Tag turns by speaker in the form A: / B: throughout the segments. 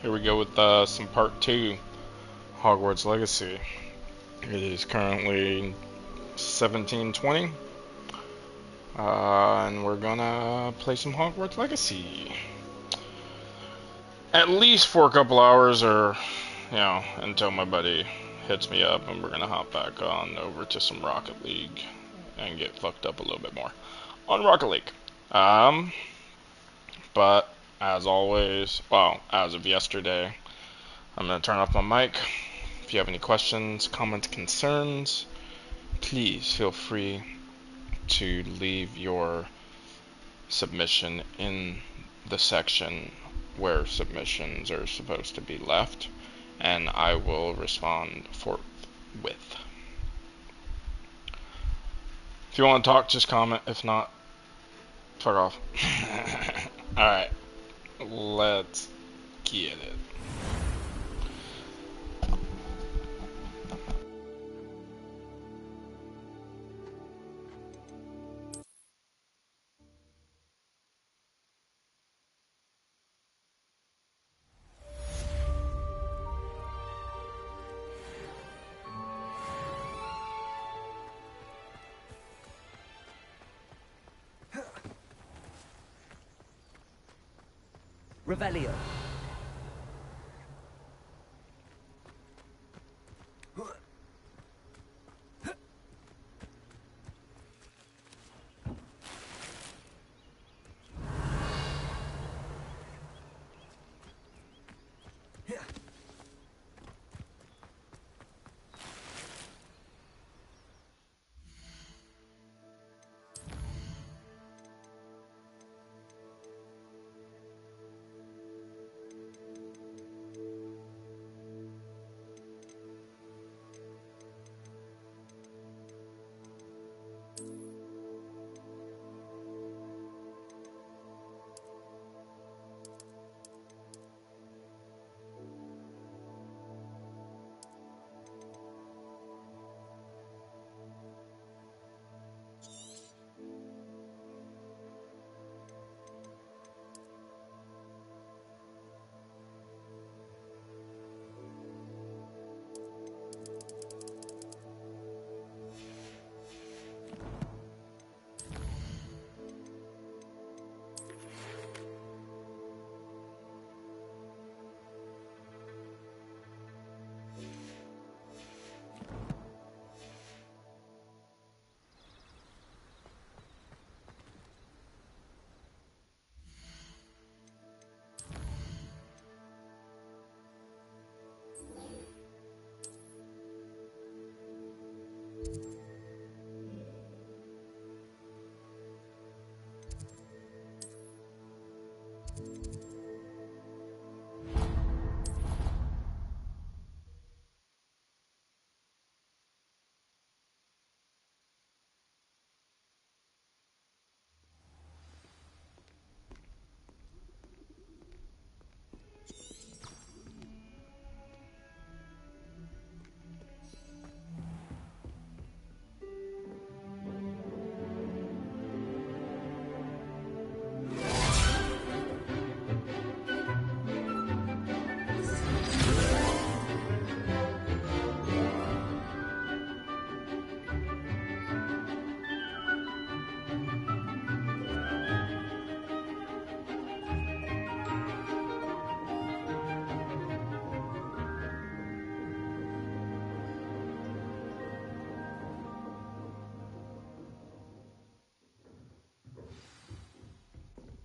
A: Here we go with some part 2, Hogwarts Legacy. It is currently 17:20, and we're gonna play some Hogwarts Legacy. At least for a couple hours, or, until my buddy hits me up, and we're gonna hop back on over to some Rocket League and get fucked up a little bit more on Rocket League. But as always, well, as of yesterday, I'm going to turn off my mic. If you have any questions, comments, concerns, please feel free to leave your submission in the section where submissions are supposed to be left, and I will respond forthwith. If you want to talk, just comment. If not, fuck off. Alright, let's get it.
B: Revelio.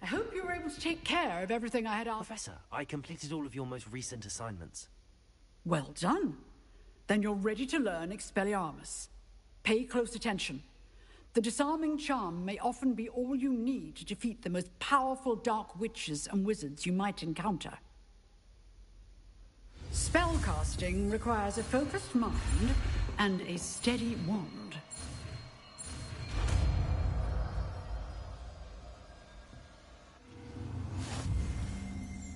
C: I hope you were able to take care of everything I had asked.
B: Professor, I completed all of your most recent assignments.
C: Well done. Then you're ready to learn Expelliarmus. Pay close attention. The disarming charm may often be all you need to defeat the most powerful dark witches and wizards you might encounter. Spellcasting requires a focused mind and a steady wand.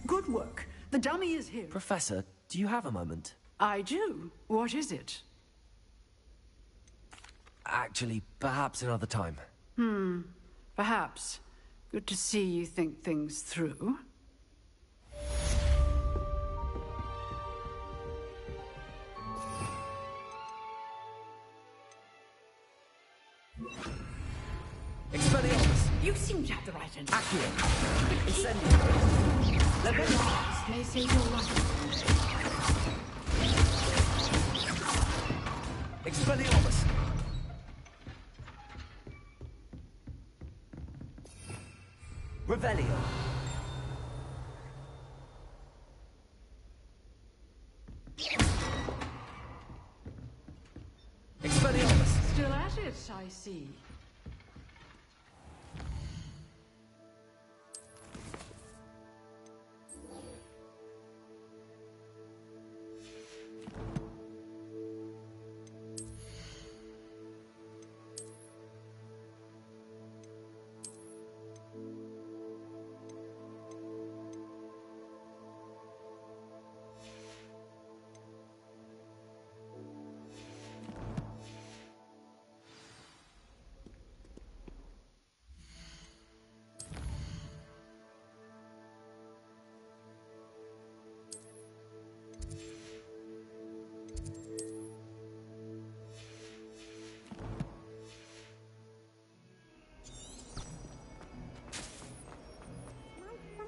C: Good work. The dummy is here.
B: Professor, do you have a moment?
C: I do. What is it?
B: Actually, perhaps another time.
C: Perhaps. Good to see you think things through. You seem to have the right answer.
B: Accio. Incendio.
C: This may save your life.
B: Expelliarmus. Revelio. Expelliarmus.
C: Still at it, I see.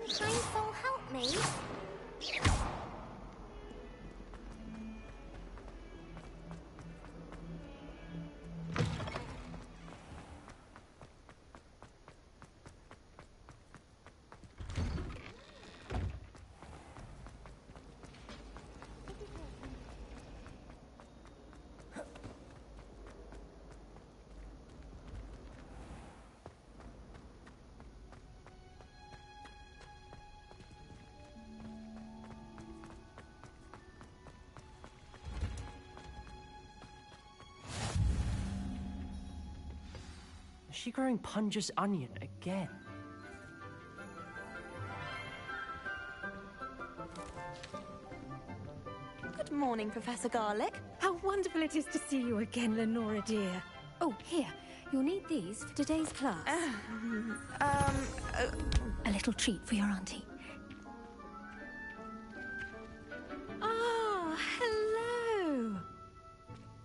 D: Sunshine Soul, help me.
B: Is she growing Punja's onion again?
E: Good morning, Professor Garlic.
F: How wonderful it is to see you again, Lenora dear. Oh, here. You'll need these for today's class. A little treat for your auntie. Ah, hello.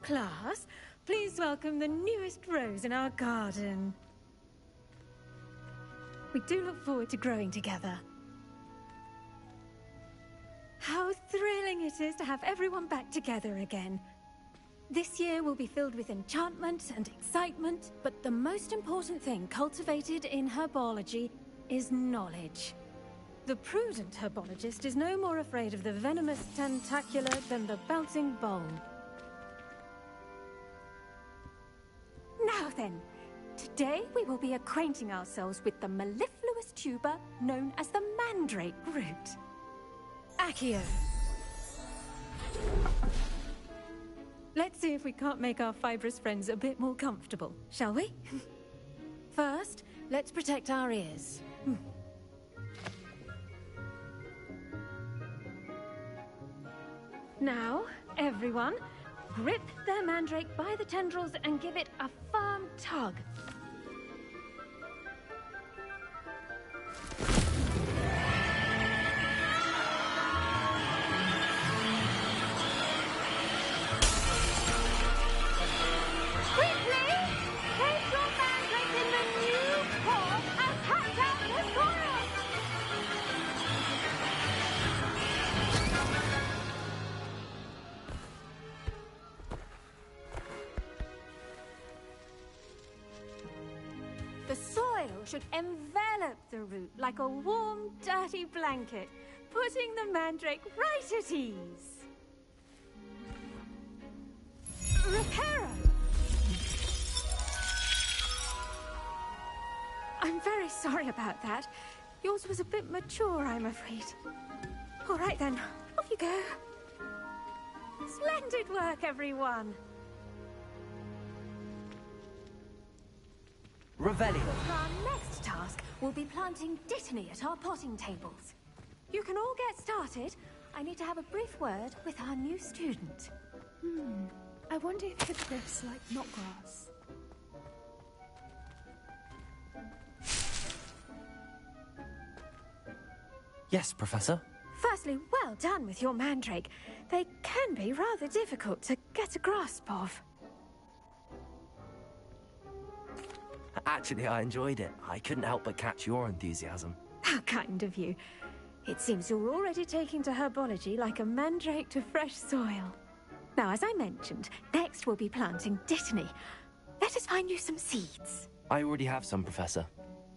F: Class, please welcome the newest rose in our garden. We do look forward to growing together. How thrilling it is to have everyone back together again. This year will be filled with enchantment and excitement, but the most important thing cultivated in herbology is knowledge. The prudent herbologist is no more afraid of the venomous tentacula than the bouncing bowl. Now then, today we will be acquainting ourselves with the mellifluous tuber known as the mandrake root. Accio. Let's see if we can't make our fibrous friends a bit more comfortable, shall we? First, let's protect our ears. Now, everyone, grip their mandrake by the tendrils and give it a firm tug. The soil should envelop the root like a warm, dirty blanket, putting the mandrake right at ease. Reparo! I'm very sorry about that. Yours was a bit mature, I'm afraid. All right then, off you go. Splendid work, everyone!
B: Revelio.
F: For our next task, we'll be planting Dittany at our potting tables. You can all get started. I need to have a brief word with our new student.
G: I wonder if hippogriffs like knotgrass.
B: Yes, Professor.
F: Firstly, well done with your mandrake. They can be rather difficult to get a grasp of.
D: Actually, I enjoyed it. I couldn't help but catch your enthusiasm.
F: How kind of you. It seems you're already taking to herbology like a mandrake to fresh soil. Now, as I mentioned, next we'll be planting Dittany. Let us find you some seeds.
D: I already have some, Professor.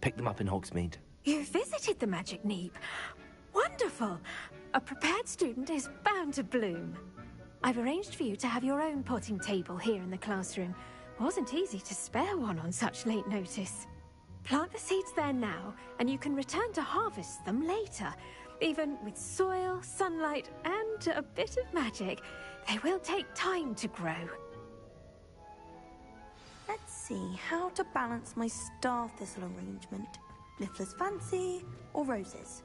D: Picked them up in Hogsmeade.
F: You visited the Magic Neep. Wonderful! A prepared student is bound to bloom. I've arranged for you to have your own potting table here in the classroom. Wasn't easy to spare one on such late notice. Plant the seeds there now, and you can return to harvest them later. Even with soil, sunlight, and a bit of magic, they will take time to grow.
E: Let's see how to balance my star thistle arrangement. Niffler's fancy or roses?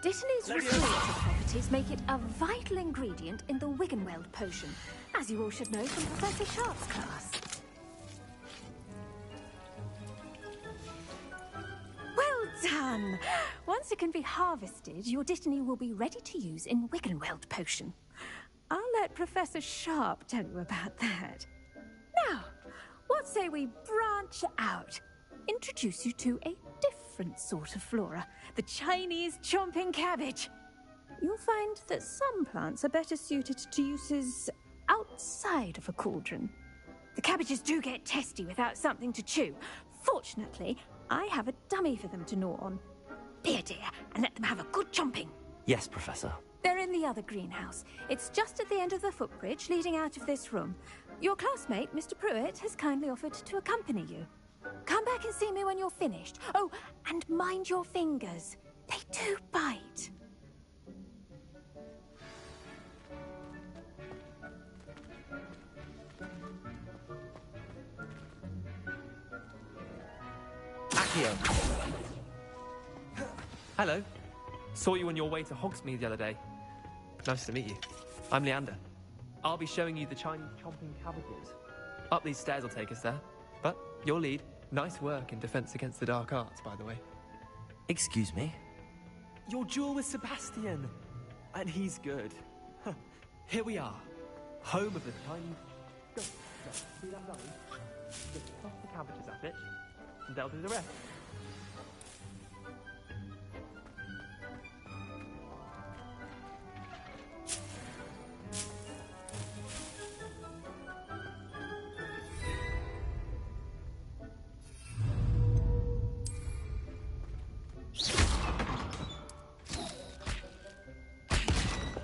F: Dittany's restorative properties make it a vital ingredient in the Wiggenweld potion, as you all should know from Professor Sharp's class. Well done! Once it can be harvested, your Dittany will be ready to use in Wiggenweld potion. I'll let Professor Sharp tell you about that. Now, what say we branch out? Introduce you to a different sort of flora, the Chinese chomping cabbage. You'll find that some plants are better suited to uses outside of a cauldron. The cabbages do get testy without something to chew. Fortunately, I have a dummy for them to gnaw on. Be a dear and let them have a good chomping.
D: Yes, Professor.
F: They're in the other greenhouse. It's just at the end of the footbridge leading out of this room. Your classmate, Mr. Pruitt, has kindly offered to accompany you. Come back and see me when you're finished. Oh, and mind your fingers. They do bite.
D: Accio!
H: Hello. Saw you on your way to Hogsmeade the other day. Nice to meet you. I'm Leander. I'll be showing you the Chinese chomping cabbages. Up these stairs will take us there. But your lead. Nice work in Defense Against the Dark Arts, by the way.
D: Excuse me?
H: Your duel with Sebastian. And he's good. Here we are. Home of the Chinese... Go. See that dummy? Just toss the cabbages at it, and they'll do the rest.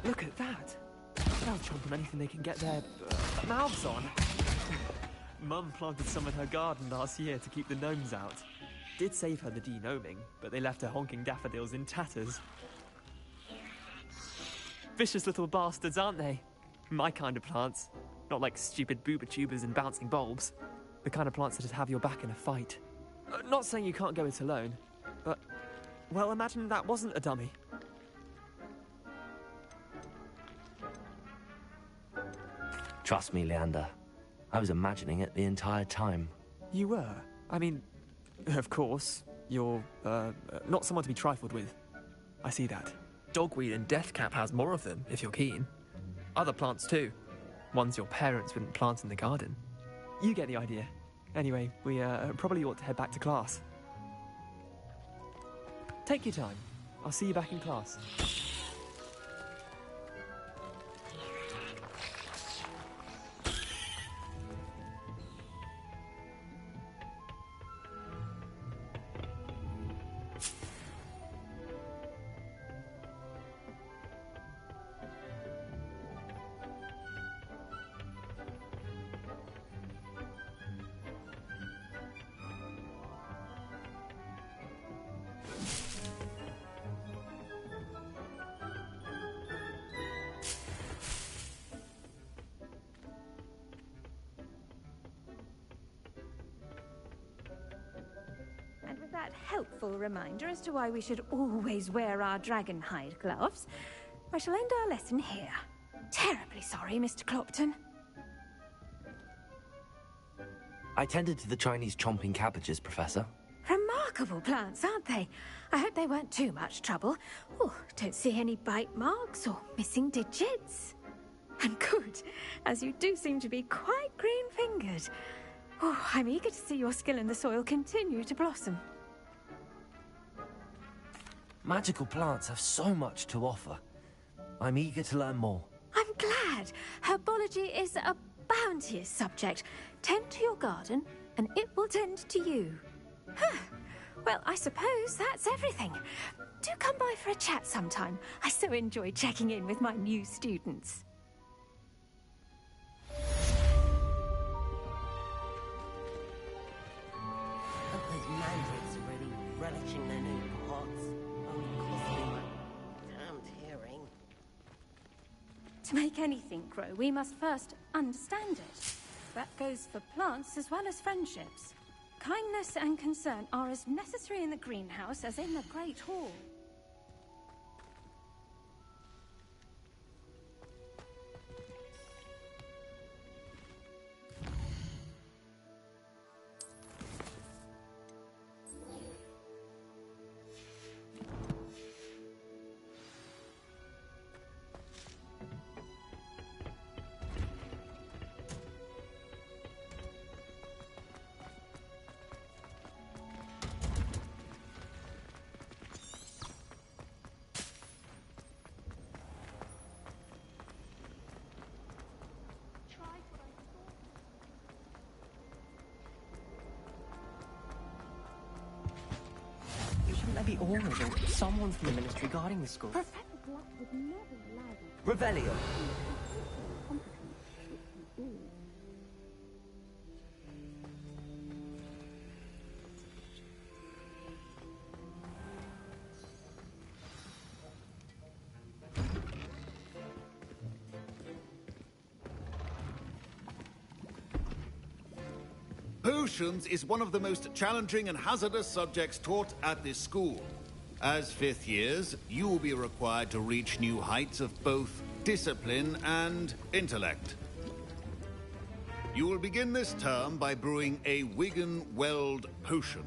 H: Look at that! They'll chomp on anything they can get their mouths on. Mum planted some in her garden last year to keep the gnomes out. Did save her the de-gnoming, but they left her honking daffodils in tatters. Vicious little bastards, aren't they? My kind of plants. Not like stupid booba tubers and bouncing bulbs. The kind of plants that'd have your back in a fight. Not saying you can't go it alone, but... well, imagine that wasn't a dummy.
D: Trust me, Leander. I was imagining it the entire time.
H: You were? I mean, of course, you're, not someone to be trifled with. I see that. Dogweed and deathcap has more of them, if you're keen. Other plants too. Ones your parents wouldn't plant in the garden. You get the idea. Anyway, we, probably ought to head back to class. Take your time. I'll see you back in class.
F: And with that helpful reminder as to why we should always wear our dragon hide gloves, I shall end our lesson here. Terribly sorry, Mr. Clopton.
D: I tended to the Chinese chomping cabbages, Professor.
F: Remarkable plants, aren't they? I hope they weren't too much trouble. Oh, don't see any bite marks or missing digits. And good, as you do seem to be quite green-fingered. Oh, I'm eager to see your skill in the soil continue to blossom.
D: Magical plants have so much to offer. I'm eager to learn more.
F: I'm glad. Herbology is a bounteous subject. Tend to your garden, and it will tend to you. Huh. Well, I suppose that's everything. Do come by for a chat sometime. I so enjoy checking in with my new students.
I: Those mandrakes are really relishing their new pots. Oh, costing my damned hearing.
F: To make anything grow, we must first understand it. That goes for plants as well as friendships. Kindness and concern are as necessary in the greenhouse as in the Great Hall.
B: Shouldn't there be Aura or someone from the ministry guarding the school?
F: Professor Black would never allow them.
B: Revelio.
J: Potions is one of the most challenging and hazardous subjects taught at this school. As fifth years, you will be required to reach new heights of both discipline and intellect. You will begin this term by brewing a Wigan-Weld potion.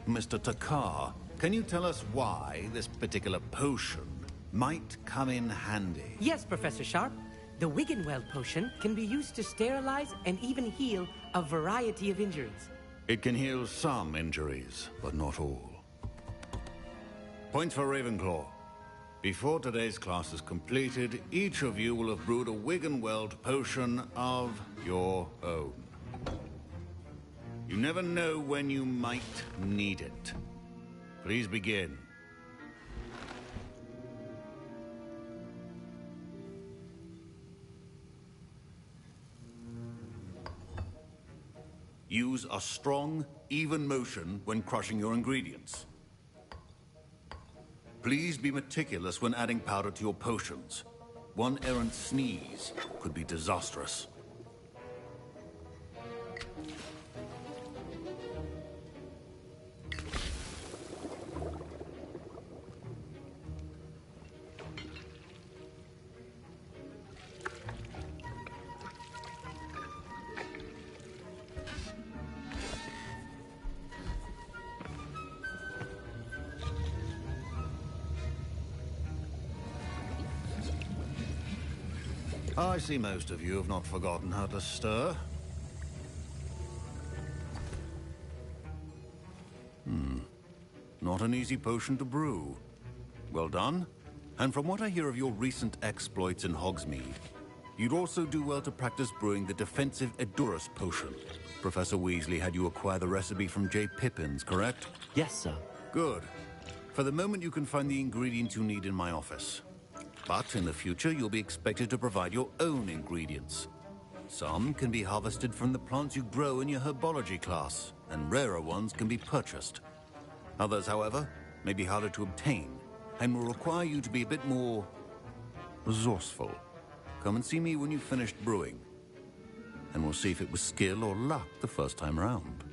J: Mr. Takar, can you tell us why this particular potion might come in handy?
K: Yes, Professor Sharp. The Wigan-Weld potion can be used to sterilize and even heal a variety of injuries.
J: It can heal some injuries, but not all. Points for Ravenclaw. Before today's class is completed, each of you will have brewed a Wigan-Weld potion of your own. You never know when you might need it. Please begin. Use a strong, even motion when crushing your ingredients. Please be meticulous when adding powder to your potions. One errant sneeze could be disastrous. I see most of you have not forgotten how to stir. Not an easy potion to brew. Well done. And from what I hear of your recent exploits in Hogsmeade, you'd also do well to practice brewing the defensive Edurus potion. Professor Weasley had you acquire the recipe from J. Pippins, correct?
D: Yes, sir.
J: Good. For the moment, you can find the ingredients you need in my office. But in the future, you'll be expected to provide your own ingredients. Some can be harvested from the plants you grow in your herbology class, and rarer ones can be purchased. Others, however, may be harder to obtain, and will require you to be a bit more resourceful. Come and see me when you've finished brewing, and we'll see if it was skill or luck the first time round.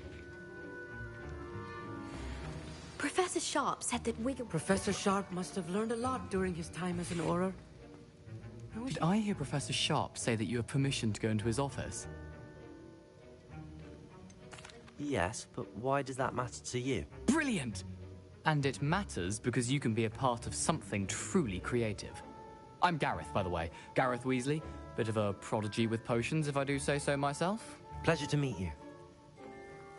E: Professor Sharp said that
K: Professor Sharp must have learned a lot during his time as an Auror.
B: Did I hear Professor Sharp say that you have permission to go into his office?
D: Yes, but why does that matter to you?
B: Brilliant! And it matters because you can be a part of something truly creative. I'm Gareth, by the way. Gareth Weasley. Bit of a prodigy with potions, if I do say so myself.
D: Pleasure to meet you.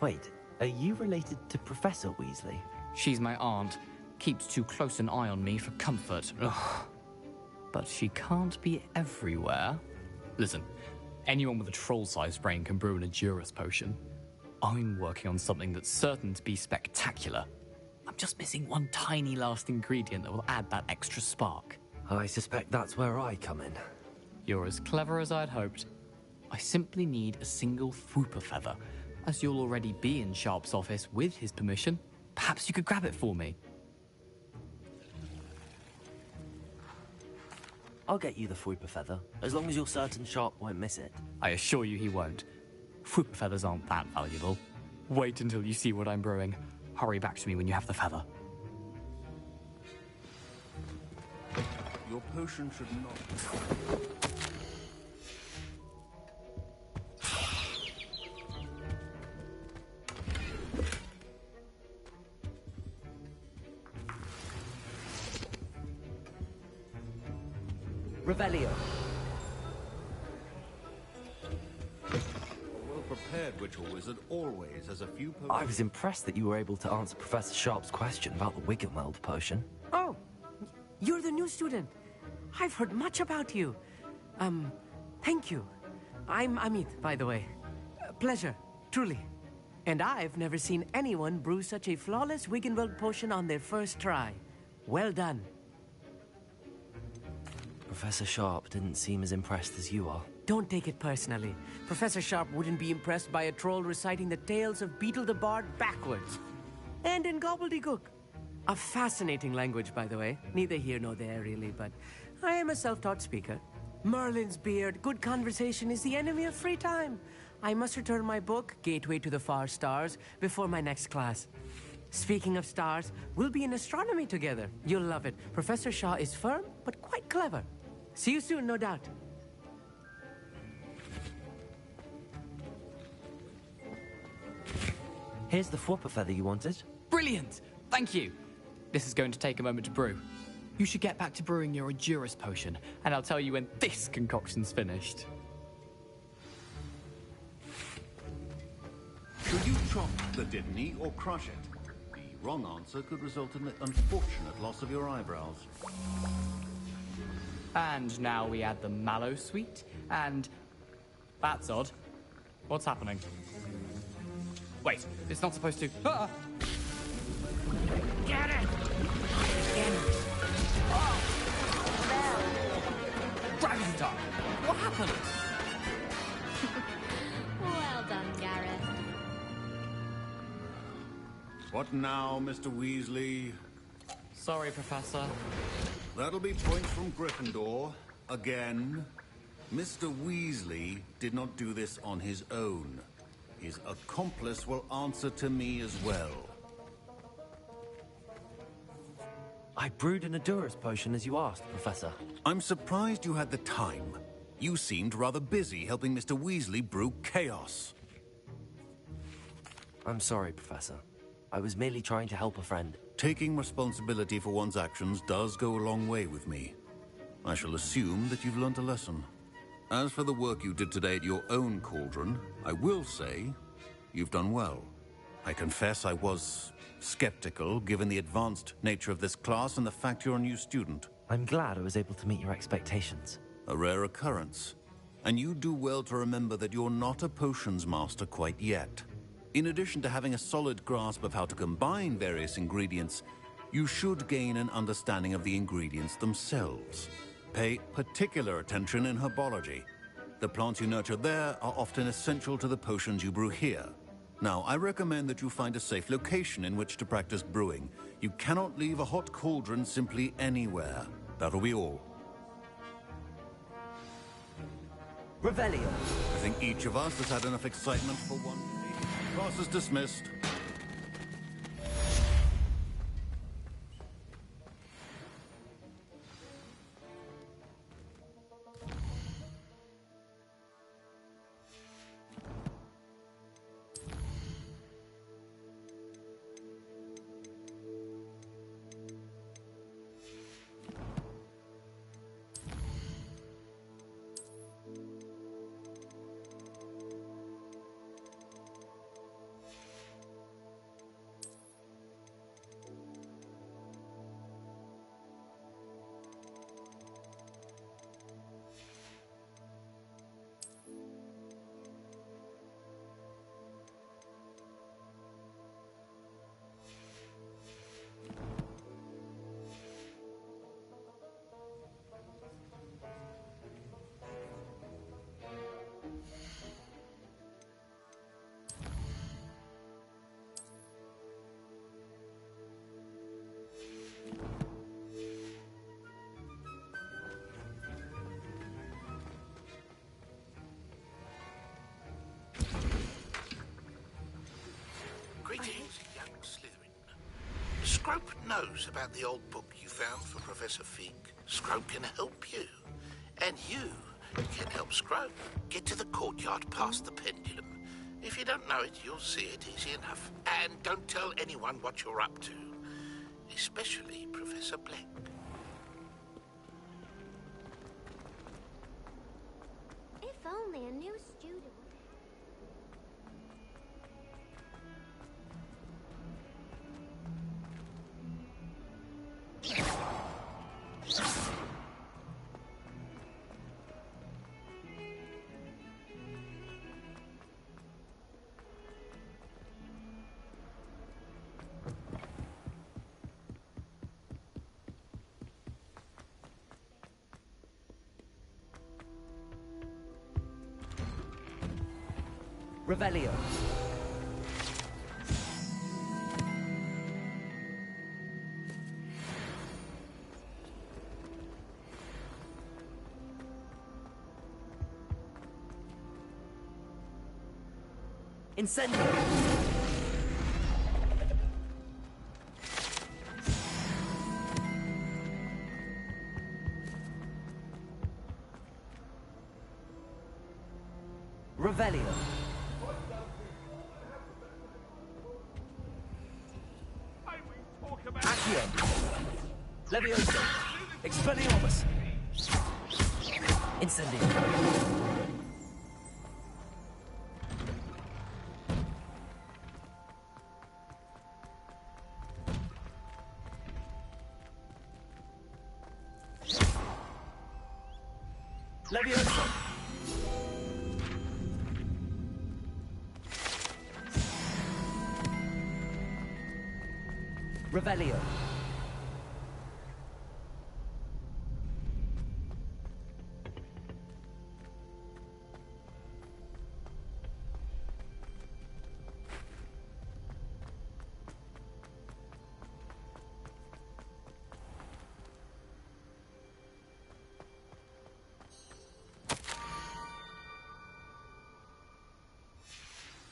D: Wait, are you related to Professor Weasley?
B: She's my aunt. Keeps too close an eye on me for comfort. Ugh. But she can't be everywhere. Listen, anyone with a troll-sized brain can brew an Edurus potion. I'm working on something that's certain to be spectacular. I'm just missing one tiny last ingredient that will add that extra spark.
D: I suspect that's where I come in.
B: You're as clever as I'd hoped. I simply need a single Fwooper feather. As you'll already be in Sharp's office with his permission, perhaps you could grab it for me.
D: I'll get you the Fwooper feather, as long as you're certain Sharp won't miss it.
B: I assure you he won't. Fwooper feathers aren't that valuable. Wait until you see what I'm brewing. Hurry back to me when you have the feather.
J: Your potion should not...
K: Revelio.
J: A well-prepared witch or wizard always has a few potions.
D: I was impressed that you were able to answer Professor Sharp's question about the Wiggenweld potion.
K: Oh, you're the new student. I've heard much about you. Thank you. I'm Amit, by the way. Pleasure, truly. And I've never seen anyone brew such a flawless Wiggenweld potion on their first try. Well done.
D: Professor Sharp didn't seem as impressed as you are.
K: Don't take it personally. Professor Sharp wouldn't be impressed by a troll reciting the tales of Beetle the Bard backwards. And in gobbledygook. A fascinating language, by the way. Neither here nor there, really, but I am a self-taught speaker. Merlin's beard, good conversation is the enemy of free time. I must return my book, Gateway to the Far Stars, before my next class. Speaking of stars, we'll be in astronomy together. You'll love it. Professor Shaw is firm, but quite clever. See you soon, no doubt.
D: Here's the Fwooper feather you wanted.
B: Brilliant! Thank you! This is going to take a moment to brew. You should get back to brewing your Edurus potion, and I'll tell you when this concoction's finished.
J: Should you chop the Dittany or crush it? The wrong answer could result in the unfortunate loss of your eyebrows.
B: And now we add the mallow sweet, and... That's odd. What's happening? Wait, it's not supposed to... Ah!
K: Get it!
B: Gravity time! What happened?
L: Well done, Gareth.
J: What now, Mr. Weasley?
B: Sorry, Professor.
J: That'll be points from Gryffindor. Again. Mr. Weasley did not do this on his own. His accomplice will answer to me as well.
D: I brewed an Edurus potion as you asked, Professor.
J: I'm surprised you had the time. You seemed rather busy helping Mr. Weasley brew chaos.
D: I'm sorry, Professor. I was merely trying to help a friend.
J: Taking responsibility for one's actions does go a long way with me. I shall assume that you've learnt a lesson. As for the work you did today at your own cauldron, I will say you've done well. I confess I was skeptical, given the advanced nature of this class and the fact you're a new student.
D: I'm glad I was able to meet your expectations.
J: A rare occurrence. And you do well to remember that you're not a potions master quite yet. In addition to having a solid grasp of how to combine various ingredients, you should gain an understanding of the ingredients themselves. Pay particular attention in herbology. The plants you nurture there are often essential to the potions you brew here. Now, I recommend that you find a safe location in which to practice brewing. You cannot leave a hot cauldron simply anywhere. That'll be all.
K: Revelio.
J: I think each of us has had enough excitement for one day. Class is dismissed.
M: Scrope knows about the old book you found for Professor Fig. Scrope can help you. And you can help Scrope get to the courtyard past the pendulum. If you don't know it, you'll see it easy enough. And don't tell anyone what you're up to. Especially Professor Black.
L: If only a new student.
K: Revelio. Incendio. Revelio. Accio. Levioso. Expelliarmus. Incendio. Levioso. Revelio.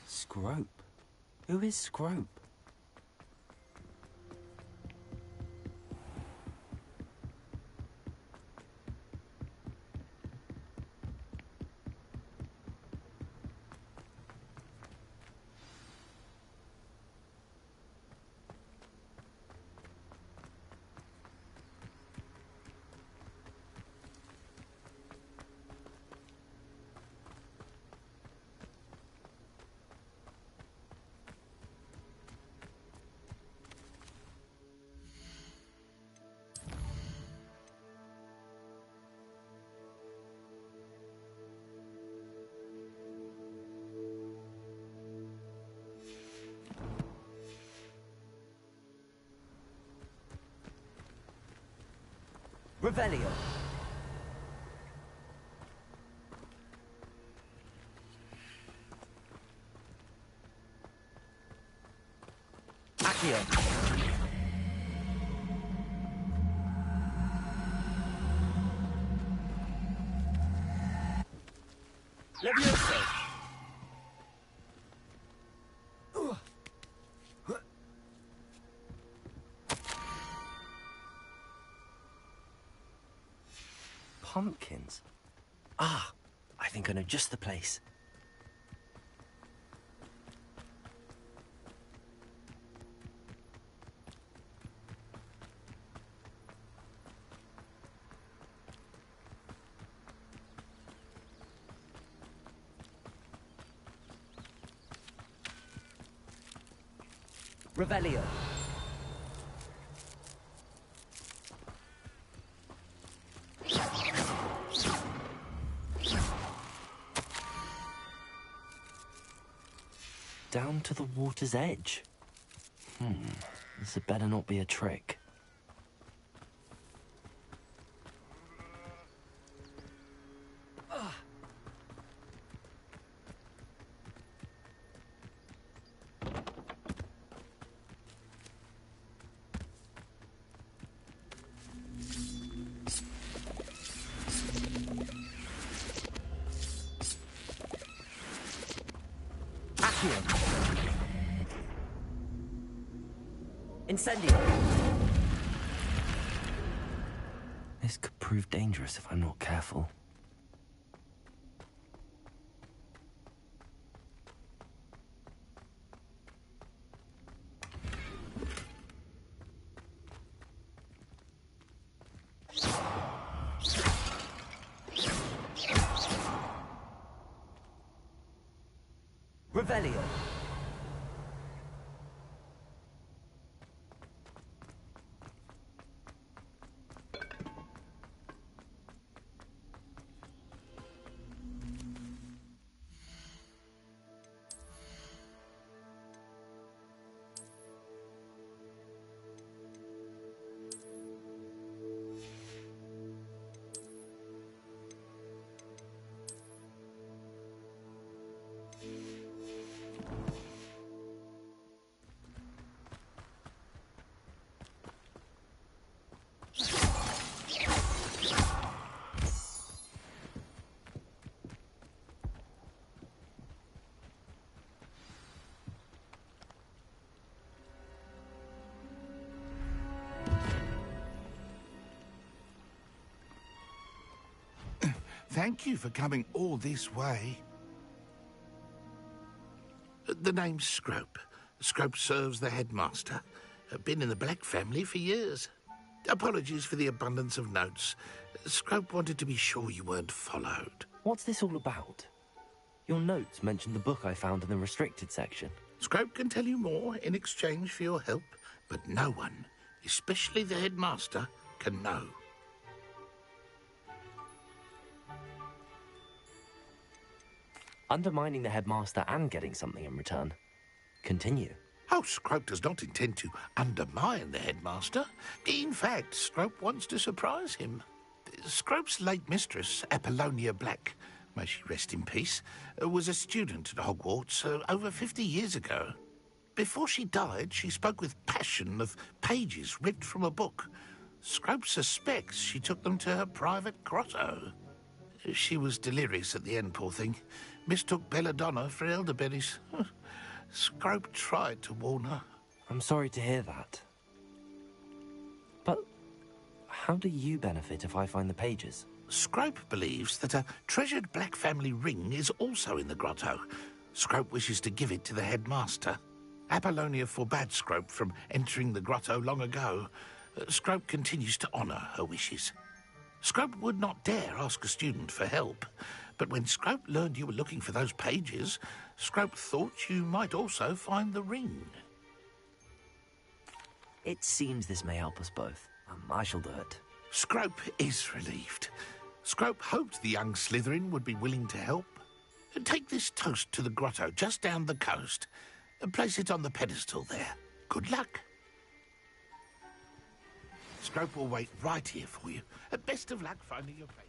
K: Scrope? Who is Scrope? Revelio. Accio. Levioso. Pumpkins? Ah, I think I know just the place. Revelio. Down to the water's edge. This had better not be a trick.
D: Incendio! This could prove dangerous if I'm not careful. Revelio.
M: Thank you for coming all this way. The name's Scrope. Scrope serves the headmaster. Been in the Black family for years. Apologies for the abundance of notes. Scrope wanted to be sure you weren't followed.
D: What's this all about? Your notes mentioned the book I found in the restricted section.
M: Scrope can tell you more in exchange for your help, but no one, especially the headmaster, can know.
D: Undermining the headmaster and getting something in return. Continue.
M: Oh, Scrope does not intend to undermine the headmaster. In fact, Scrope wants to surprise him. Scrope's late mistress, Apollonia Black, may she rest in peace, was a student at Hogwarts over 50 years ago. Before she died, she spoke with passion of pages ripped from a book. Scrope suspects she took them to her private grotto. She was delirious at the end, poor thing. Mistook belladonna for elderberries. Scrope tried to warn her.
D: I'm sorry to hear that. But how do you benefit if I find the pages?
M: Scrope believes that a treasured Black family ring is also in the grotto. Scrope wishes to give it to the headmaster. Apollonia forbade Scrope from entering the grotto long ago. Scrope continues to honour her wishes. Scrope would not dare ask a student for help, but when Scrope learned you were looking for those pages, Scrope thought you might also find the ring.
D: It seems this may help us both. I shall do it.
M: Scrope is relieved. Scrope hoped the young Slytherin would be willing to help. Take this toast to the grotto just down the coast and place it on the pedestal there. Good luck. Scrope will wait right here for you. Best of luck finding your place.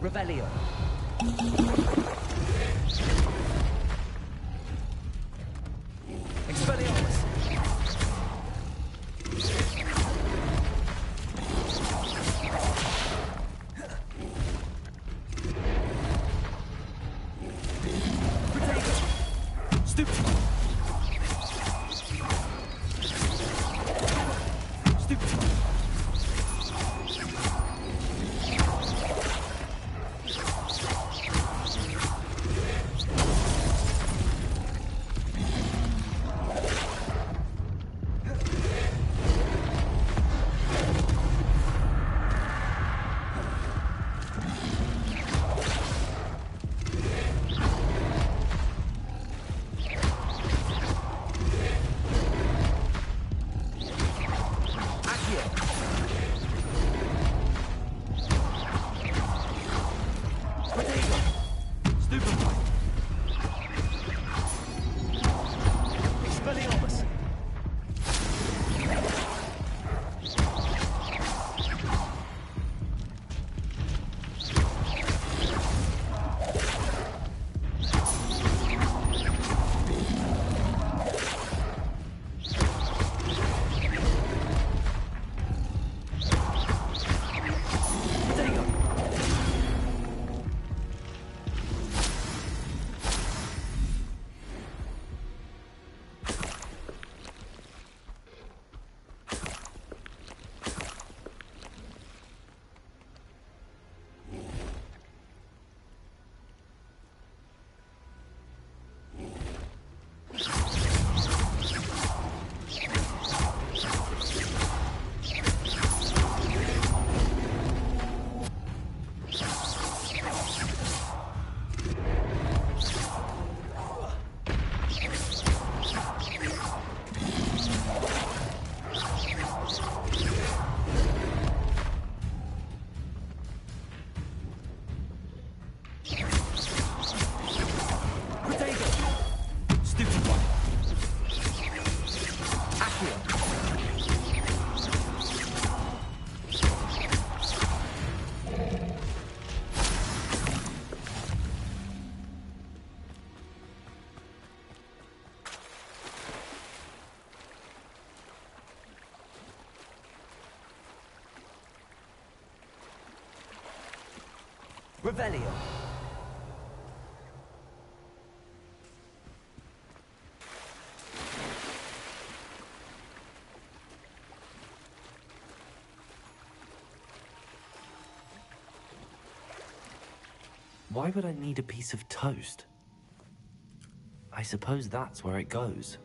D: Revelio. Expelliarmus. Revelio. Why would I need a piece of toast? I suppose that's where it goes.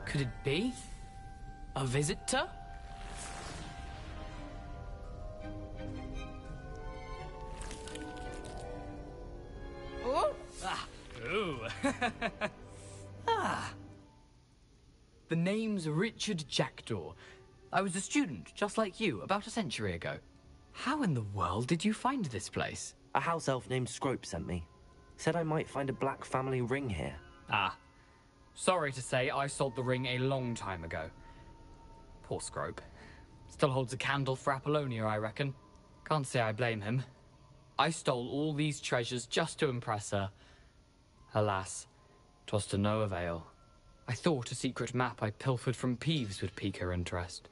B: Could it be? A visitor? Oh! Ah! Ooh! Ah! The name's Richard Jackdaw. I was a student, just like you, about a century ago. How in the world did you find this place?
D: A house elf named Scrope sent me. Said I might find a black family ring here.
B: Ah. Sorry to say, I sold the ring a long time ago. Poor Scrope. Still holds a candle for Apollonia, I reckon. Can't say I blame him. I stole all these treasures just to impress her. Alas, 'twas to no avail. I thought a secret map I pilfered from Peeves would pique her interest.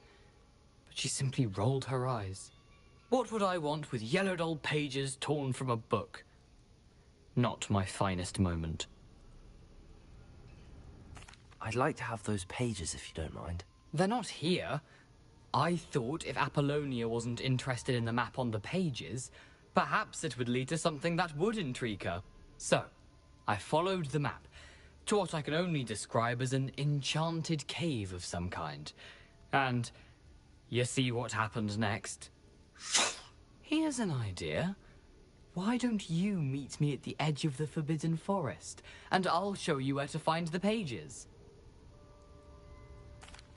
B: But she simply rolled her eyes. What would I want with yellowed old pages torn from a book? Not my finest moment.
D: I'd like to have those pages if you don't mind.
B: They're not here. I thought if Apollonia wasn't interested in the map on the pages, perhaps it would lead to something that would intrigue her. So, I followed the map to what I can only describe as an enchanted cave of some kind. And you see what happened next? Here's an idea. Why don't you meet me at the edge of the Forbidden Forest, and I'll show you where to find the pages?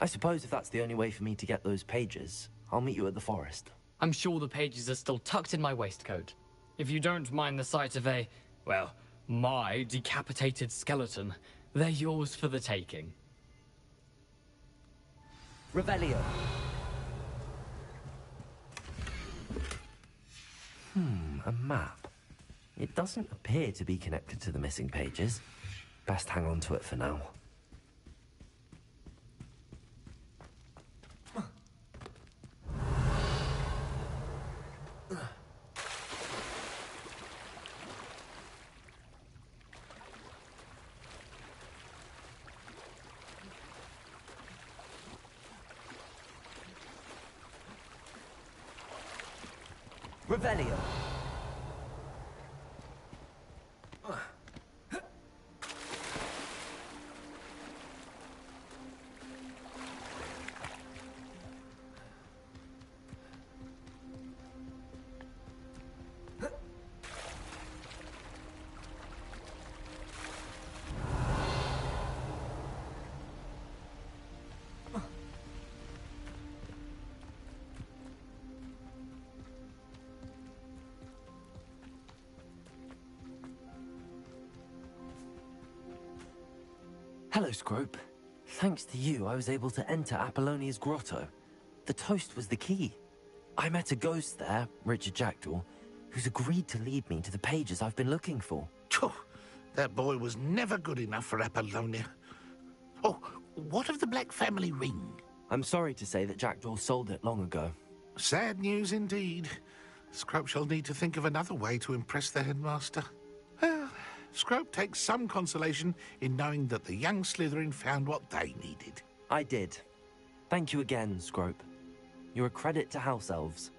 D: I suppose if that's the only way for me to get those pages, I'll meet you at the forest.
B: I'm sure the pages are still tucked in my waistcoat. If you don't mind the sight of my decapitated skeleton, they're yours for the taking.
D: Revelio. A map. It doesn't appear to be connected to the missing pages. Best hang on to it for now. Revelio. Hello, Scrope. Thanks to you, I was able to enter Apollonia's grotto. The toast was the key. I met a ghost there, Richard Jackdaw, who's agreed to lead me to the pages I've been looking for.
M: Phew, that boy was never good enough for Apollonia. Oh, what of the Black Family ring?
D: I'm sorry to say that Jackdaw sold it long ago.
M: Sad news indeed. Scrope shall need to think of another way to impress the headmaster. Well, Scrope takes some consolation in knowing that the young Slytherin found what they needed.
D: I did. Thank you again, Scrope. You're a credit to House Elves.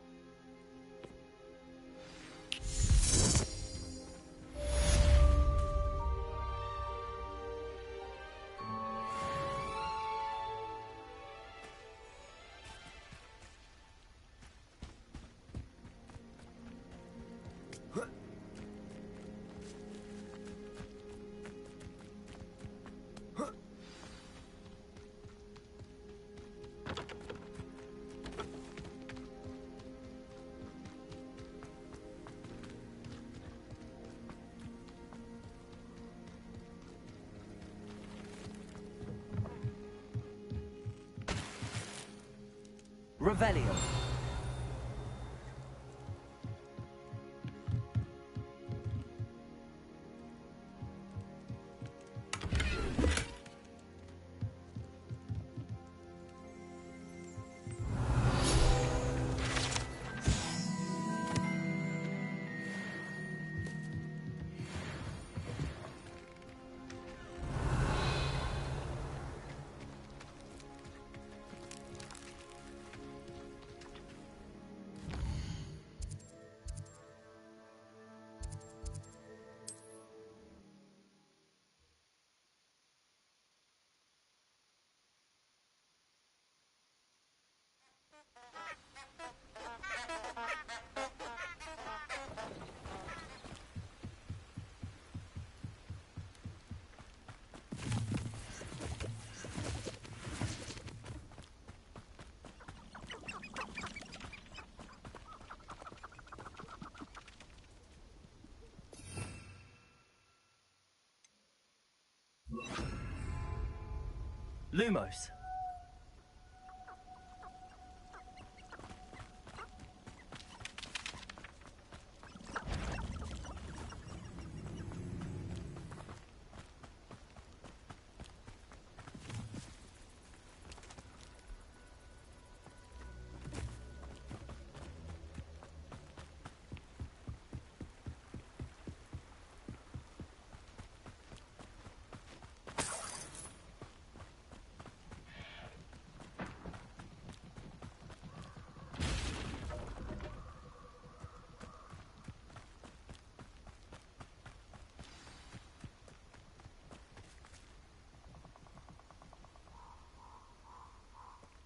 K: Revelio. Lumos.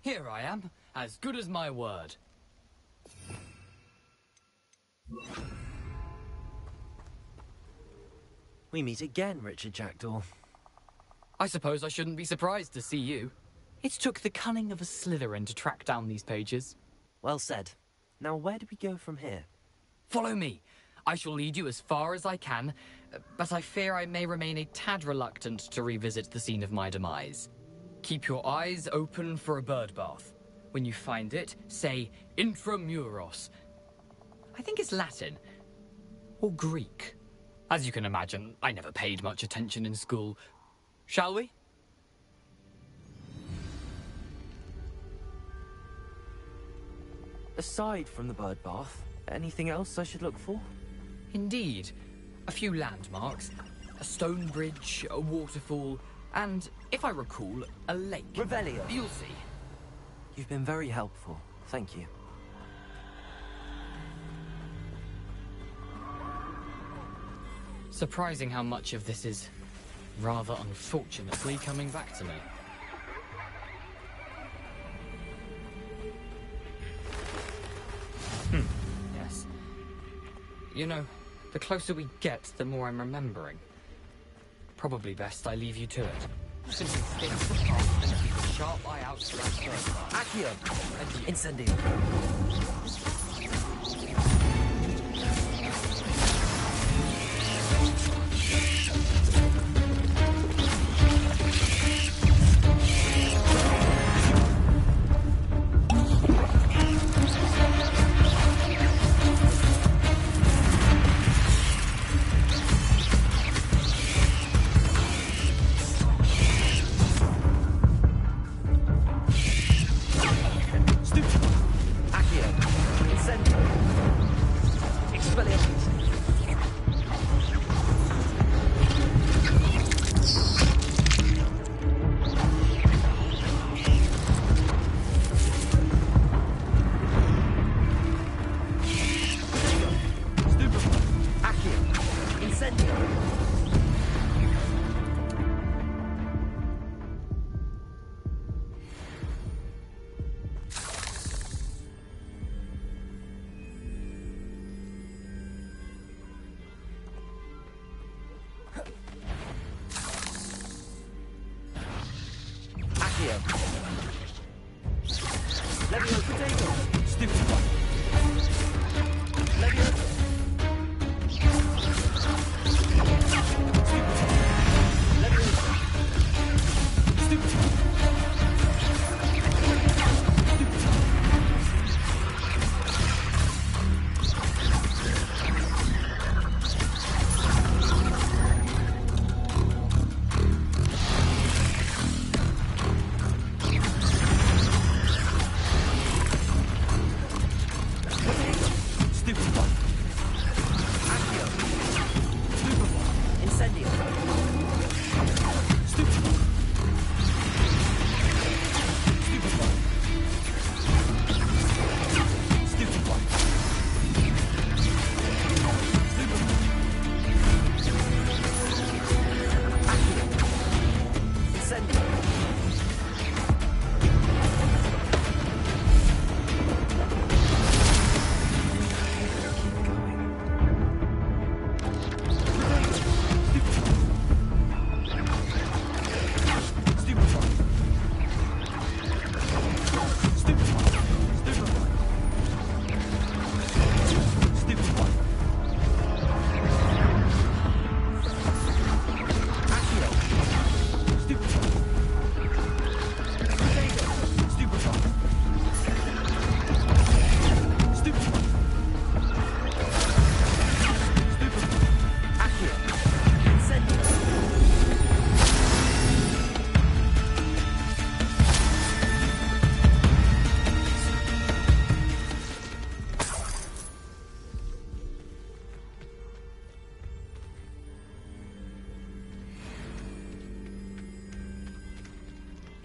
B: Here I am, as good as my word.
D: We meet again, Richard Jackdaw.
B: I suppose I shouldn't be surprised to see you. It took the cunning of a Slytherin to track down these pages.
D: Well said. Now where do we go from here?
B: Follow me. I shall lead you as far as I can, but I fear I may remain a tad reluctant to revisit the scene of my demise. Keep your eyes open for a bird bath. When you find it, say intramuros. I think it's Latin. Or Greek. As you can imagine, I never paid much attention in school. Shall we?
D: Aside from the bird bath, anything else I should look for?
B: Indeed. A few landmarks. A stone bridge, a waterfall, and, if I recall, a lake.
D: Revelio.
B: You'll see.
D: You've been very helpful. Thank you.
B: Surprising how much of this is, rather unfortunately, coming back to me. Yes. You know, the closer we get, the more I'm remembering. Probably best I leave you to it. Simply stick to the path and keep a sharp eye out for that bird.
D: Accio! Incendio!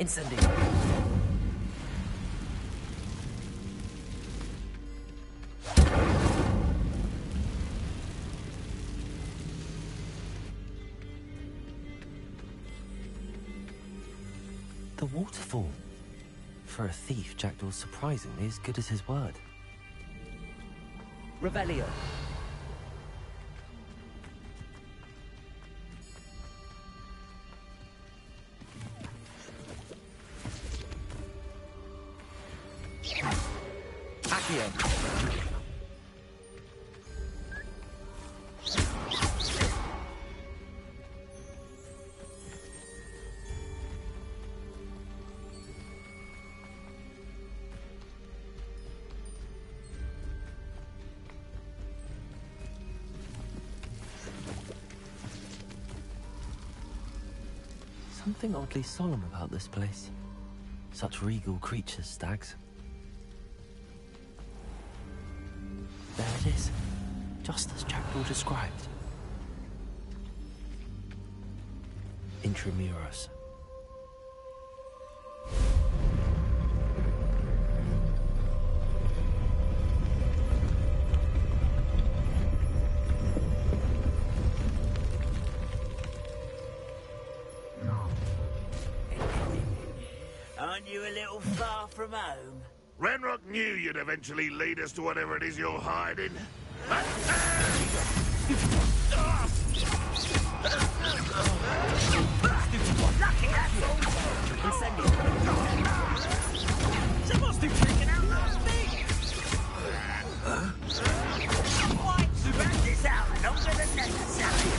D: Incendio. The waterfall. For a thief, Jackdaw's surprisingly as good as his word.
K: Revelio. Accio.
D: Something oddly solemn about this place. Such regal creatures, stags. There it is, just as Jackdaw described. Intramuros.
I: Aren't you a little far from home?
M: Ranrock knew you'd eventually lead us to whatever it is you're hiding.
I: Lucky asshole! Incendio. Someone's been taking out last thing! Why? We've had this out longer than necessary.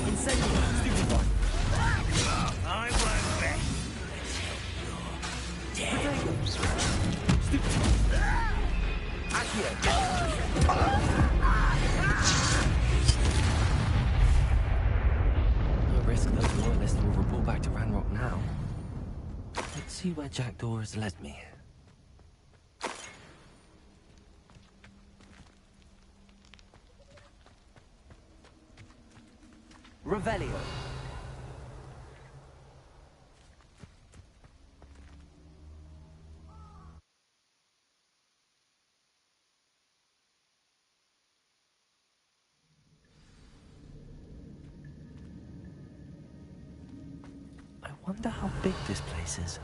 K: Incendio. Stupid one.
I: I won't bet.
K: Stupid one. Accio.
D: No risk those loyalists will report back to Ranrock now. Let's see where Jackdaw has led me.
K: Revelio.
D: I wonder how big this place is.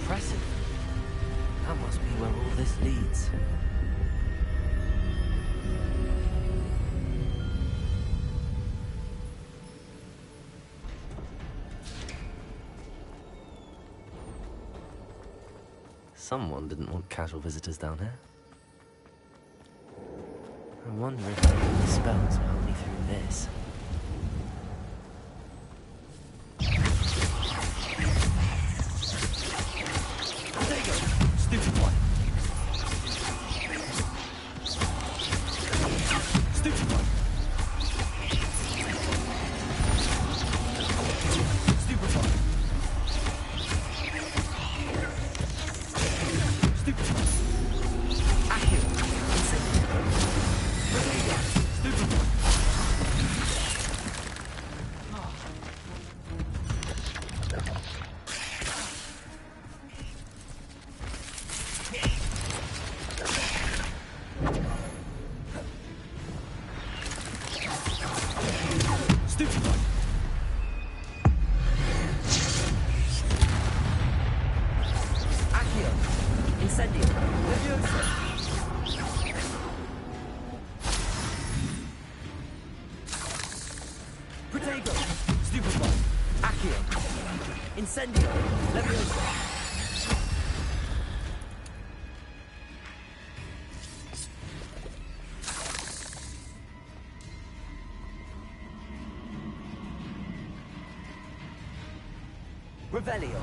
D: Impressive. That must be where all this leads. Someone didn't want casual visitors down here. I wonder if the spells will help me through this.
K: Stupid one. Stupid one. Stupid one. Stupid one. Accio. Incendio. Revelio. Stupid one. Stupid one. Accio. Incendio. Leviosa. Protego. Stupid one. Accio. Incendio. Leviosa. Revelio.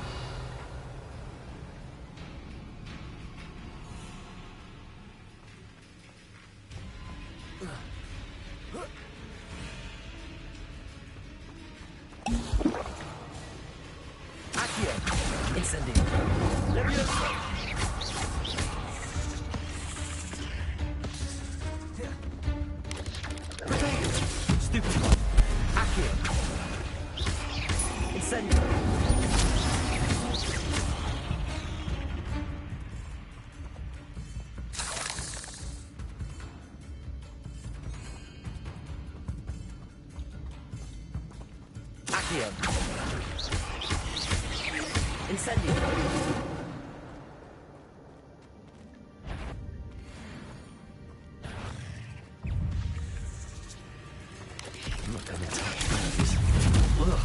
K: Accio. Incendio.
D: I'm not gonna touch those. Ugh.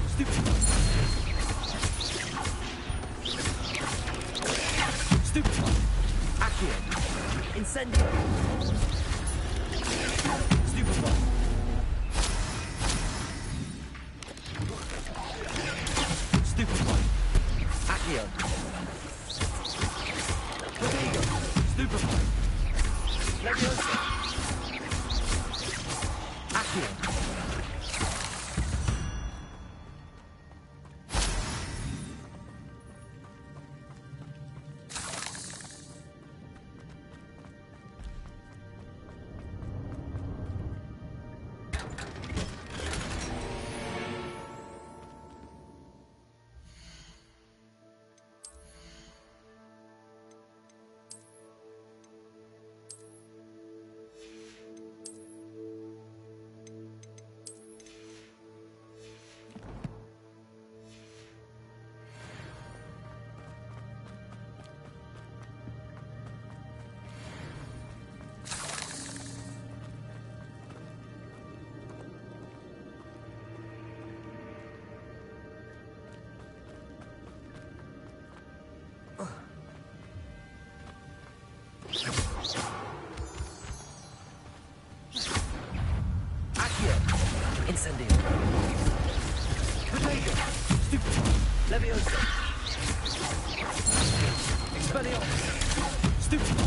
K: Stupefy. Accio. Incendio. Stupefy. Stupefy. Accio. Prodigo. Stupefy. Leviosa. Accio. Accio. Incendio. Prodigo. Stupefy. Leviosa. Expelliarmus. Stupefy.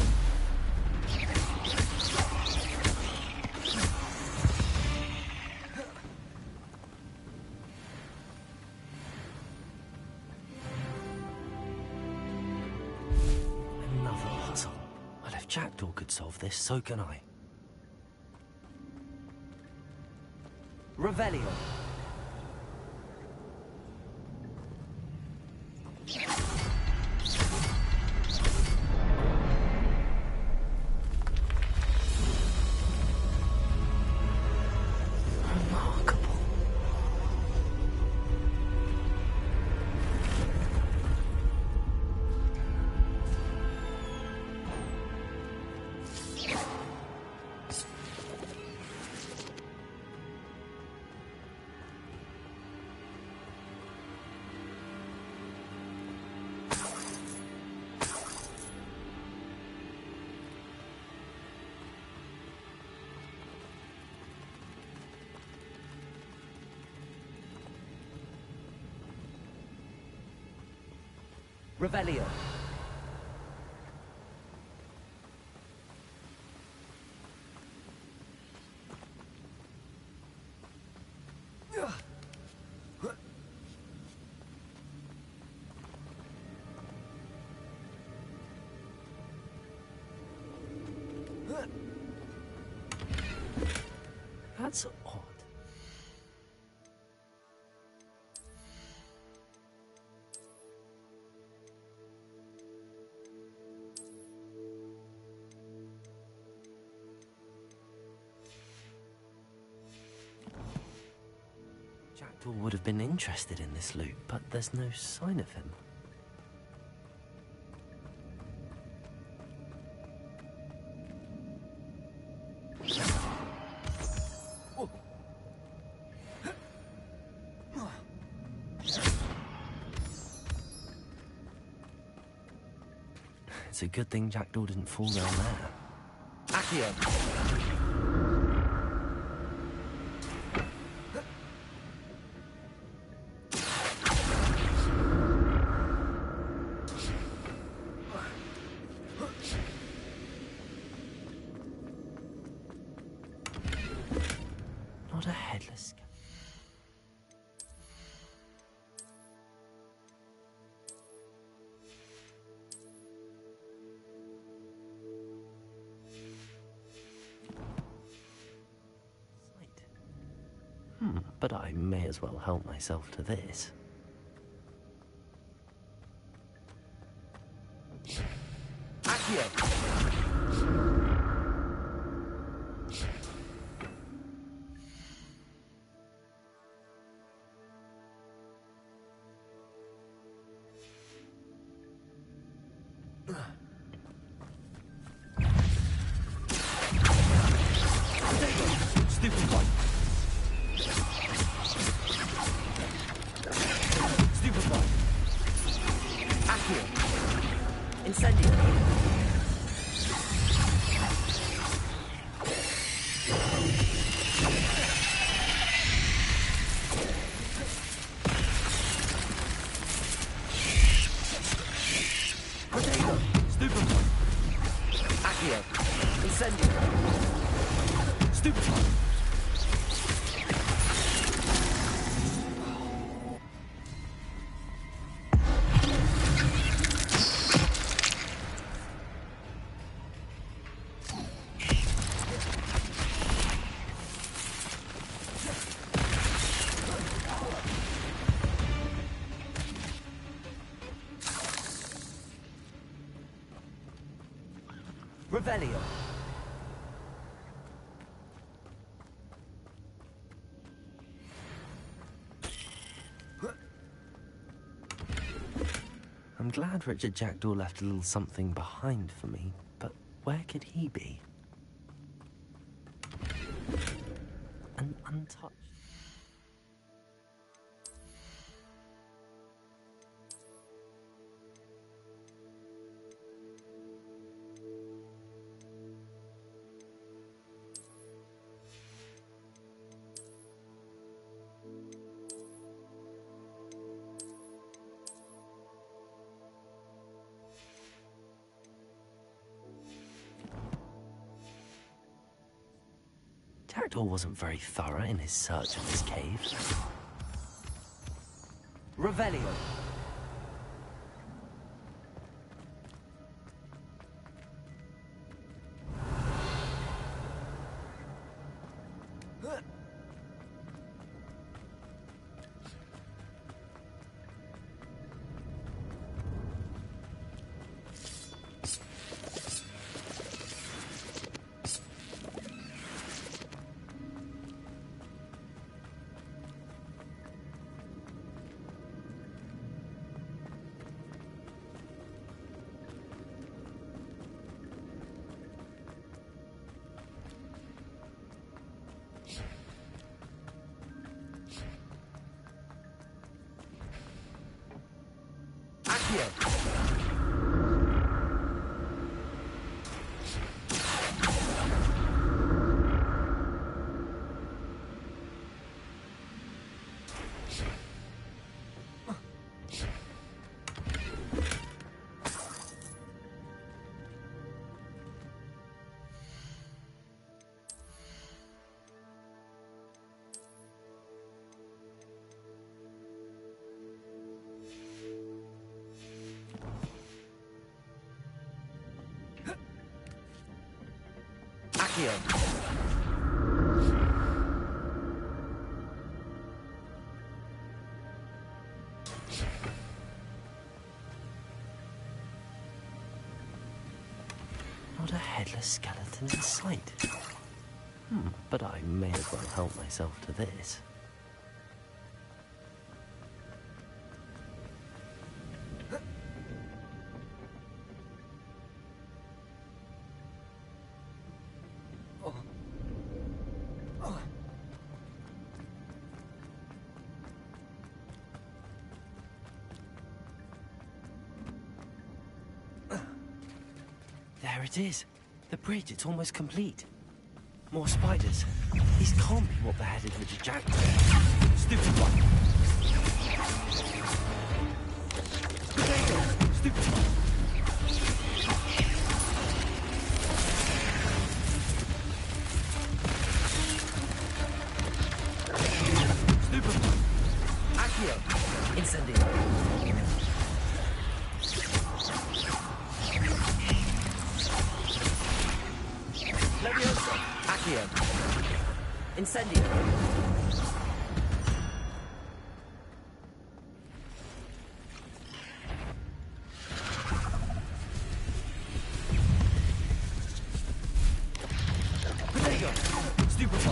D: Another puzzle. Well, if Jackdaw could solve this, so can I.
K: Revelio.
D: Remarkable.
K: Revelio.
D: That's odd. Jackdaw would have been interested in this loot, but there's no sign of him. It's a good thing Jackdaw didn't fall down there.
K: Accio.
D: Not a headless cat. But I may as well help myself to this.
K: Accio. Incendio. Stupefy. Revelio.
D: I'm glad Richard Jackdaw left a little something behind for me, but where could he be? An untouched... Jackdaw wasn't very thorough in his search of this cave.
K: Revelio.
D: Not a headless skeleton in sight. But I may as well help myself to this. There it is. The bridge, it's almost complete. More spiders. These can't be what beheaded Richard Jackdaw. Stupid one. Stupid one. Stupid one. Accio. Incendio. Incendio. Protego. Stupefy.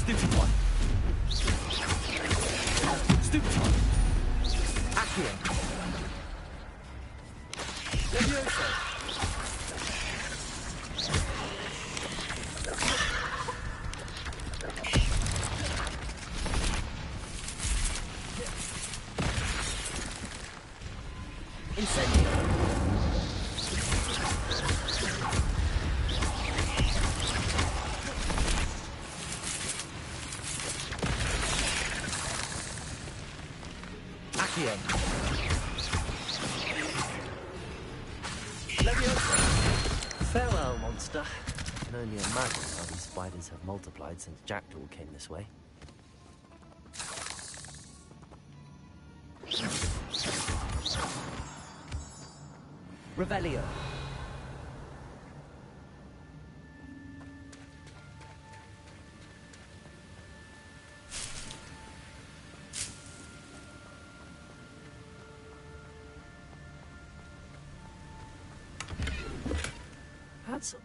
D: Stupid one. Stupid one. Accio. Levioso.
K: Incendio. Accio. Leviosa.
D: Farewell, monster. I can only imagine how these spiders have multiplied since Jackdaw came this way.
K: Revelio.
D: That's...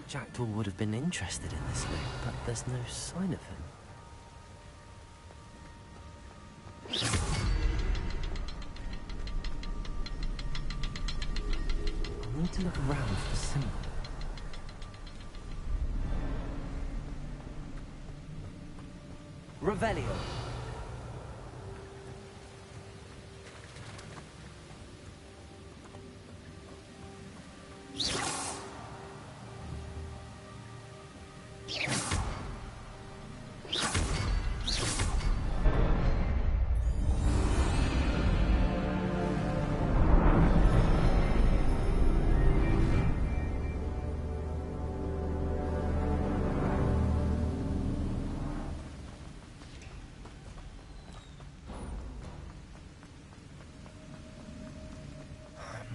D: Jackdaw would have been interested in this loot, but there's no sign of him. I'll need to look around for the symbol.
K: Revelio.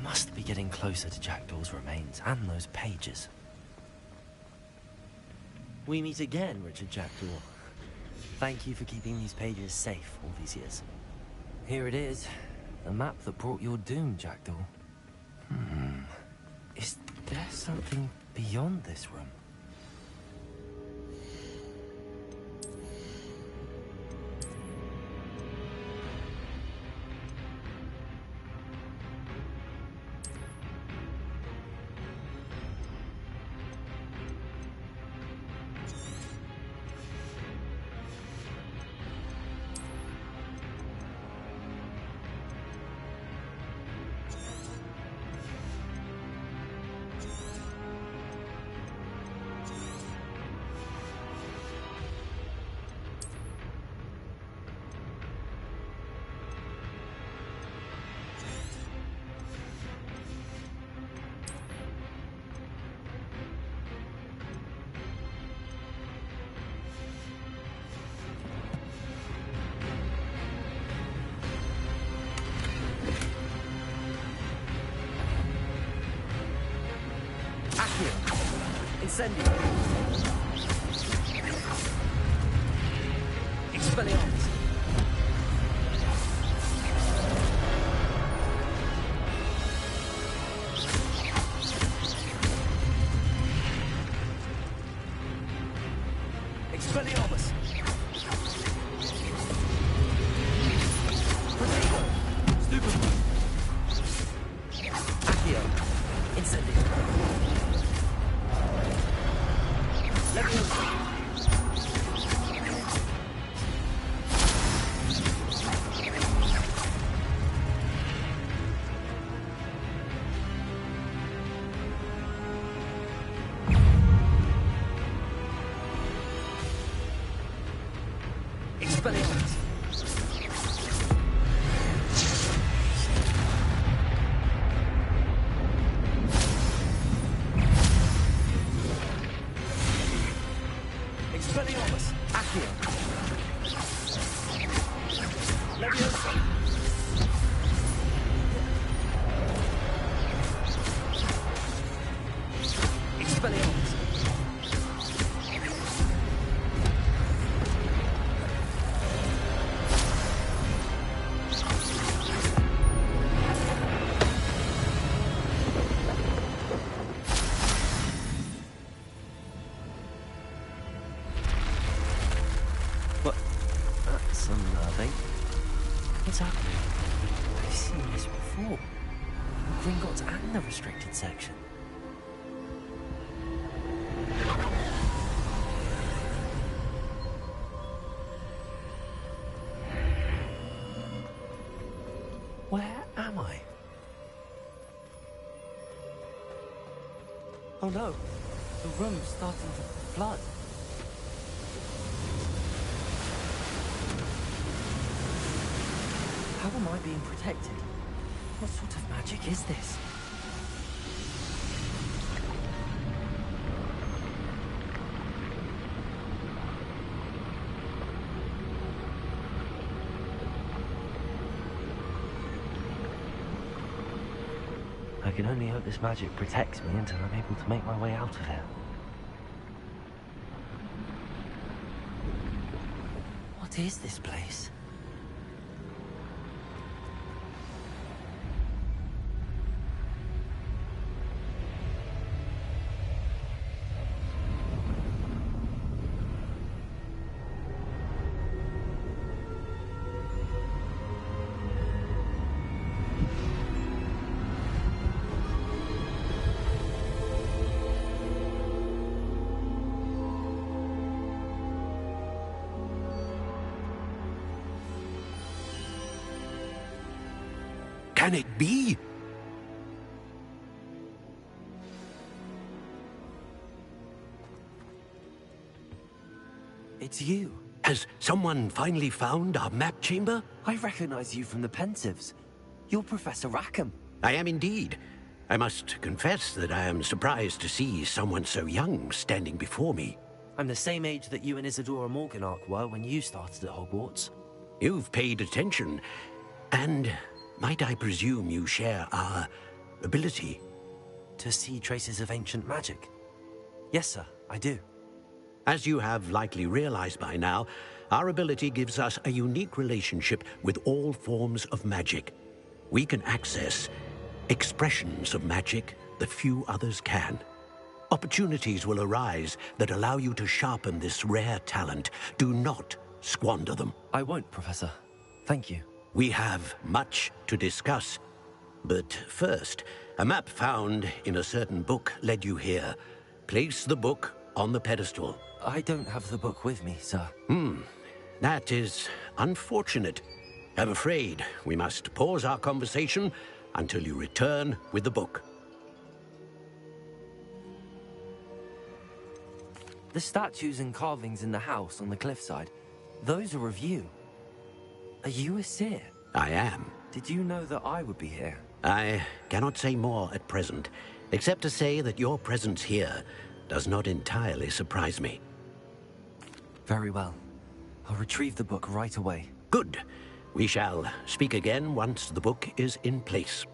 D: Must be getting closer to Jackdaw's remains and those pages. We meet again, Richard Jackdaw. Thank you for keeping these pages safe all these years. Here it is, the map that brought your doom, Jackdaw. Is there something beyond this room?
K: Incendio. Expelliarmus. Expelliarmus. Protego. Stupid. Accio. Incendio. Leviosa. Expelliarmus.
D: Gringotts and the restricted section. Where am I? Oh no, the room's starting to flood. How am I being protected? What sort of magic is this? I can only hope this magic protects me until I'm able to make my way out of here. What is this place?
N: Can it be?
D: It's you.
N: Has someone finally found our map chamber?
D: I recognize you from the Pensives. You're Professor Rackham.
N: I am indeed. I must confess that I am surprised to see someone so young standing before me.
D: I'm the same age that you and Isadora Morganach were when you started at Hogwarts.
N: You've paid attention, and might I presume you share our ability?
D: To see traces of ancient magic? Yes, sir, I do.
N: As you have likely realized by now, our ability gives us a unique relationship with all forms of magic. We can access expressions of magic that few others can. Opportunities will arise that allow you to sharpen this rare talent. Do not squander them.
D: I won't, Professor. Thank you.
N: We have much to discuss. But first, a map found in a certain book led you here. Place the book on the pedestal.
D: I don't have the book with me, sir.
N: That is unfortunate. I'm afraid we must pause our conversation until you return with the book.
D: The statues and carvings in the house on the cliffside, those are of you. Are you a seer?
N: I am.
D: Did you know that I would be here?
N: I cannot say more at present, except to say that your presence here does not entirely surprise me.
D: Very well. I'll retrieve the book right away.
N: Good. We shall speak again once the book is in place.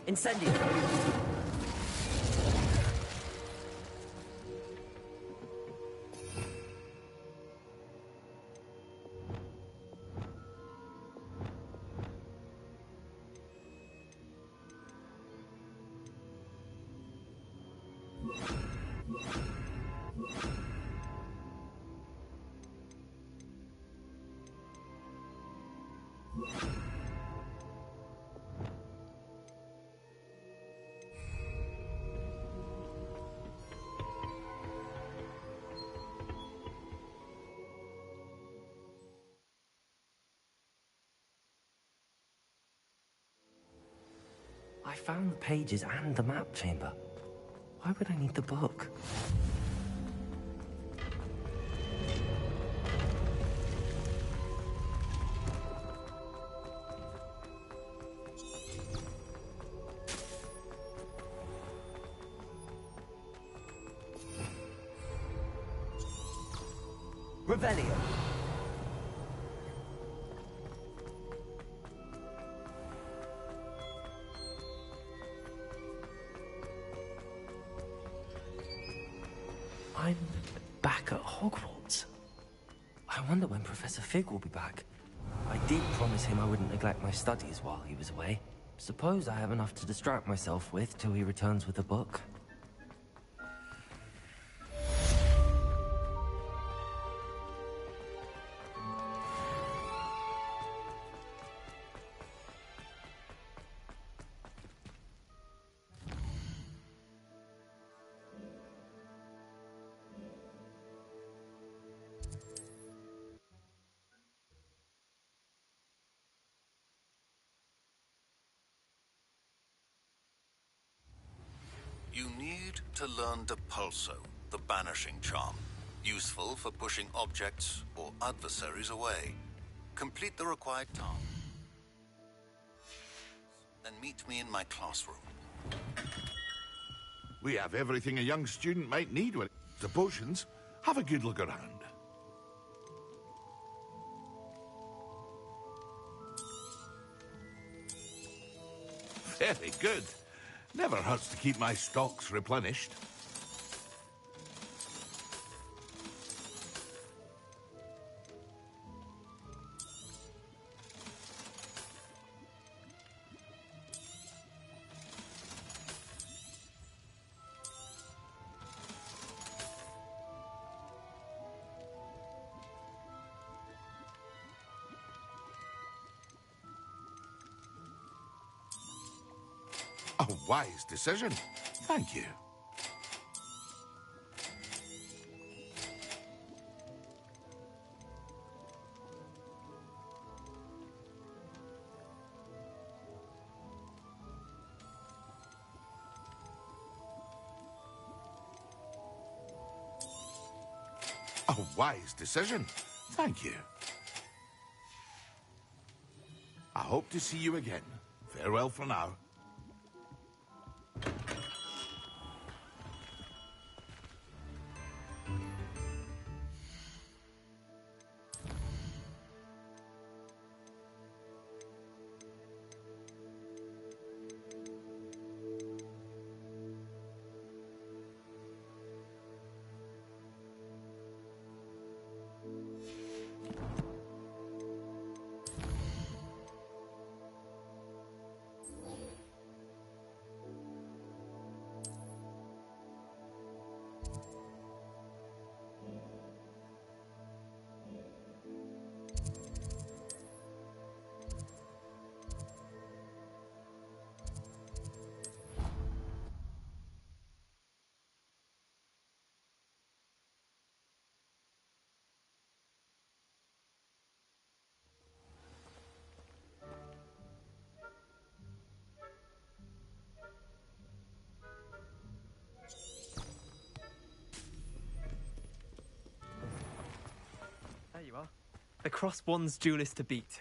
K: Incendio!
D: I found the pages and the map chamber. Why would I need the book?
K: Revelio!
D: I'm back at Hogwarts. I wonder when Professor Fig will be back. I did promise him I wouldn't neglect my studies while he was away. Suppose I have enough to distract myself with till he returns with a book.
J: You need to learn Depulso, the banishing charm. Useful for pushing objects or adversaries away. Complete the required task. Then meet me in my classroom.
O: We have everything a young student might need when it comes to potions. Have a good look around. Very good. Never hurts to keep my stocks replenished. A wise decision. Thank you. A wise decision. Thank you. I hope to see you again. Farewell for now.
H: There you are. The Crosswands duelist to beat.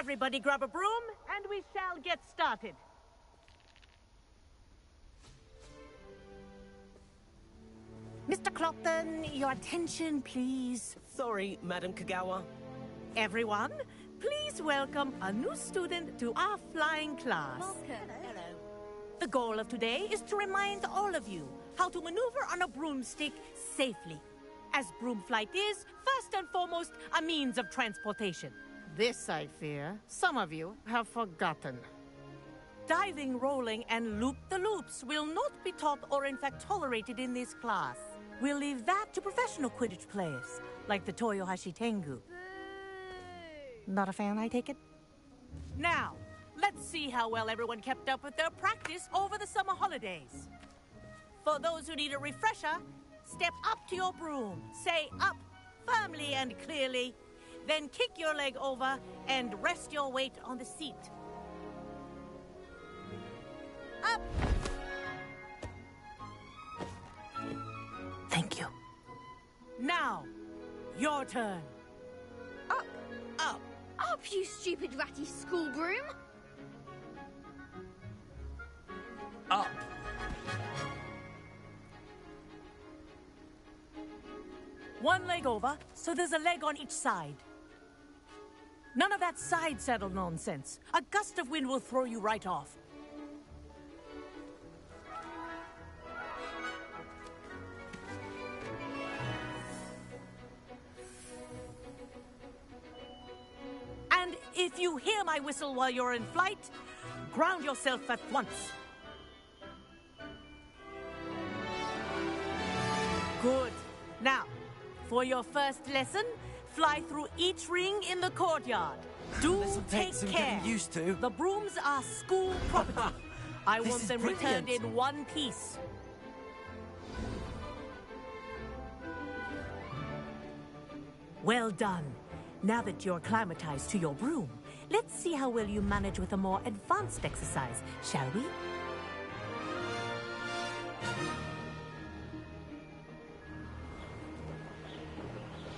I: Everybody grab a broom, and we shall get started. Mr. Clopton, your attention, please.
K: Sorry, Madam Kagawa.
I: Everyone, please welcome a new student to our flying class.
E: Hello.
I: The goal of today is to remind all of you how to maneuver on a broomstick safely. As broom flight is, first and foremost, a means of transportation. This, I fear, some of you have forgotten. Diving, rolling, and loop-the-loops will not be taught or in fact tolerated in this class. We'll leave that to professional Quidditch players, like the Toyohashi Tengu. Not a fan, I take it? Now, let's see how well everyone kept up with their practice over the summer holidays. For those who need a refresher, step up to your broom, say up firmly and clearly, then kick your leg over and rest your weight on the seat. Up! Thank you. Now, your turn.
L: Up!
I: Up!
L: Up, you stupid ratty school broom!
K: Up.
I: One leg over, so there's a leg on each side. None of that side saddle nonsense. A gust of wind will throw you right off. And if you hear my whistle while you're in flight, ground yourself at once. Good. Now, for your first lesson, fly through each ring in the courtyard. Do
K: This'll
I: take
K: some
I: care.
K: getting used to.
I: The brooms are school property. I
K: This
I: want
K: is
I: them returned
K: brilliant.
I: in one piece. Well done. Now that you're acclimatized to your broom, let's see how well you manage with a more advanced exercise, shall we?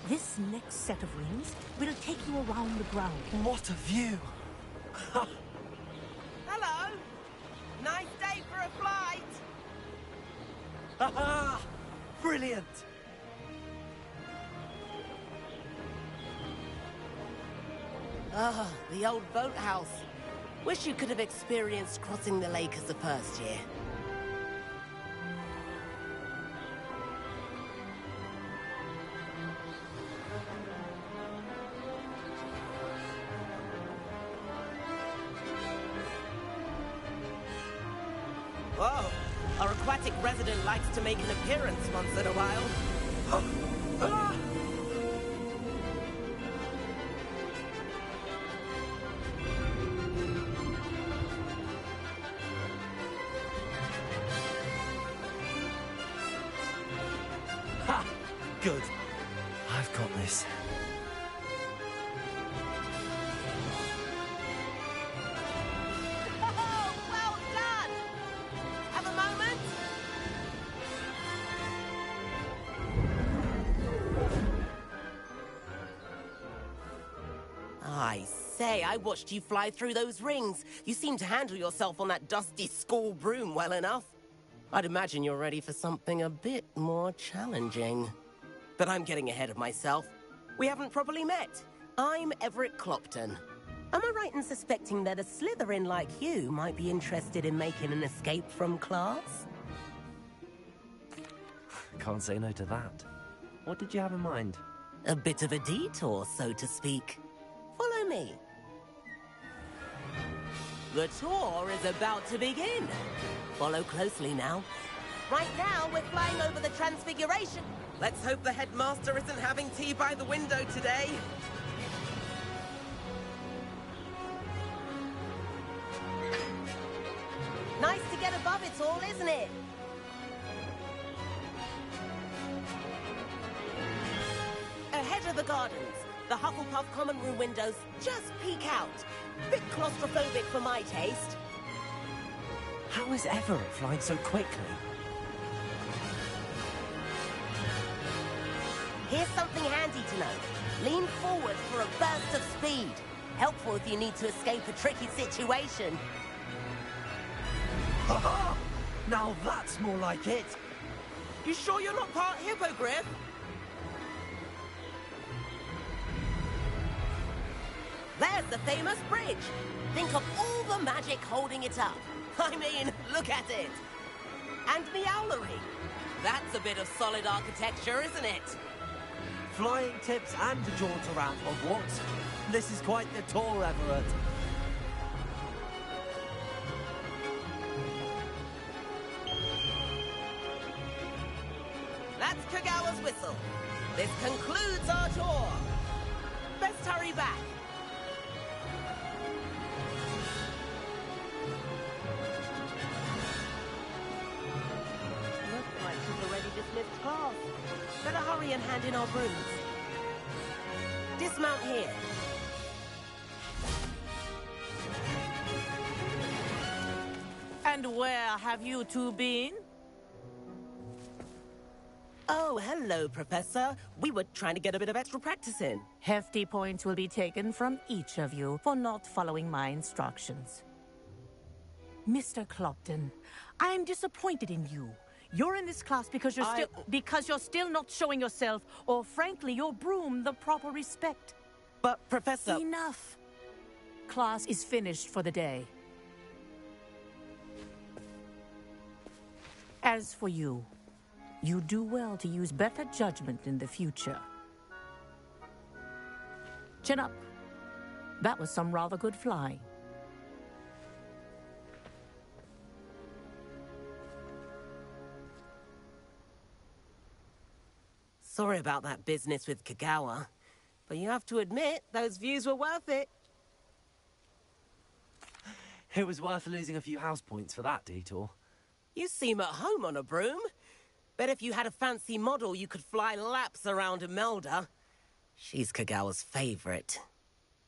I: This next set of rings will take you around the ground.
K: What a view!
I: Hello!
K: Nice day for a flight! Ha Brilliant!
I: Ah, the old boathouse. Wish you could have experienced crossing the lake as a first year.
K: Whoa! Our aquatic resident likes to make an appearance once in a while. Ha! Good. I've got this.
I: Oh, well done! Have a moment?
K: I say, I watched you fly through those rings. You seem to handle yourself on that dusty school broom well enough. I'd imagine you're ready for something a bit more challenging. But I'm getting ahead of myself. We haven't properly met. I'm Everett Clopton. Am I right in suspecting that a Slytherin like you might be interested in making an escape from class?
D: Can't say no to that. What did you have in mind?
K: A bit of a detour, so to speak. Follow me. The tour is about to begin. Follow closely now. Right now, we're flying over the Transfiguration. Let's hope the headmaster isn't having tea by the window today. Nice to get above it all, isn't it? Ahead of the gardens, the Hufflepuff common room windows just peek out. Bit claustrophobic for my taste.
D: How is Everett flying so quickly?
K: Here's something handy to know. Lean forward for a burst of speed.
P: Helpful if you need to escape a tricky situation.
D: Ha! Now that's more like it.
P: You sure you're not part hippogriff? There's the famous bridge. Think of all the magic holding it up. I mean, look at it. And the owlery. That's a bit of solid architecture, isn't it?
D: Flying tips and a jaunt around Hogwarts. This is quite the tour, Everett.
P: That's Kagawa's whistle. This concludes our tour. Best hurry back. Looks like she's already dismissed class. Better hurry and hand in our brooms. Dismount here. And where have you two been? Oh, hello, Professor. We were trying to get a bit of extra practice in.
I: Hefty points will be taken from each of you for not following my instructions. Mr. Clopton, I'm disappointed in you. You're in this class because you're still not showing yourself, or frankly, your broom the proper respect.
P: But, Professor...
I: Enough. Class is finished for the day. As for you, you do well to use better judgment in the future. Chin up. That was some rather good flying.
P: Sorry about that business with Kagawa, but you have to admit, those views were worth it.
D: It was worth losing a few house points for that detour.
P: You seem at home on a broom. Bet if you had a fancy model, you could fly laps around Imelda. She's Kagawa's favorite.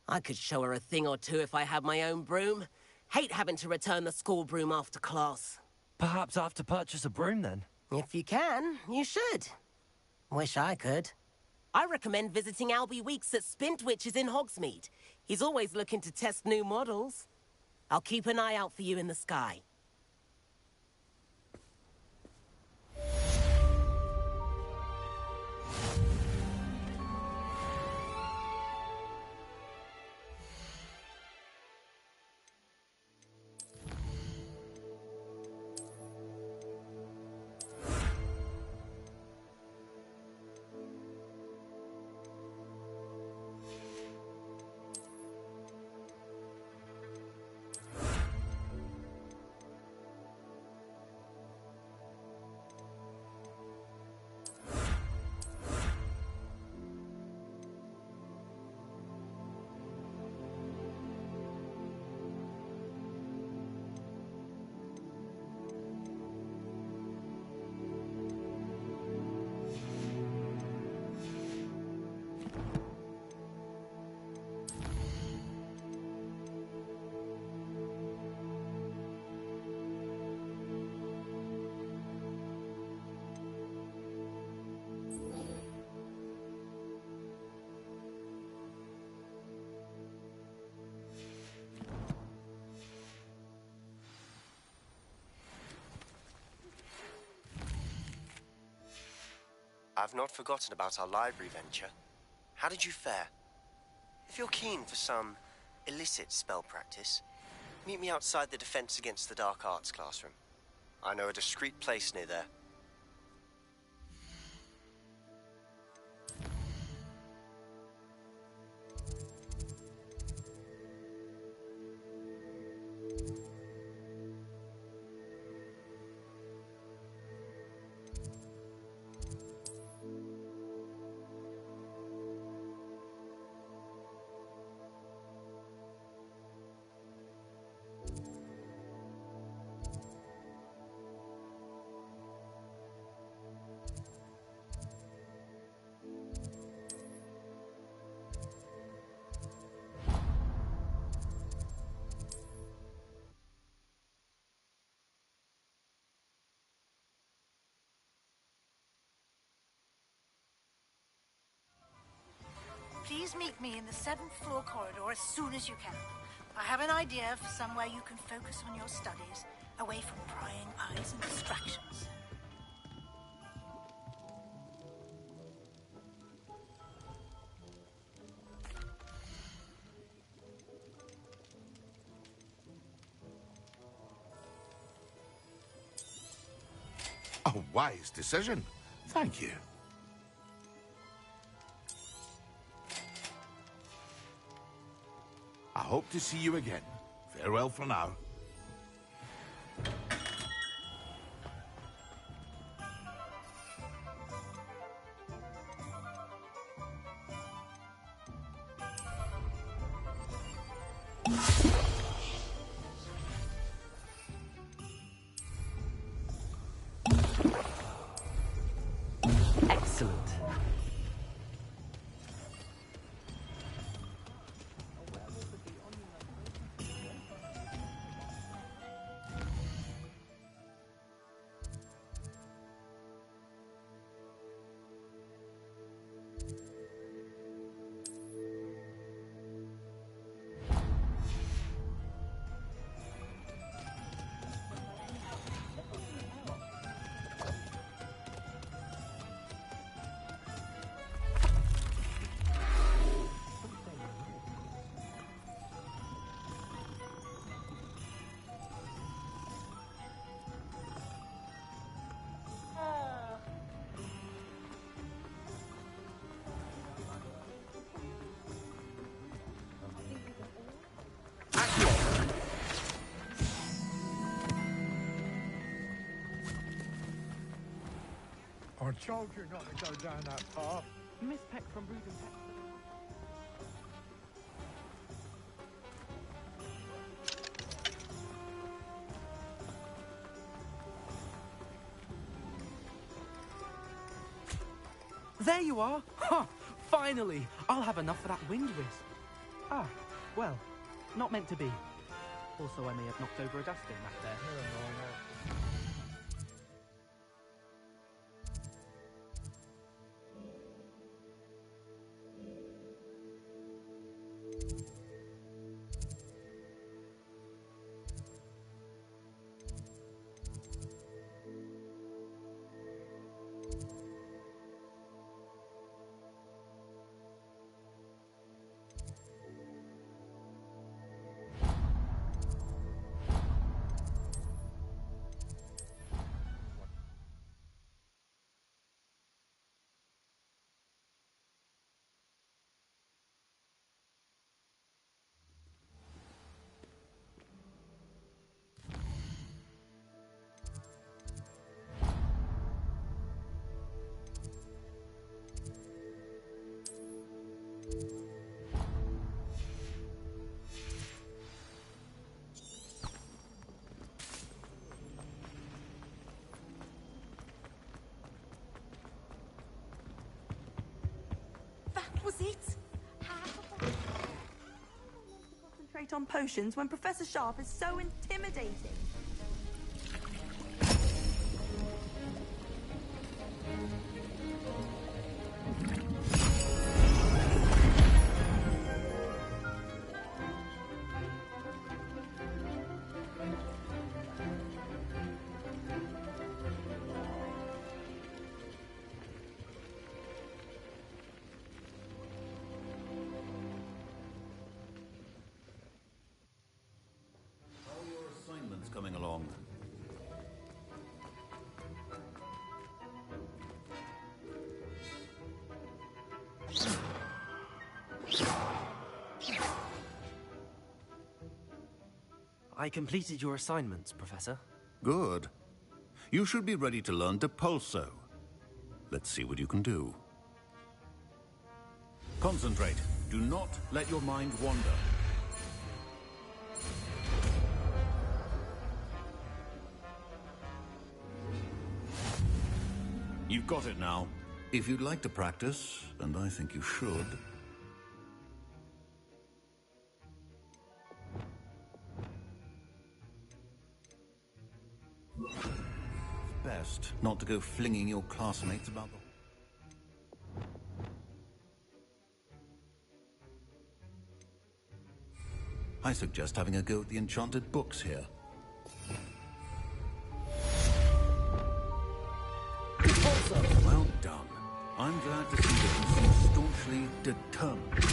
P: I could show her a thing or two if I had my own broom. Hate having to return the school broom after class.
D: Perhaps I have to purchase a broom then?
P: If you can, you should. Wish I could. I recommend visiting Albie Weeks at Spintwitches in Hogsmeade. He's always looking to test new models. I'll keep an eye out for you in the sky.
Q: I've not forgotten about our library venture. How did you fare? If you're keen for some illicit spell practice, meet me outside the Defense Against the Dark Arts classroom. I know a discreet place near there.
R: Please meet me in the 7th floor corridor as soon as you can. I have an idea for somewhere you can focus on your studies, away from prying eyes and distractions.
O: A wise decision. Thank you. I hope to see you again. Farewell for now.
D: Excellent.
S: I told you not to go down that path.
H: Miss Peck from Brood and Peck. There you are! Ha! Finally! I'll have enough for that wind whisk. Ah, well, not meant to be. Also, I may have knocked over a dustbin back there.
E: Was it? Concentrate on potions when Professor Sharp is so intimidating.
J: Coming along.
D: I completed your assignments, Professor.
J: Good. You should be ready to learn Depulso. Let's see what you can do. Concentrate. Do not let your mind wander. You've got it now. If you'd like to practice, and I think you should... It's best not to go flinging your classmates about the... I suggest having a go at the enchanted books here. Well done. I'm glad to see that you seem staunchly determined.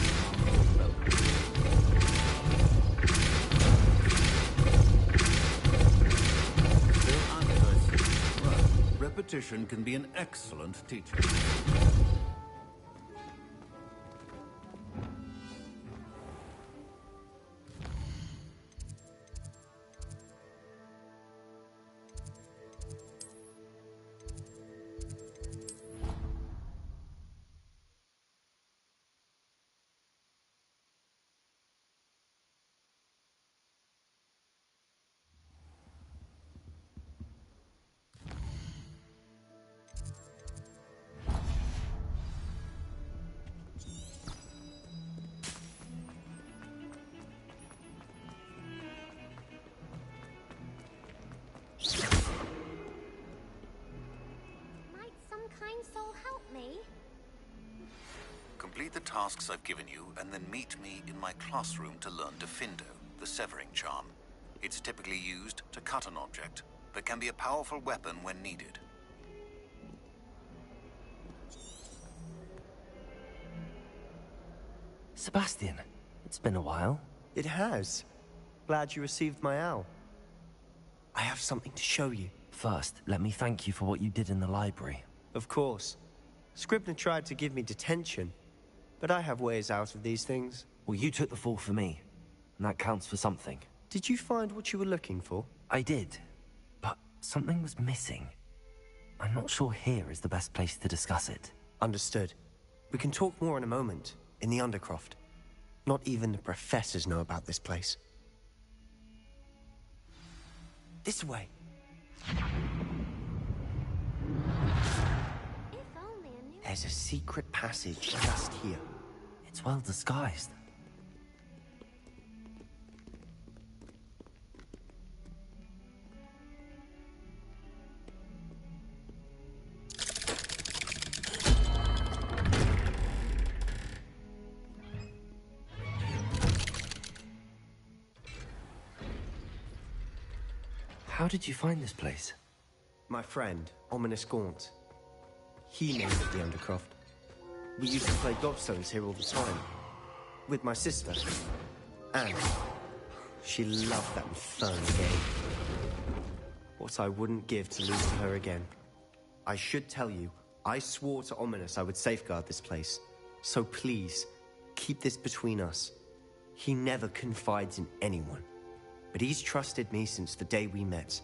J: Still at it, I see. Well, repetition can be an excellent teacher. Complete the tasks I've given you, and then meet me in my classroom to learn Defindo, the severing charm. It's typically used to cut an object, but can be a powerful weapon when needed.
D: Sebastian, it's been a while.
Q: It has. Glad you received my owl. I have something to show you.
D: First, let me thank you for what you did in the library.
Q: Of course. Scribner tried to give me detention, but I have ways out of these things.
D: Well, you took the fall for me, and that counts for something.
Q: Did you find what you were looking for?
D: I did, but something was missing. I'm not sure here is the best place to discuss it.
Q: Understood. We can talk more in a moment, in the Undercroft. Not even the professors know about this place. This way. There's a secret passage just here.
D: It's well disguised. How did you find this place?
Q: My friend, Ominous Gaunt. He named it the Undercroft. We used to play gobstones here all the time. With my sister. Anne. She loved that infernal game. What I wouldn't give to lose to her again. I should tell you, I swore to Ominous I would safeguard this place. So please, keep this between us. He never confides in anyone. But he's trusted me since the day we met.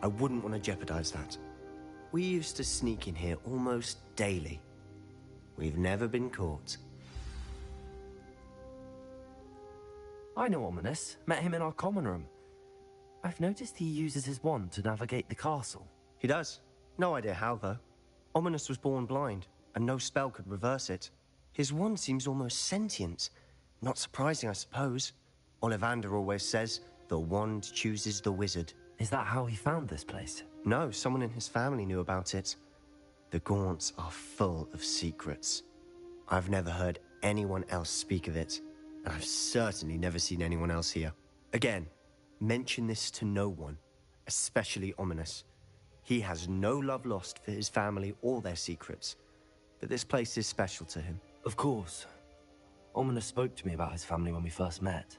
Q: I wouldn't want to jeopardize that. We used to sneak in here almost daily. We've never been caught.
D: I know Ominous. Met him in our common room. I've noticed he uses his wand to navigate the castle.
Q: He does. No idea how, though. Ominous was born blind, and no spell could reverse it. His wand seems almost sentient. Not surprising, I suppose. Ollivander always says, the wand chooses the wizard.
D: Is that how he found this place?
Q: No, someone in his family knew about it. The Gaunts are full of secrets. I've never heard anyone else speak of it, and I've certainly never seen anyone else here. Again, mention this to no one, especially Ominous. He has no love lost for his family or their secrets, but this place is special to him.
D: Of course. Ominous spoke to me about his family when we first met.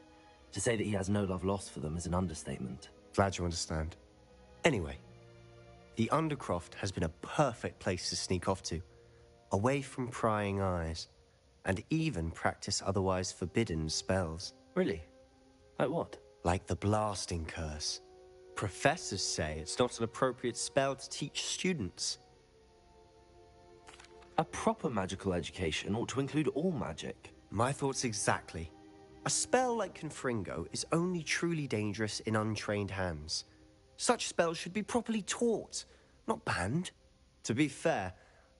D: To say that he has no love lost for them is an understatement.
Q: Glad you understand. Anyway, the Undercroft has been a perfect place to sneak off to, away from prying eyes, and even practice otherwise forbidden spells.
D: Really? Like what?
Q: Like the blasting curse. Professors say it's not an appropriate spell to teach students.
D: A proper magical education ought to include all magic.
Q: My thoughts exactly. A spell like Confringo is only truly dangerous in untrained hands. Such spells should be properly taught, not banned. To be fair,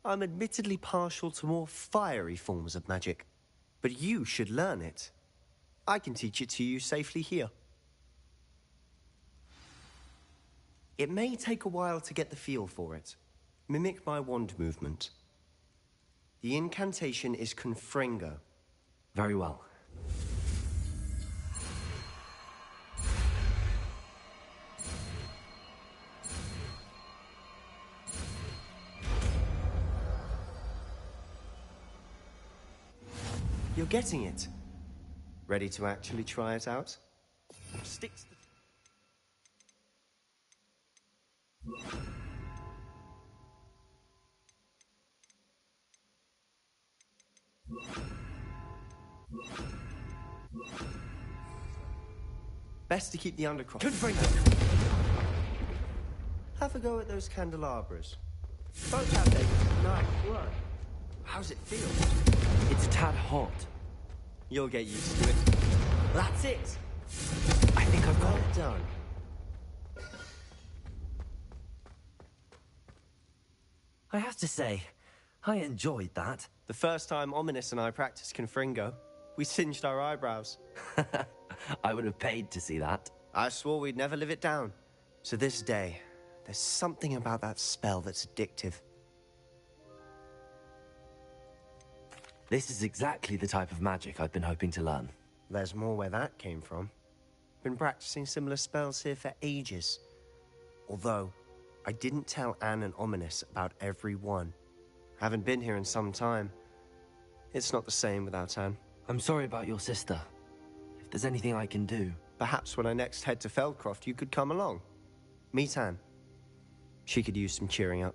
Q: I'm admittedly partial to more fiery forms of magic. But you should learn it. I can teach it to you safely here. It may take a while to get the feel for it. Mimic my wand movement. The incantation is Confringo.
D: Very well.
Q: You're getting it. Ready to actually try it out? Sticks. Best to keep the undercroft. Have a go at those candelabras. Both have their nice work. How's it feel?
D: It's a tad hot.
Q: You'll get used to it. That's it.
D: I think I've got it
Q: done.
D: I have to say, I enjoyed that.
Q: The first time Ominous and I practiced Confringo, we singed our eyebrows.
D: I would have paid to see that.
Q: I swore we'd never live it down. To this day, there's something about that spell that's addictive.
D: This is exactly the type of magic I've been hoping to learn.
Q: There's more where that came from. Been practicing similar spells here for ages. Although, I didn't tell Anne and Ominous about every one. Haven't been here in some time. It's not the same without Anne.
D: I'm sorry about your sister. If there's anything I can do...
Q: Perhaps when I next head to Feldcroft, you could come along. Meet Anne. She could use some cheering up.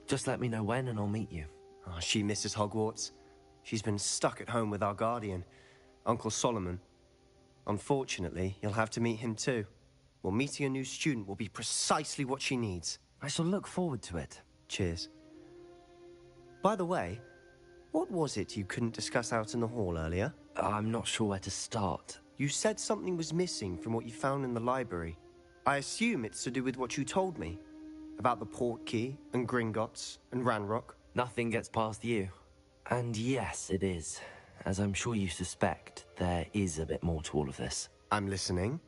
D: Just let me know when and I'll meet you.
Q: Oh, she misses Hogwarts. She's been stuck at home with our guardian, Uncle Solomon. Unfortunately, you'll have to meet him too. Well, meeting a new student will be precisely what she needs.
D: I shall look forward to it.
Q: Cheers. By the way, what was it you couldn't discuss out in the hall earlier?
D: I'm not sure where to start.
Q: You said something was missing from what you found in the library. I assume it's to do with what you told me. About the port key, and Gringotts, and Ranrock.
D: Nothing gets past you. And yes, it is. As I'm sure you suspect, there is a bit more to all of this.
Q: I'm listening.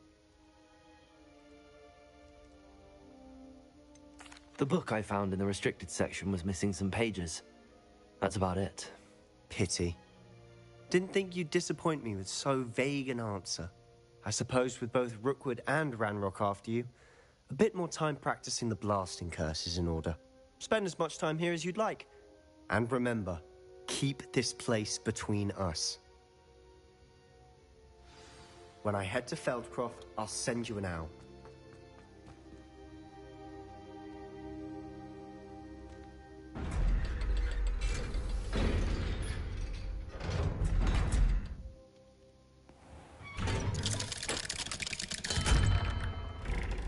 D: The book I found in the restricted section was missing some pages. That's about it.
Q: Pity. Didn't think you'd disappoint me with so vague an answer. I suppose with both Rookwood and Ranrock after you, a bit more time practicing the blasting curse is in order. Spend as much time here as you'd like. And remember, keep this place between us. When I head to Feldcroft, I'll send you an owl.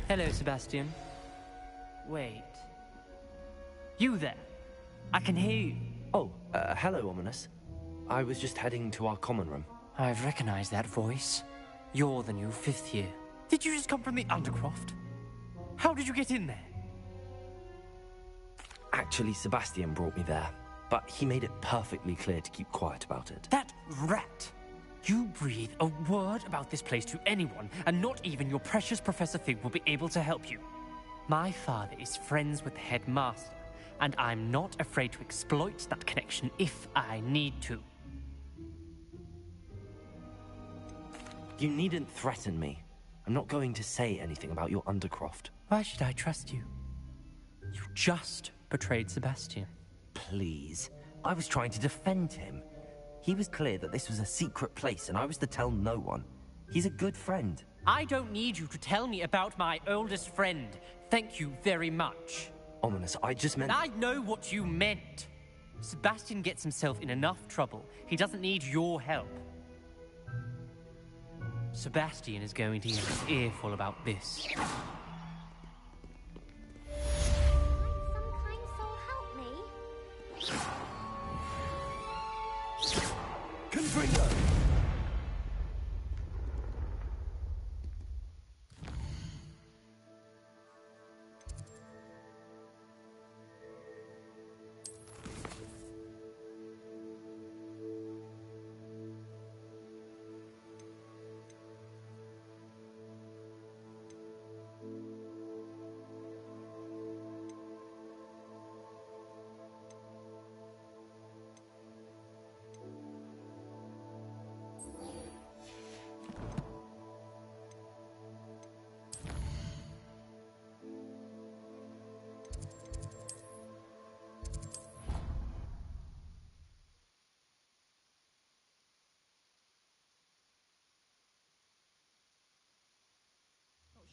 T: Hello, Sebastian. Wait. You there? I can hear you.
D: Oh, hello, Ominous. I was just heading to our common room.
T: I've recognized that voice. You're the new 5th year. Did you just come from the Undercroft? How did you get in there?
D: Actually, Sebastian brought me there, but he made it perfectly clear to keep quiet about it.
T: That rat! You breathe a word about this place to anyone, and not even your precious Professor Fig will be able to help you. My father is friends with the headmaster, and I'm not afraid to exploit that connection if I need to.
D: You needn't threaten me. I'm not going to say anything about your Undercroft.
T: Why should I trust you? You just betrayed Sebastian.
D: Please. I was trying to defend him. He was clear that this was a secret place and I was to tell no one. He's a good friend.
T: I don't need you to tell me about my oldest friend. Thank you very much.
D: Ominous, I just meant...
T: I know what you meant. Sebastian gets himself in enough trouble. He doesn't need your help. Sebastian is going to get his earful about this.
L: Some kind soul help me?
D: Confringo!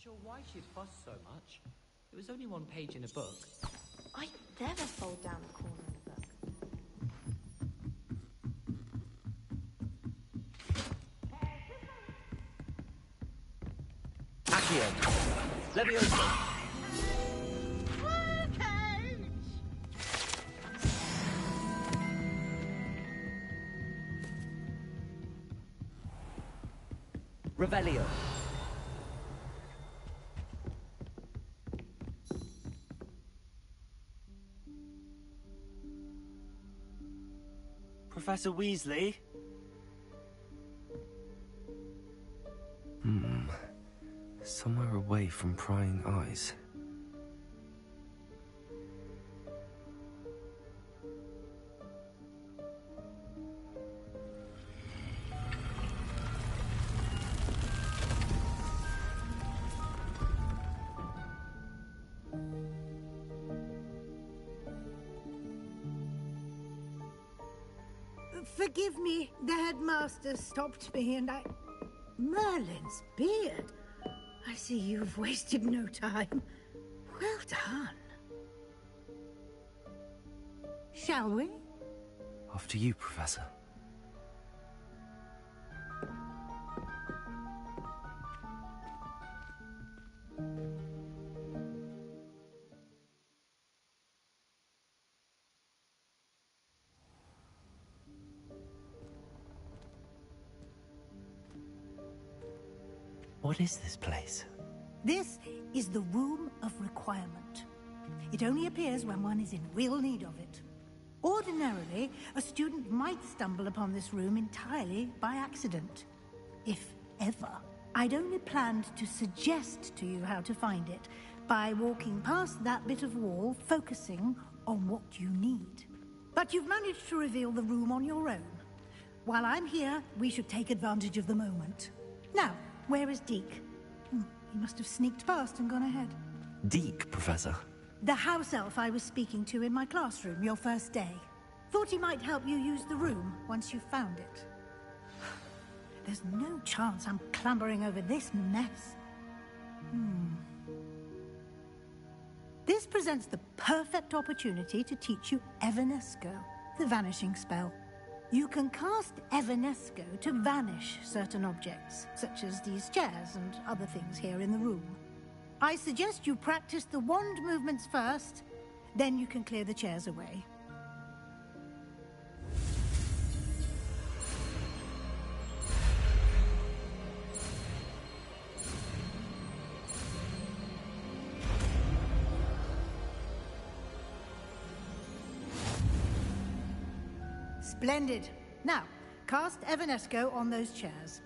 U: Sure why she'd fuss so much. It was only one page in a book.
L: I'd never fold down a corner in a book.
K: Accio! Leviosa! Revelio.
D: Professor Weasley? Somewhere away from prying eyes.
R: Forgive me, the headmaster stopped me and I... Merlin's beard. I see you've wasted no time. Well done. Shall we?
D: After you, Professor. What is this place?
R: This is the Room of Requirement. It only appears when one is in real need of it. Ordinarily, a student might stumble upon this room entirely by accident. If ever. I'd only planned to suggest to you how to find it by walking past that bit of wall, focusing on what you need. But you've managed to reveal the room on your own. While I'm here, we should take advantage of the moment. Now, where is Deke? He must have sneaked past and gone ahead.
D: Deke, Professor.
R: The house elf I was speaking to in my classroom your first day. Thought he might help you use the room once you found it. There's no chance I'm clambering over this mess. This presents the perfect opportunity to teach you Evanesco, the vanishing spell. You can cast Evanesco to vanish certain objects, such as these chairs and other things here in the room. I suggest you practice the wand movements first, then you can clear the chairs away. Splendid. Now, cast Evanesco on those chairs.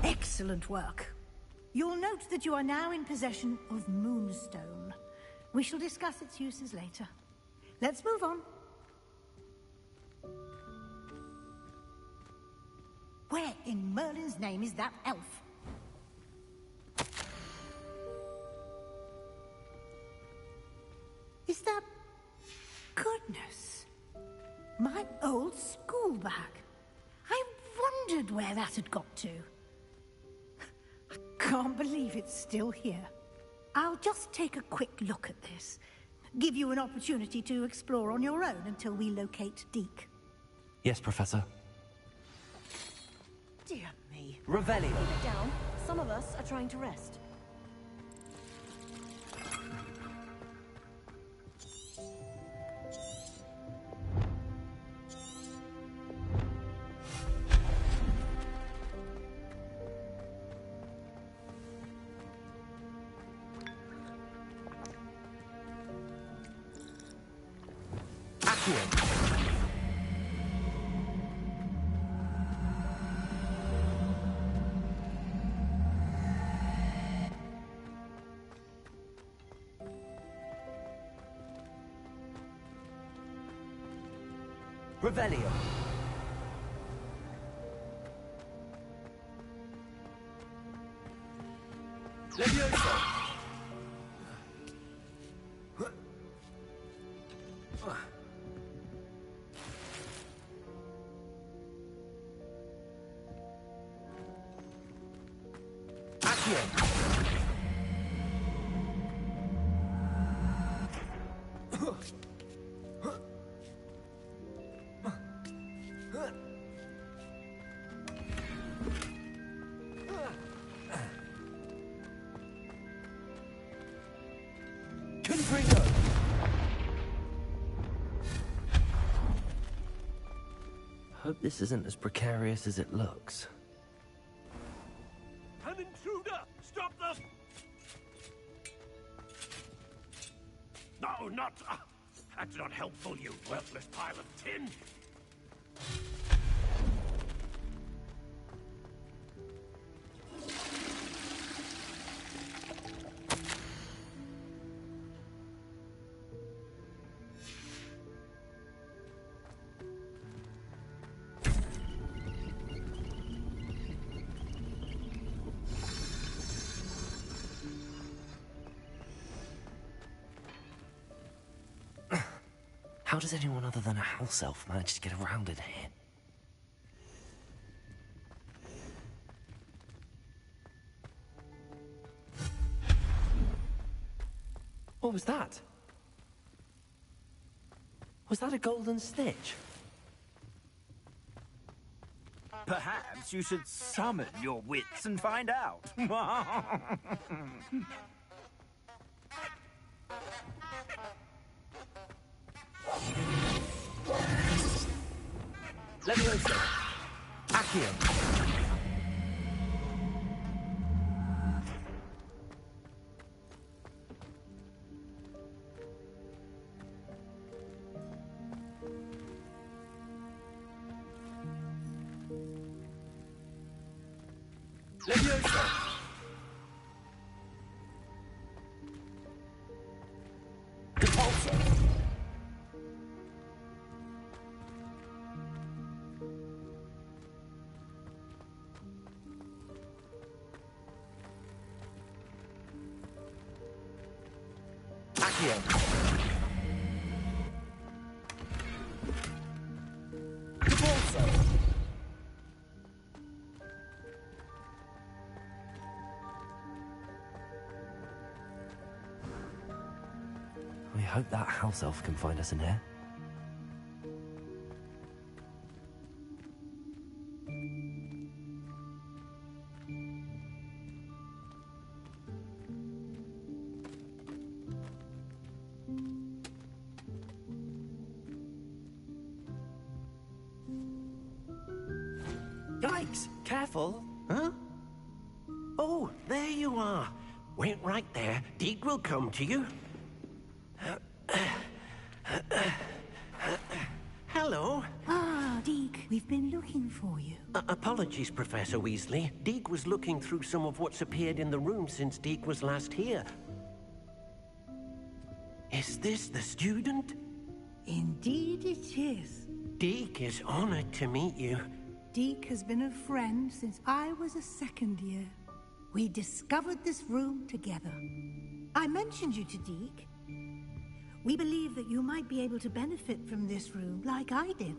R: Excellent work. You'll note that you are now in possession of Moonstone. We shall discuss its uses later. Let's move on. Where in Merlin's name is that elf? Is that... Goodness. My old school bag. I wondered where that had got to. I can't believe it's still here. I'll just take a quick look at this. Give you an opportunity to explore on your own until we locate Deke.
D: Yes, Professor.
R: Dear me.
D: Revelio.
V: Keep it down. Some of us are trying to rest.
K: Revelio.
D: Leviosa! Hope this isn't as precarious as it looks.
A: An intruder! Stop them! No, not... that's not helpful, you worthless pile of tin!
D: How does anyone other than a house elf manage to get around in here? What was that? Was that a golden snitch?
C: Perhaps you should summon your wits and find out.
D: Leviosa! Accio! Leviosa! Repulsor! Accio! Repulsor! I hope that house elf can find us in here.
N: Yikes! Careful! Huh? Oh, there you are. Wait right there. Deke will come to you. Hello.
R: Ah, Deke, we've been looking for you.
N: Apologies, Professor Weasley. Deke was looking through some of what's appeared in the room since Deke was last here. Is this the student?
R: Indeed it is.
N: Deke is honored to meet you.
R: Deke has been a friend since I was a second year. We discovered this room together. I mentioned you to Deke. We believe that you might be able to benefit from this room like I did.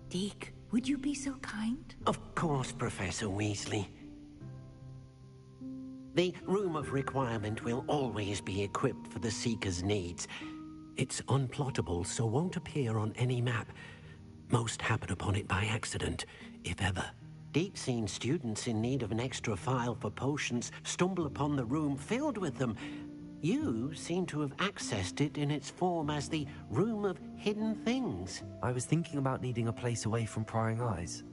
R: Deke, would you be so kind?
N: Of course, Professor Weasley. The Room of Requirement will always be equipped for the Seeker's needs. It's unplottable, so won't appear on any map. Most happen upon it by accident, if ever. Deke's seen students in need of an extra file for potions stumble upon the room filled with them. You seem to have accessed it in its form as the Room of Hidden Things.
D: I was thinking about needing a place away from prying eyes.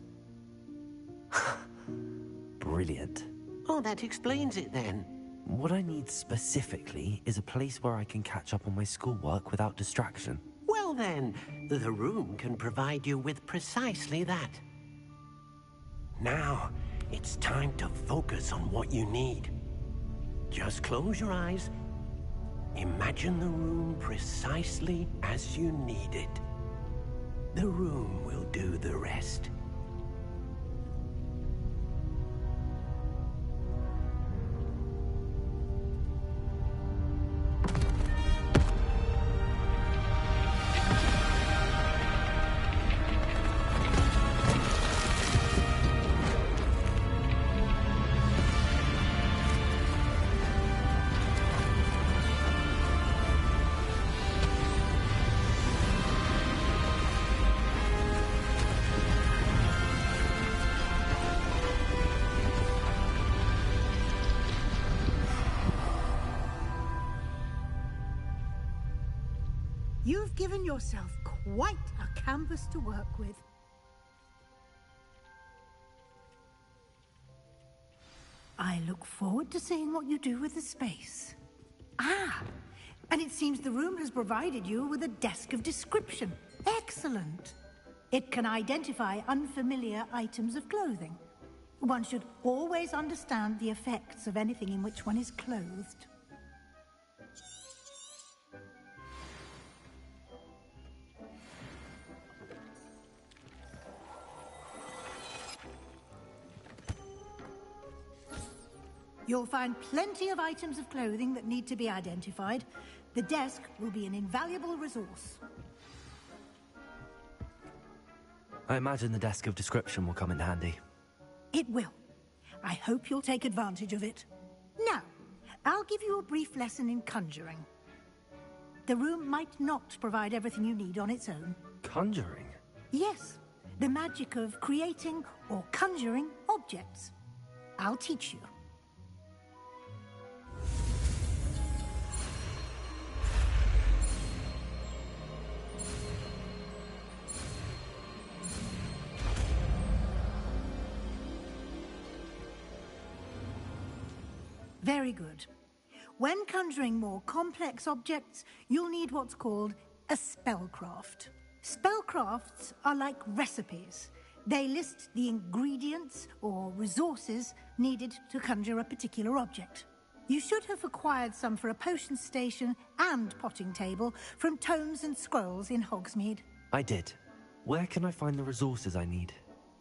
D: Brilliant.
N: Oh, that explains it then.
D: What I need specifically is a place where I can catch up on my schoolwork without distraction.
N: Well then, the room can provide you with precisely that. Now, it's time to focus on what you need. Just close your eyes. Imagine the room precisely as you need it. The room will do the rest.
R: You've given yourself quite a canvas to work with. I look forward to seeing what you do with the space. Ah, and it seems the room has provided you with a desk of description. Excellent. It can identify unfamiliar items of clothing. One should always understand the effects of anything in which one is clothed. You'll find plenty of items of clothing that need to be identified. The desk will be an invaluable resource.
D: I imagine the desk of description will come in handy.
R: It will. I hope you'll take advantage of it. Now, I'll give you a brief lesson in conjuring. The room might not provide everything you need on its own.
D: Conjuring?
R: Yes, the magic of creating or conjuring objects. I'll teach you. Very good. When conjuring more complex objects, you'll need what's called a spellcraft. Spellcrafts are like recipes. They list the ingredients or resources needed to conjure a particular object. You should have acquired some for a potion station and potting table from tomes and scrolls in Hogsmeade.
D: I did. Where can I find the resources I need?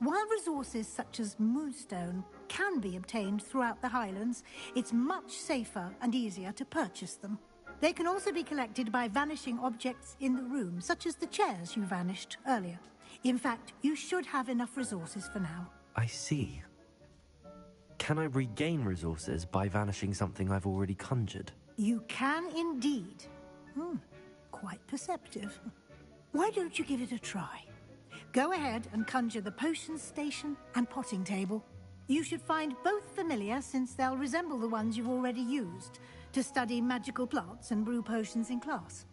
R: While resources such as moonstone can be obtained throughout the Highlands, it's much safer and easier to purchase them. They can also be collected by vanishing objects in the room, such as the chairs you vanished earlier. In fact, you should have enough resources for now.
D: I see. Can I regain resources by vanishing something I've already conjured?
R: You can indeed. Quite perceptive. Why don't you give it a try? Go ahead and conjure the potion station and potting table. You should find both familiar, since they'll resemble the ones you've already used to study magical plants and brew potions in class.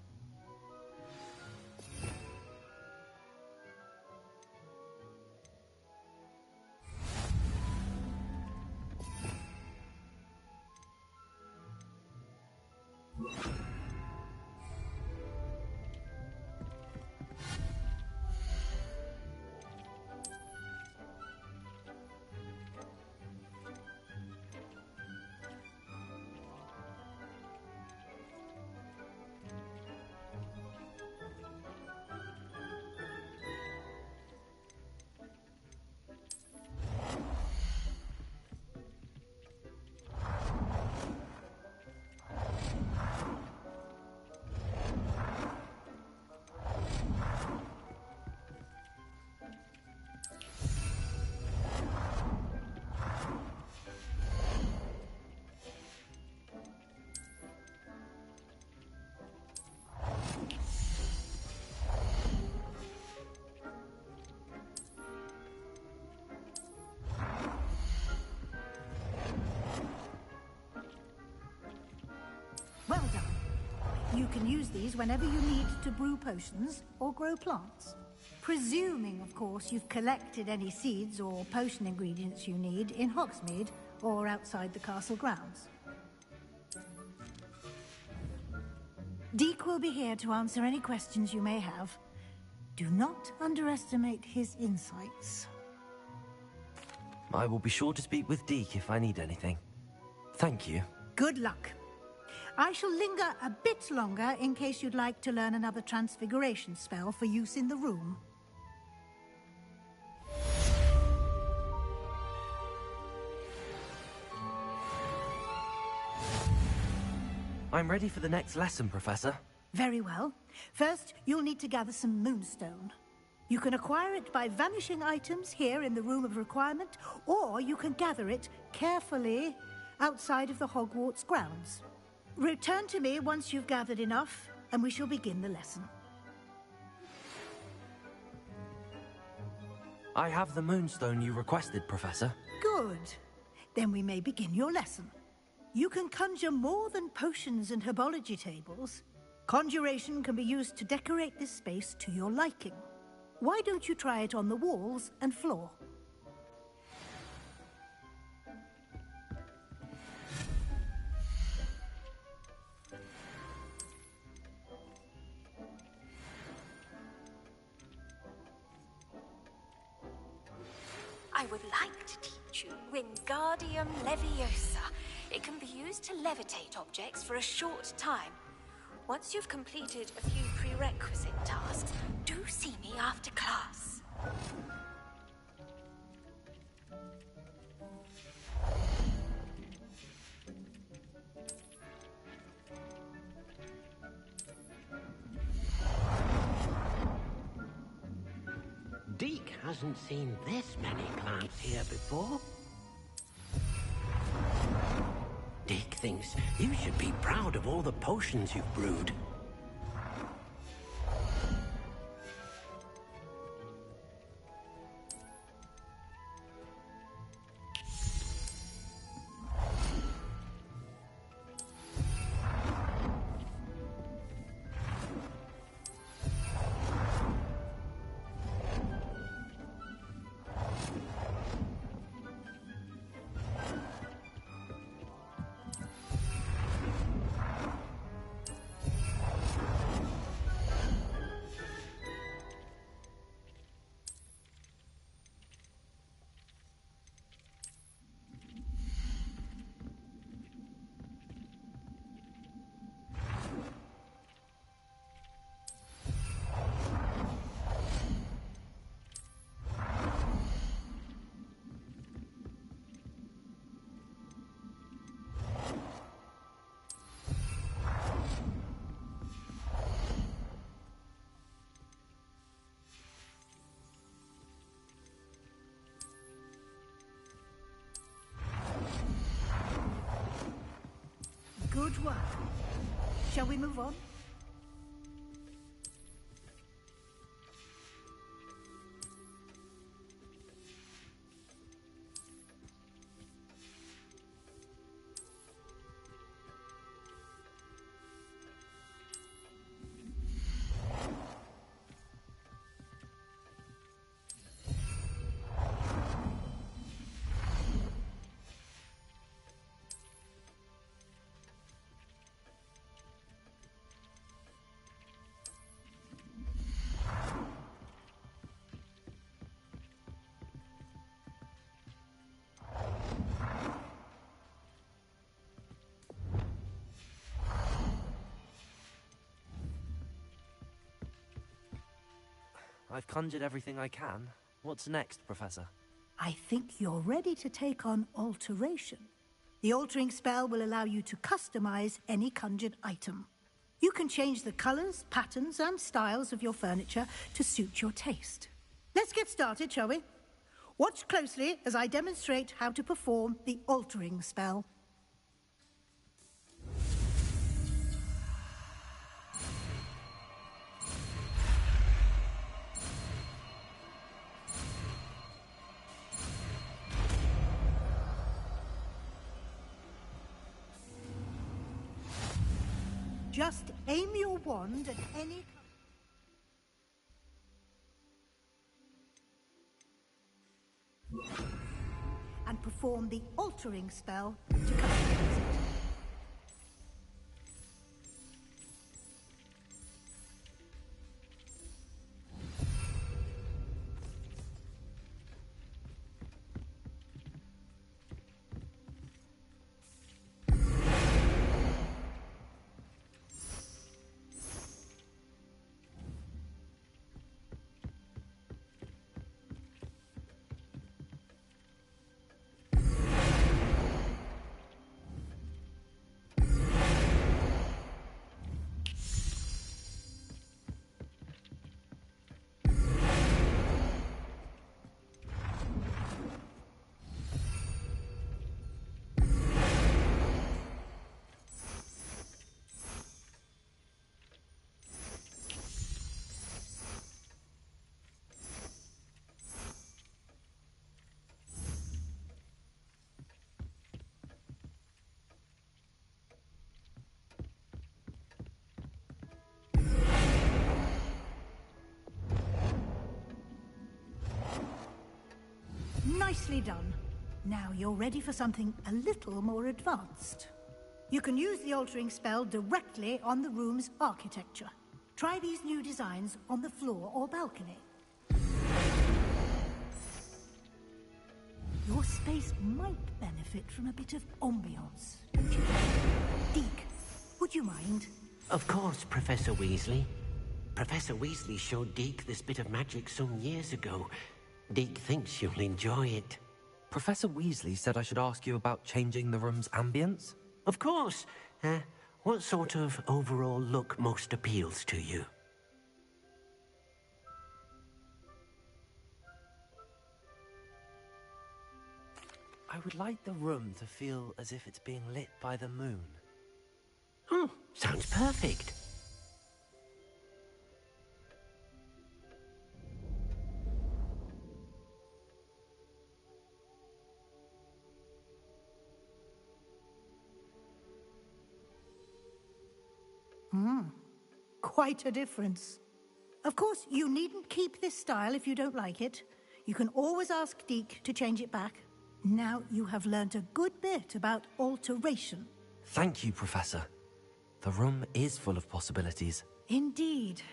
R: Well done. You can use these whenever you need to brew potions or grow plants. Presuming, of course, you've collected any seeds or potion ingredients you need in Hogsmeade or outside the castle grounds. Deek will be here to answer any questions you may have. Do not underestimate his insights.
D: I will be sure to speak with Deek if I need anything. Thank you.
R: Good luck. I shall linger a bit longer in case you'd like to learn another transfiguration spell for use in the room.
D: I'm ready for the next lesson, Professor.
R: Very well. First, you'll need to gather some moonstone. You can acquire it by vanishing items here in the Room of Requirement, or you can gather it carefully outside of the Hogwarts grounds. Return to me once you've gathered enough, and we shall begin the lesson.
D: I have the moonstone you requested, Professor.
R: Good. Then we may begin your lesson. You can conjure more than potions and herbology tables. Conjuration can be used to decorate this space to your liking. Why don't you try it on the walls and floor?
F: I would like to teach you Wingardium Leviosa. It can be used to levitate objects for a short time. Once you've completed a few prerequisite tasks, do see me after class.
N: Deke hasn't seen this many plants here before. Deke thinks you should be proud of all the potions you've brewed.
R: Good work. Shall we move on?
D: I've conjured everything I can. What's next, Professor?
R: I think you're ready to take on alteration. The altering spell will allow you to customize any conjured item. You can change the colors, patterns, and styles of your furniture to suit your taste. Let's get started, shall we? Watch closely as I demonstrate how to perform the altering spell. Just aim your wand at any... and perform the altering spell to customize it. Nicely done. Now you're ready for something a little more advanced. You can use the altering spell directly on the room's architecture. Try these new designs on the floor or balcony. Your space might benefit from a bit of ambiance, don't you think? Deke, would you mind?
N: Of course, Professor Weasley. Professor Weasley showed Deke this bit of magic some years ago. Deke thinks you'll enjoy it.
D: Professor Weasley said I should ask you about changing the room's ambience?
N: Of course. What sort of overall look most appeals to you?
D: I would like the room to feel as if it's being lit by the moon.
N: Sounds perfect.
R: Quite a difference. Of course, you needn't keep this style if you don't like it. You can always ask Deke to change it back. Now you have learnt a good bit about alteration.
D: Thank you, Professor. The room is full of possibilities.
R: Indeed.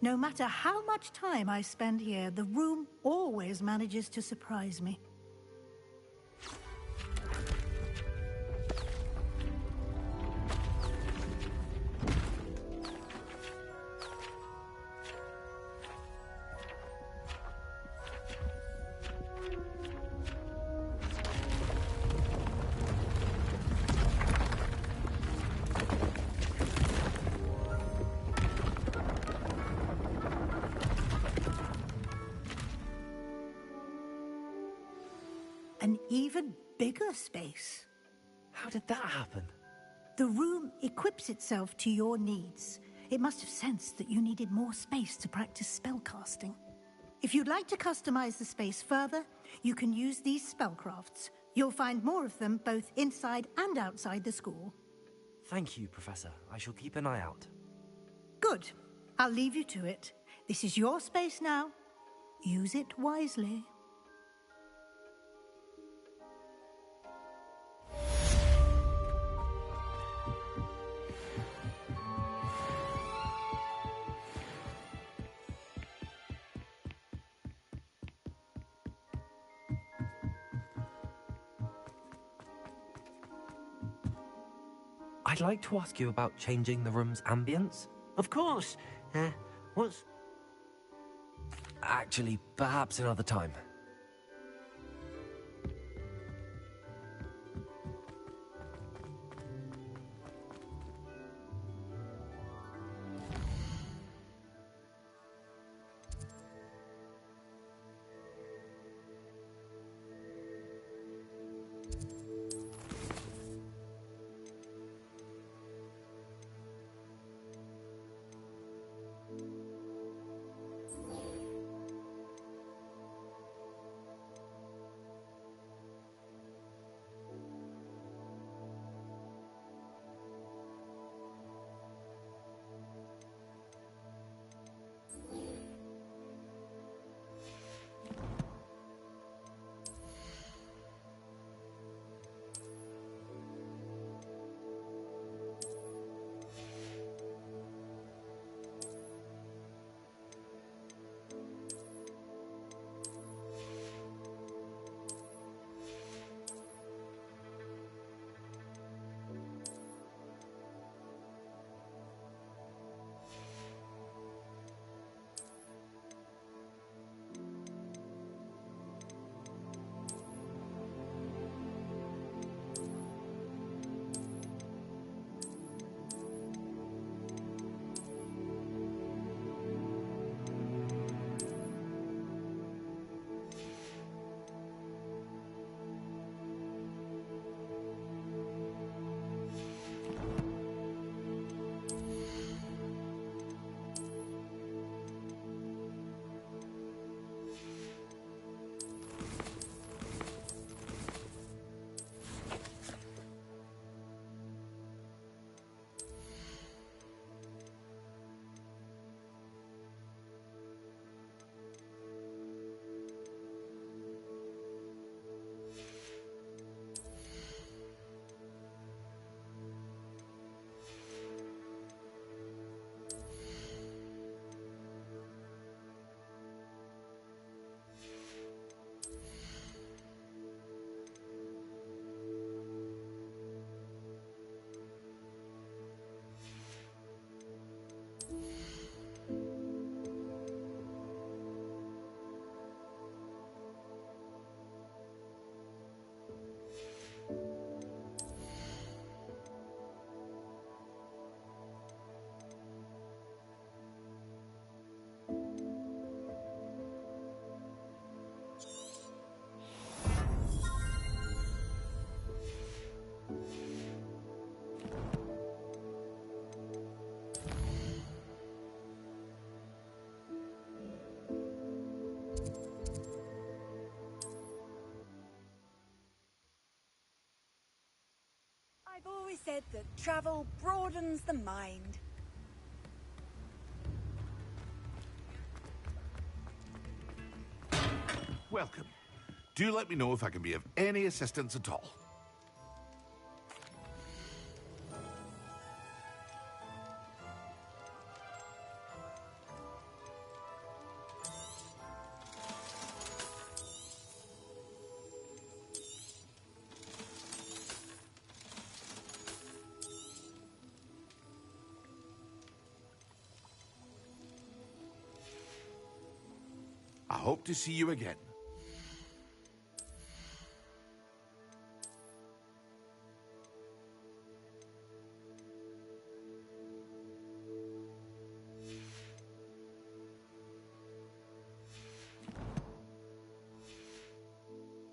R: No matter how much time I spend here, the room always manages to surprise me. An even bigger space.
D: How did that happen?
R: The room equips itself to your needs. It must have sensed that you needed more space to practice spellcasting. If you'd like to customize the space further, you can use these spellcrafts. You'll find more of them both inside and outside the school.
D: Thank you, Professor. I shall keep an eye out.
R: Good. I'll leave you to it. This is your space now. Use it wisely.
D: I'd like to ask you about changing the room's ambience.
N: Of course. What's...
D: Actually, perhaps another time.
B: said that travel broadens the mind.
O: Welcome. Do let me know if I can be of any assistance at all. I hope to see you again.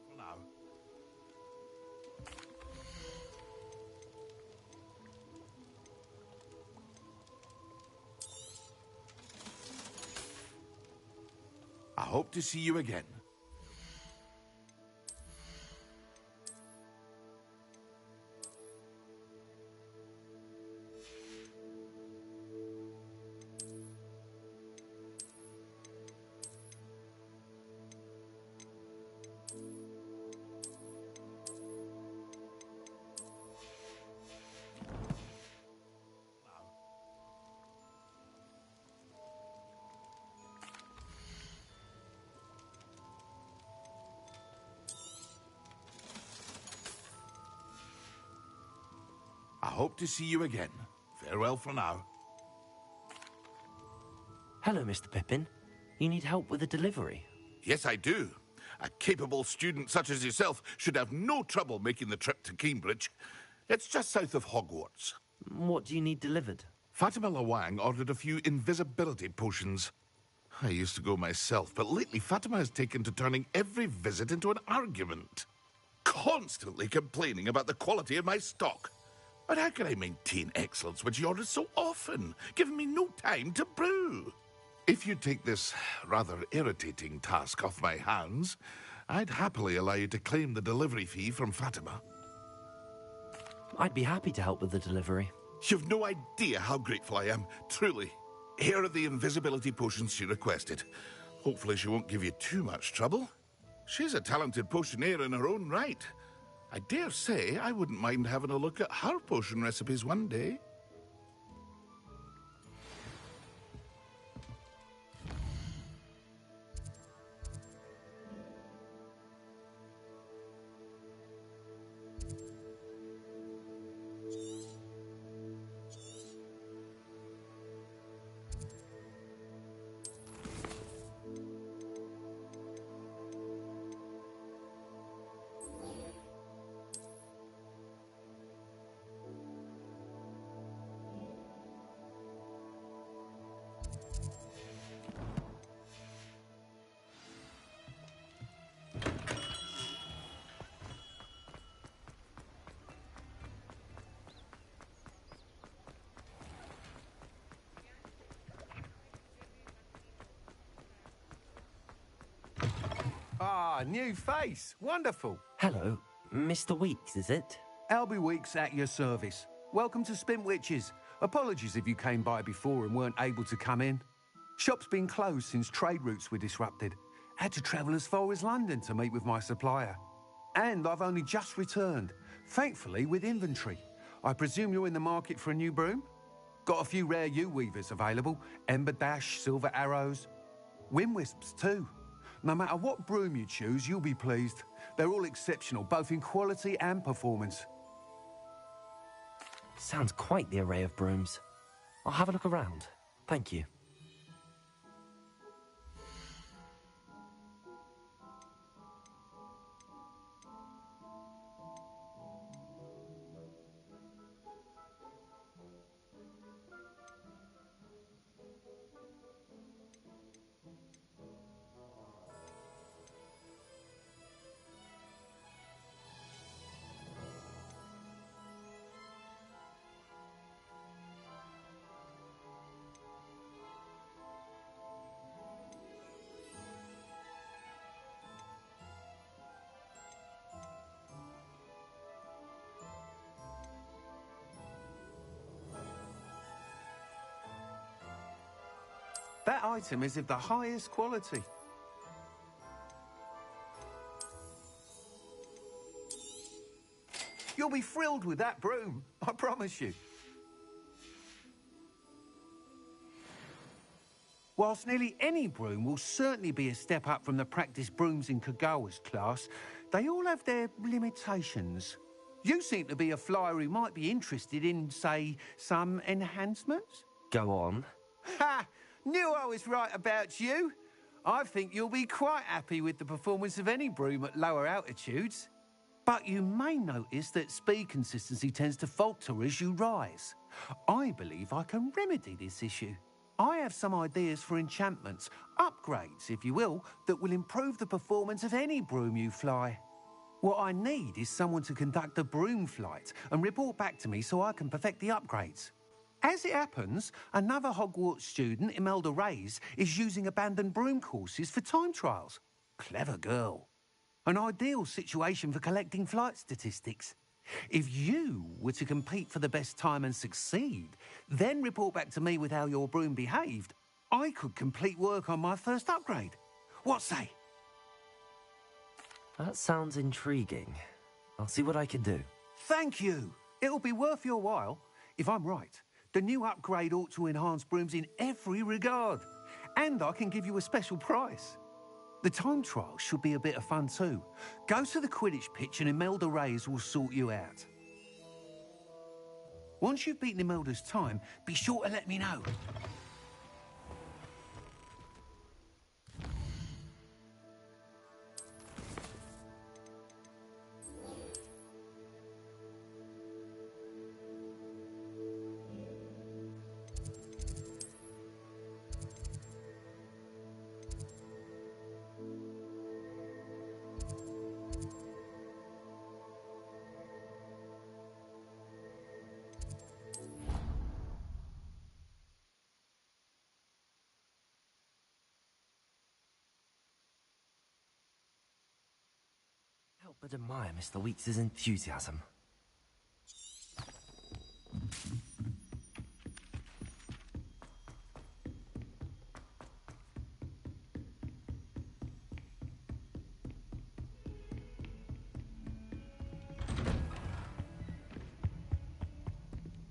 O: For now. I hope to see you again. I hope to see you again. Farewell for now.
D: Hello, Mr. Pippin. You need help with a delivery?
O: Yes, I do. A capable student such as yourself should have no trouble making the trip to Cambridge. It's just south of Hogwarts.
D: What do you need delivered?
O: Fatima Lawang ordered a few invisibility potions. I used to go myself, but lately Fatima has taken to turning every visit into an argument. Constantly complaining about the quality of my stock. But how can I maintain excellence when she orders so often, giving me no time to brew? If you take this rather irritating task off my hands, I'd happily allow you to claim the delivery fee from Fatima.
D: I'd be happy to help with the delivery.
O: You've no idea how grateful I am, truly. Here are the invisibility potions she requested. Hopefully she won't give you too much trouble. She's a talented potioneer in her own right. I dare say I wouldn't mind having a look at her potion recipes one day.
G: Ah, new face. Wonderful.
D: Hello, Mr. Weeks, is it?
G: Albie Weeks at your service. Welcome to Spintwitches. Apologies if you came by before and weren't able to come in. Shop's been closed since trade routes were disrupted. Had to travel as far as London to meet with my supplier. And I've only just returned, thankfully with inventory. I presume you're in the market for a new broom? Got a few rare U-weavers available. Ember Dash, Silver Arrows. Wind Wisps too. No matter what broom you choose, you'll be pleased. They're all exceptional, both in quality and performance.
D: Sounds quite the array of brooms. I'll have a look around. Thank you.
G: That item is of the highest quality. You'll be thrilled with that broom, I promise you. Whilst nearly any broom will certainly be a step up from the practice brooms in Kagawa's class, they all have their limitations. You seem to be a flyer who might be interested in, say, some enhancements?
D: Go on.
G: Ha! Knew I was right about you. I think you'll be quite happy with the performance of any broom at lower altitudes. But you may notice that speed consistency tends to falter as you rise. I believe I can remedy this issue. I have some ideas for enchantments, upgrades, if you will, that will improve the performance of any broom you fly. What I need is someone to conduct a broom flight and report back to me so I can perfect the upgrades. As it happens, another Hogwarts student, Imelda Reyes, is using abandoned broom courses for time trials. Clever girl. An ideal situation for collecting flight statistics. If you were to compete for the best time and succeed, then report back to me with how your broom behaved, I could complete work on my first upgrade. What say?
D: That sounds intriguing. I'll see what I can do.
G: Thank you. It'll be worth your while. If I'm right, the new upgrade ought to enhance brooms in every regard. And I can give you a special price. The time trial should be a bit of fun too. Go to the Quidditch pitch and Imelda Reyes will sort you out. Once you've beaten Imelda's time, be sure to let me know.
D: Help but admire Mr. Weeks' enthusiasm.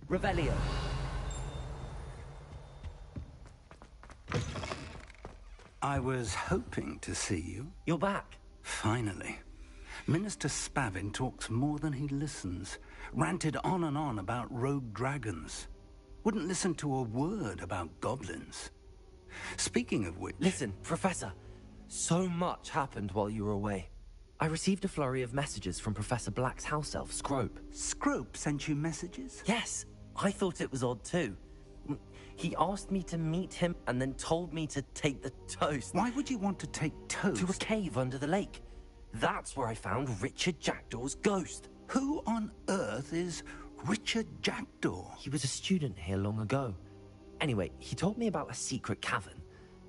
D: Revelio.
I: I was hoping to see you.
D: You're back.
I: Finally. Minister Spavin talks more than he listens. Ranted on and on about rogue dragons. Wouldn't listen to a word about goblins. Speaking of which...
D: Listen, Professor. So much happened while you were away. I received a flurry of messages from Professor Black's house elf, Scrope.
I: Scrope sent you messages?
D: Yes. I thought it was odd too. He asked me to meet him and then told me to take the toast.
I: Why would you want to take toast?
D: To a cave under the lake. That's where I found Richard Jackdaw's ghost.
I: Who on earth is Richard Jackdaw?
D: He was a student here long ago. Anyway, he told me about a secret cavern.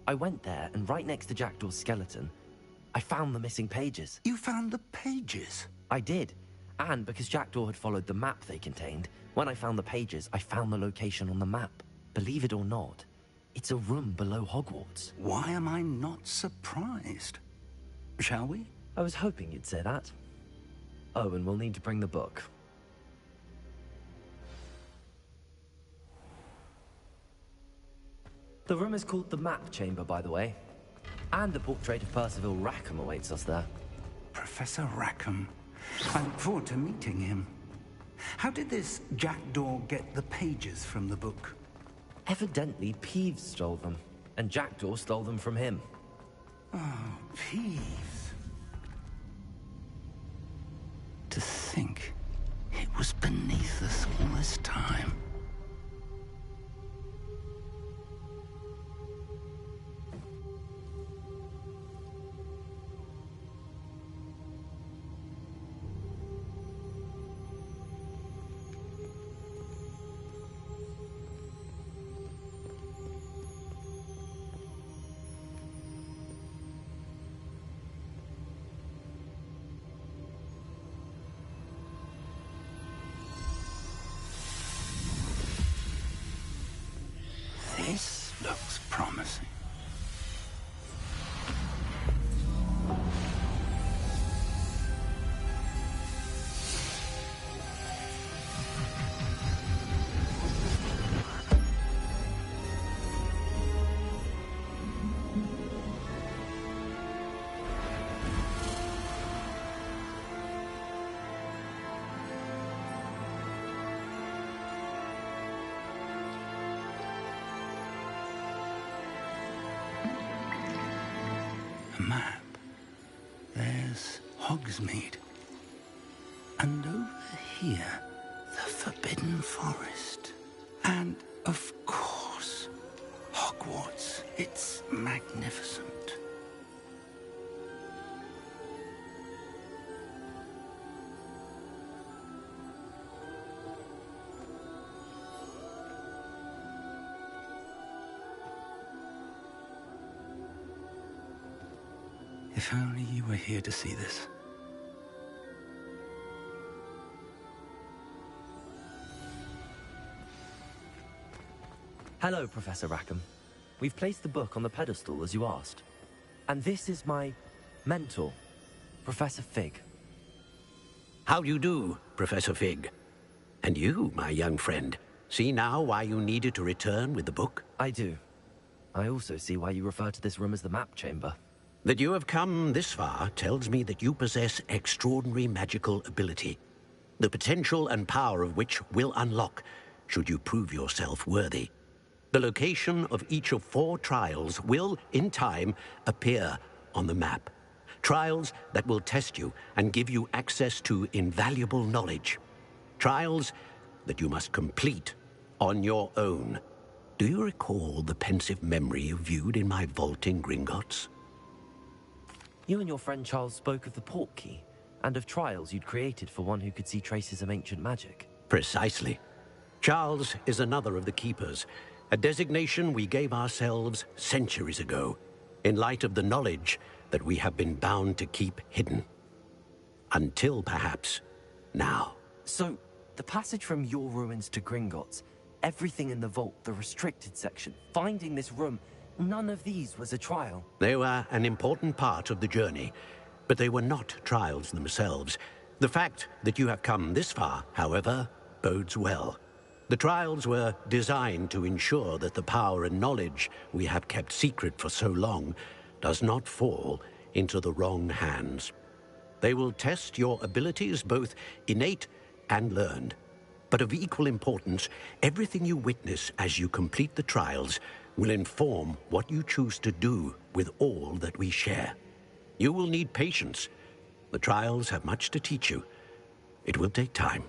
D: I went there, and right next to Jackdaw's skeleton, I found the missing pages.
I: You found the pages?
D: I did. And because Jackdaw had followed the map they contained, when I found the pages, I found the location on the map. Believe it or not, it's a room below Hogwarts.
I: Why am I not surprised? Shall we?
D: I was hoping you'd say that. Oh, and we'll need to bring the book. The room is called the Map Chamber, by the way. And the portrait of Percival Rackham awaits us there.
I: Professor Rackham. I look forward to meeting him. How did this Jackdaw get the pages from the book?
D: Evidently, Peeves stole them, and Jackdaw stole them from him.
I: Oh, Peeves. To think it was beneath us all this time. the map, there's Hogsmeade. And over here, the Forbidden Forest. And, of course, Hogwarts. It's magnificent. If only you were here to see this.
D: Hello, Professor Rackham. We've placed the book on the pedestal as you asked. And this is my mentor, Professor Fig.
N: How do you do, Professor Fig? And you, my young friend, see now why you needed to return with the book?
D: I do. I also see why you refer to this room as the map chamber.
N: That you have come this far tells me that you possess extraordinary magical ability, the potential and power of which will unlock should you prove yourself worthy. The location of each of 4 trials will, in time, appear on the map. Trials that will test you and give you access to invaluable knowledge. Trials that you must complete on your own. Do you recall the pensive memory you viewed in my vault in Gringotts?
D: You and your friend Charles spoke of the port key, and of trials you'd created for one who could see traces of ancient magic.
N: Precisely. Charles is another of the keepers, a designation we gave ourselves centuries ago, in light of the knowledge that we have been bound to keep hidden. Until, perhaps, now.
D: So, the passage from your ruins to Gringotts, everything in the vault, the restricted section, finding this room, none of these was a trial.
N: They were an important part of the journey, but they were not trials themselves. The fact that you have come this far, however, bodes well. The trials were designed to ensure that the power and knowledge we have kept secret for so long does not fall into the wrong hands. They will test your abilities, both innate and learned. But of equal importance, everything you witness as you complete the trials will inform what you choose to do with all that we share. You will need patience. The trials have much to teach you. It will take time.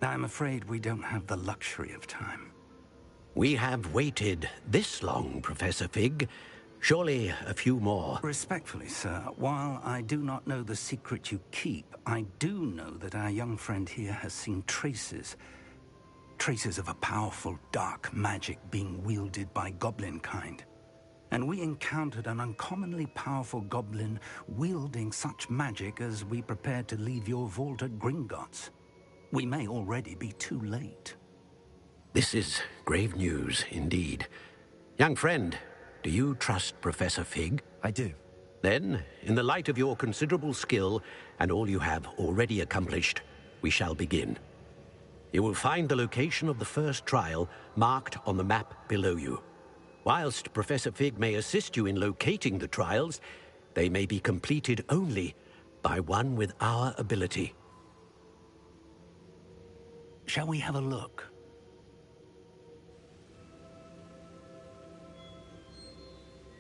I: I'm afraid we don't have the luxury of time.
N: We have waited this long, Professor Fig. Surely a few more.
I: Respectfully, sir, while I do not know the secret you keep, I do know that our young friend here has seen traces of a powerful dark magic being wielded by goblin kind. And we encountered an uncommonly powerful goblin wielding such magic as we prepared to leave your vault at Gringotts. We may already be too late.
N: This is grave news indeed. Young friend, do you trust Professor Fig?
D: I do.
N: Then, in the light of your considerable skill and all you have already accomplished, we shall begin. You will find the location of the first trial marked on the map below you. Whilst Professor Fig may assist you in locating the trials, they may be completed only by one with our ability.
I: Shall we have a look?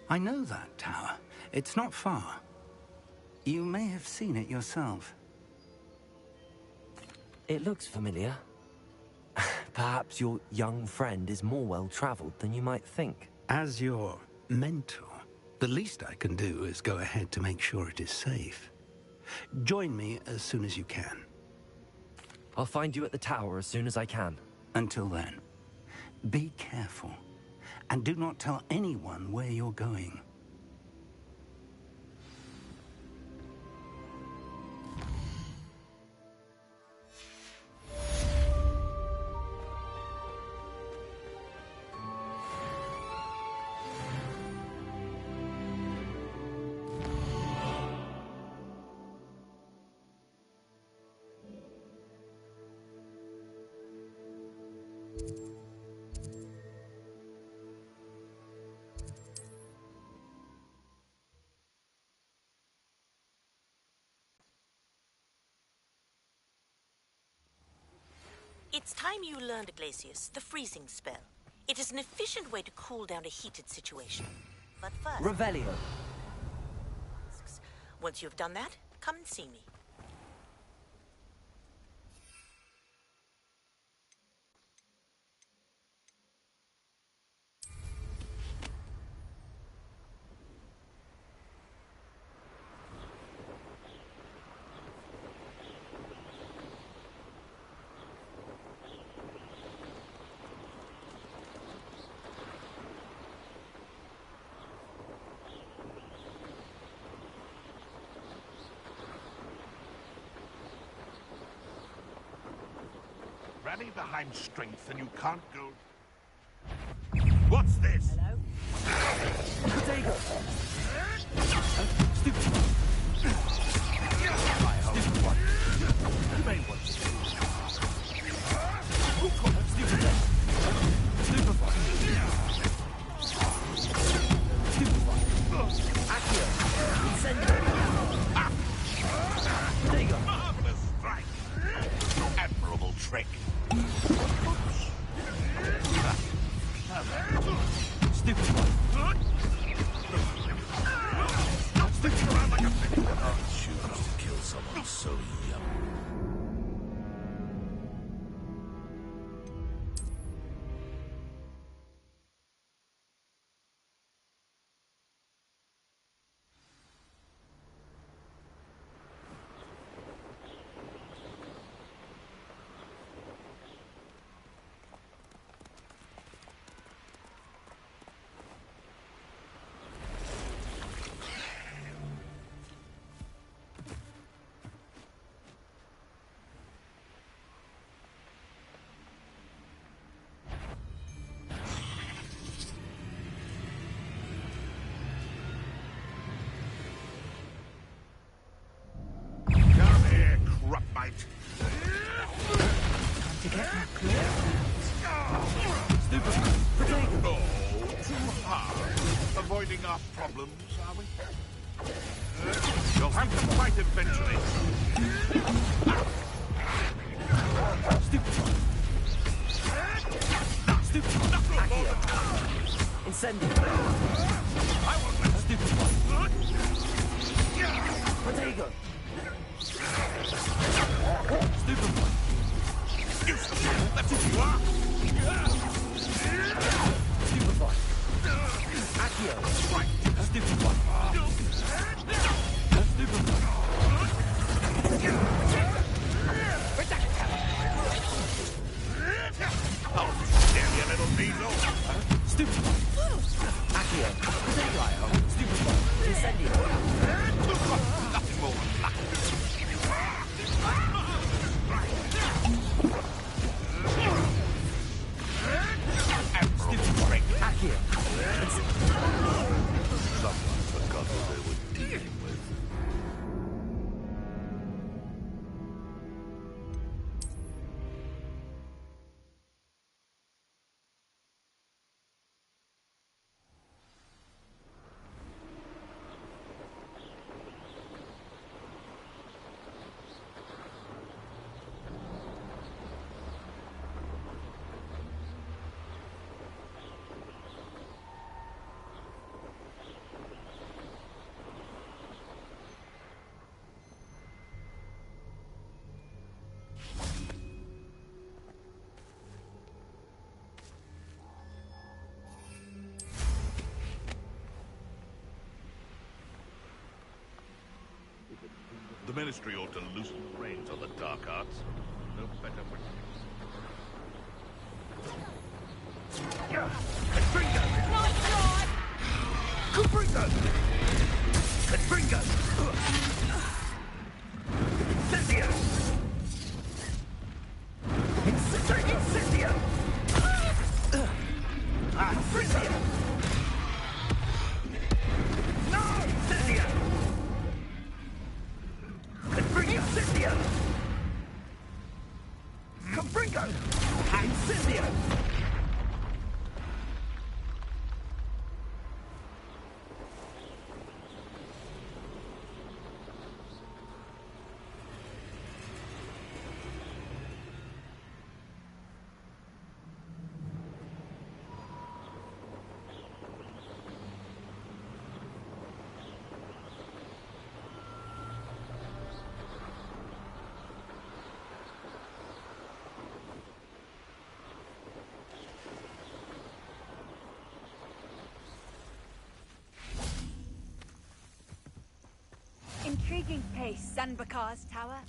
I: I know that tower. It's not far. You may have seen it yourself.
D: It looks familiar. Perhaps your young friend is more well-traveled than you might think.
I: As your mentor, the least I can do is go ahead to make sure it is safe. Join me as soon as you can.
D: I'll find you at the tower as soon as I can.
I: Until then, be careful, and do not tell anyone where you're going.
M: It's time you learned, Glacius, the freezing spell. It is an efficient way to cool down a heated situation. But first...
D: Revelio.
M: Once you've done that, come and see me.
O: Rally behind strength and you can't go... What's this?
K: Hello? Potato! Stupid one. Stupid one. You may want to. Stupid one. Stupid one. Stupid one. Accio. Incendio. Potato.
O: Marvelous strike. Admirable trick.
K: Stupid one.
O: Sticking around like a fish. I choose to kill someone so young.
K: To get that clear. Stupid. Potato.
O: Oh, too hard. Avoiding our problems, are we? You'll have to fight eventually.
K: Stupid. Stupid. Accio. Incendio.
O: I won't let
K: stupid one. Potato. Stupid one.
O: That's what you are.
K: Stupid one. Accio.
O: Right.
K: Stupid one. Stupid one.
O: Oh, damn you little weasel.
K: Stupid one. Accio. Potato. Stupid one. Incendio.
O: Nothing more than luck.
K: Accio.
O: Someone forgot who they were dealing with. The Ministry ought to loosen the reins on the dark arts. No better way. Confringo!
A: Nice try!
O: Confringo! Confringo! Incendio! Incendio! Confringo! No! Incendio! Incendio! Confringo! Incendio!
B: intriguing place, Zanbakar's tower.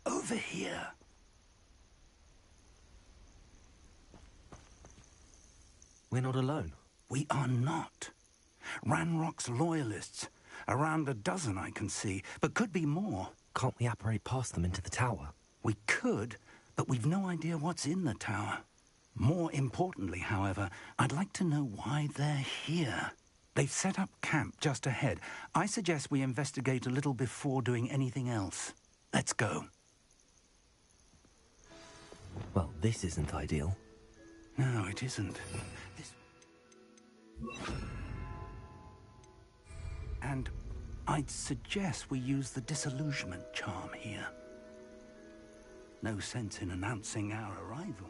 I: Over here.
D: We're not alone.
I: We are not. Ranrock's loyalists. Around a dozen I can see, but could be more.
D: Can't we apparate past them into the tower?
I: We could, but we've no idea what's in the tower. More importantly, however, I'd like to know why they're here. They've set up camp just ahead. I suggest we investigate a little before doing anything else. Let's go.
D: Well, this isn't ideal.
I: No, it isn't. And I'd suggest we use the disillusionment charm here. No sense in announcing our arrival.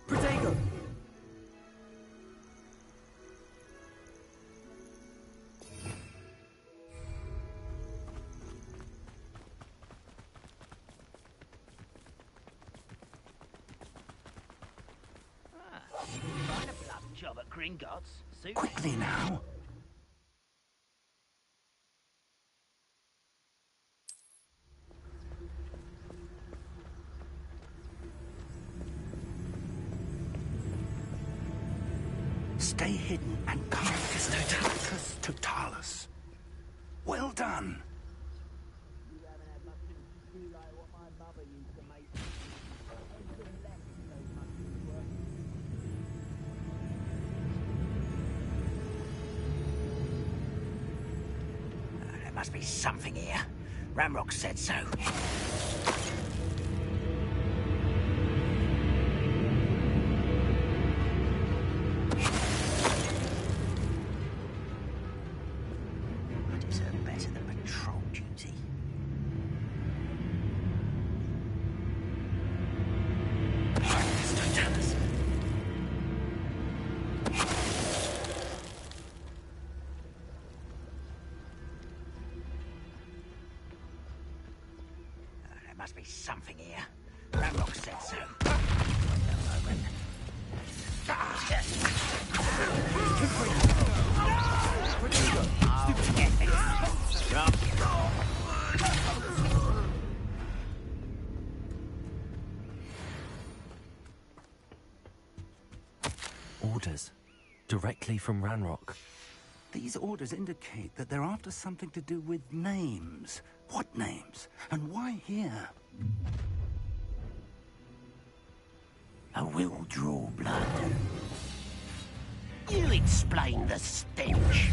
K: Protego!
C: Job at Gringotts.
I: Quickly now. Stay hidden and Carcus Totalis. Well done.
A: There must be something here. Ramrock said so. I deserve better than patrol duty. There must be something here. Ramrock said so.
D: Orders. Directly from Ranrock.
I: These orders indicate that they're after something to do with names. What names? And why here?
A: A will draw blood. You explain the stench.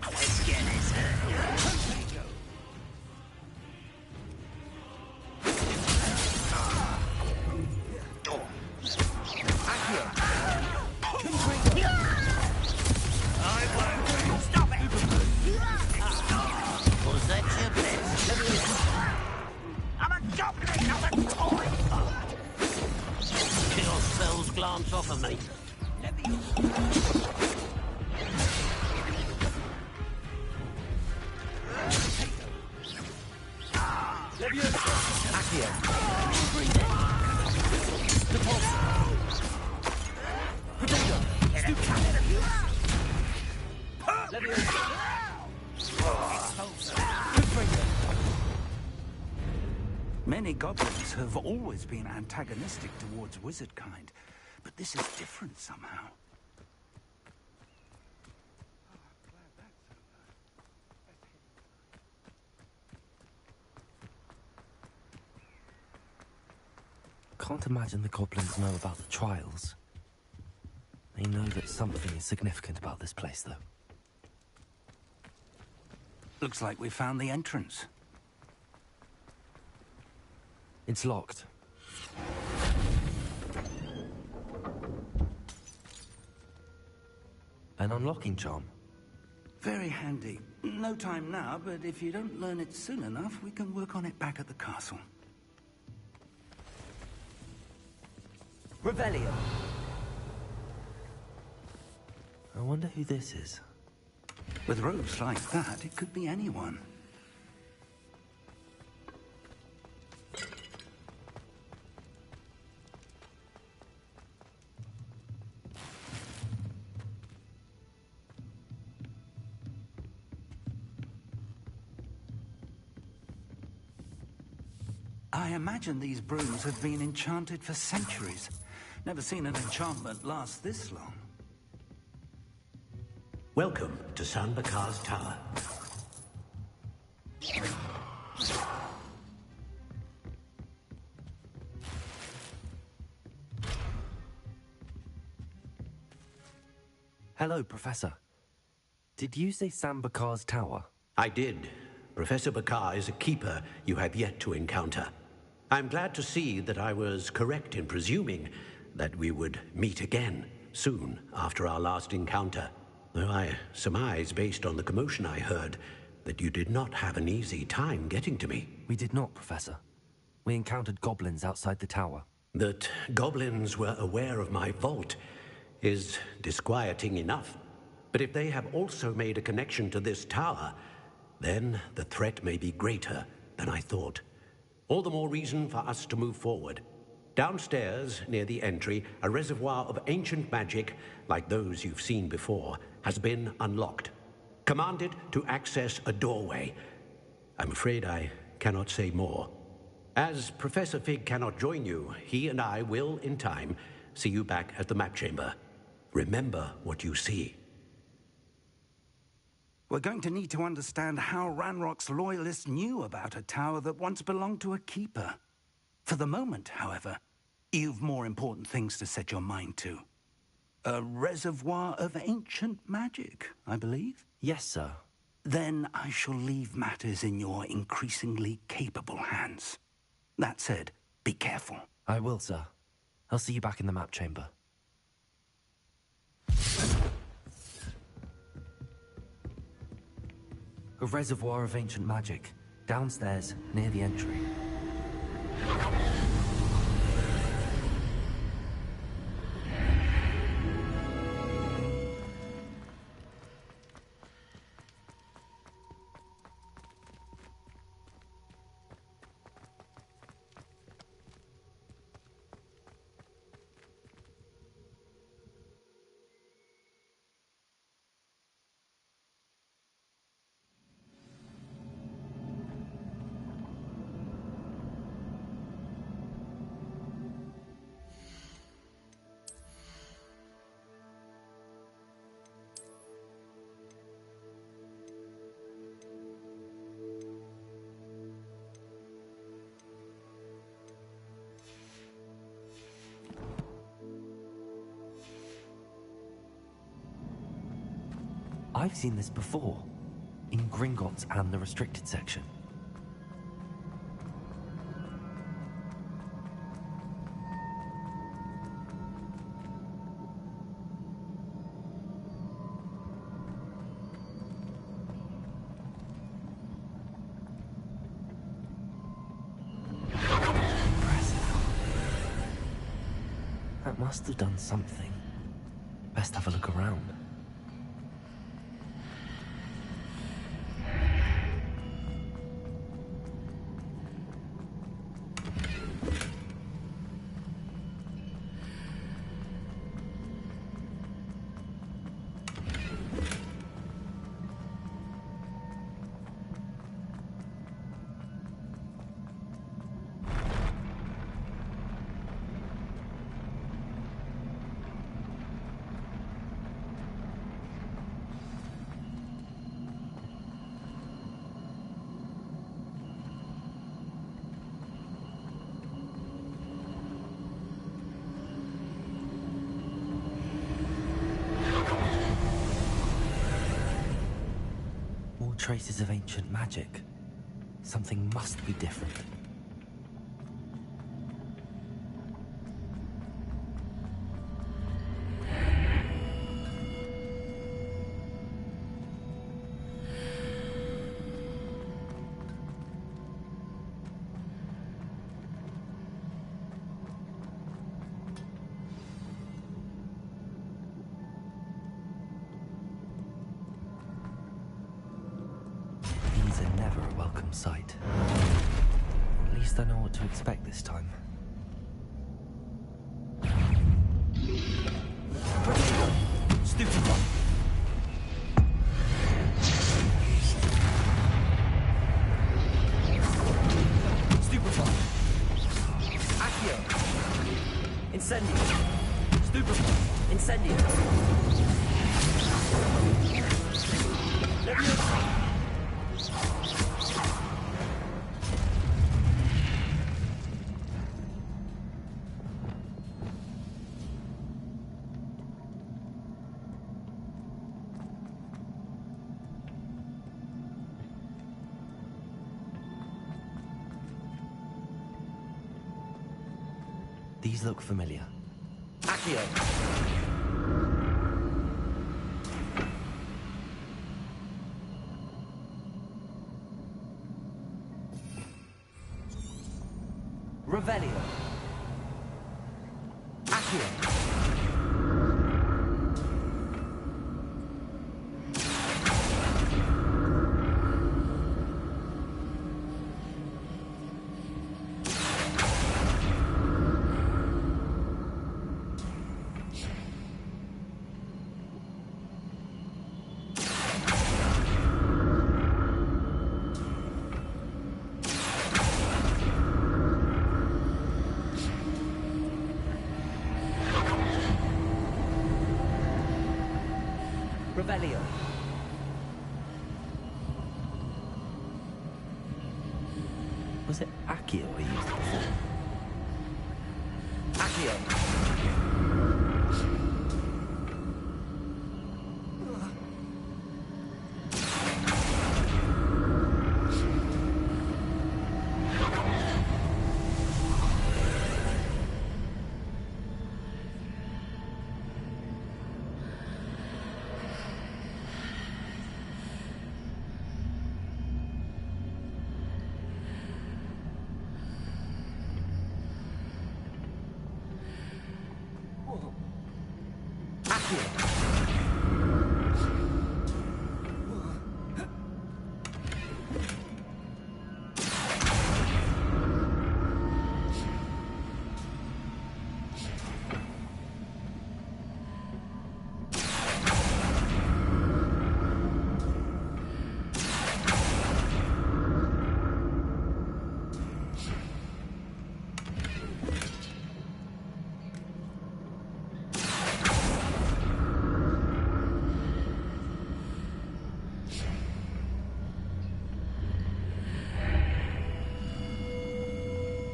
A: Let's get this. Was that your best? I'm a goblin, not a toy! Kill spells glance off of me.
I: Many goblins have always been antagonistic towards wizard kind, but this is different somehow.
D: Can't imagine the goblins know about the trials. They know that something is significant about this place, though.
I: Looks like we found the entrance.
D: It's locked. An unlocking charm.
I: Very handy. No time now, but if you don't learn it soon enough, we can work on it back at the castle.
K: Revelio.
D: I wonder who this is.
I: With robes like that, it could be anyone. I imagine these brooms have been enchanted for centuries. Never seen an enchantment last this long.
N: Welcome to San Bakar's Tower.
D: Hello, Professor. Did you say San Bakar's Tower?
N: I did. Professor Bakar is a keeper you have yet to encounter. I'm glad to see that I was correct in presuming that we would meet again soon after our last encounter. Though I surmise, based on the commotion I heard, that you did not have an easy time getting to me.
D: We did not, Professor. We encountered goblins outside the tower.
N: That goblins were aware of my vault is disquieting enough. But if they have also made a connection to this tower, then the threat may be greater than I thought. All the more reason for us to move forward. Downstairs, near the entry, a reservoir of ancient magic, like those you've seen before, has been unlocked. Commanded to access a doorway. I'm afraid I cannot say more. As Professor Fig cannot join you, he and I will, in time, see you back at the map chamber. Remember what you see.
I: We're going to need to understand how Ranrock's loyalists knew about a tower that once belonged to a keeper. For the moment, however, you've more important things to set your mind to. A reservoir of ancient magic, I believe?
D: Yes, sir.
I: Then I shall leave matters in your increasingly capable hands. That said, be careful.
D: I will, sir. I'll see you back in the map chamber. A reservoir of ancient magic, downstairs, near the entry. I've seen this before, in Gringotts and the restricted section. Impressive. That must have done something. Best have a look around. Traces of ancient magic. Something must be different. Sight. At least I know what to expect this time. Stupefy. Stupefy. These look familiar. Accio! Revelio. Accio. Revelio. Was it Accio I used before? Accio.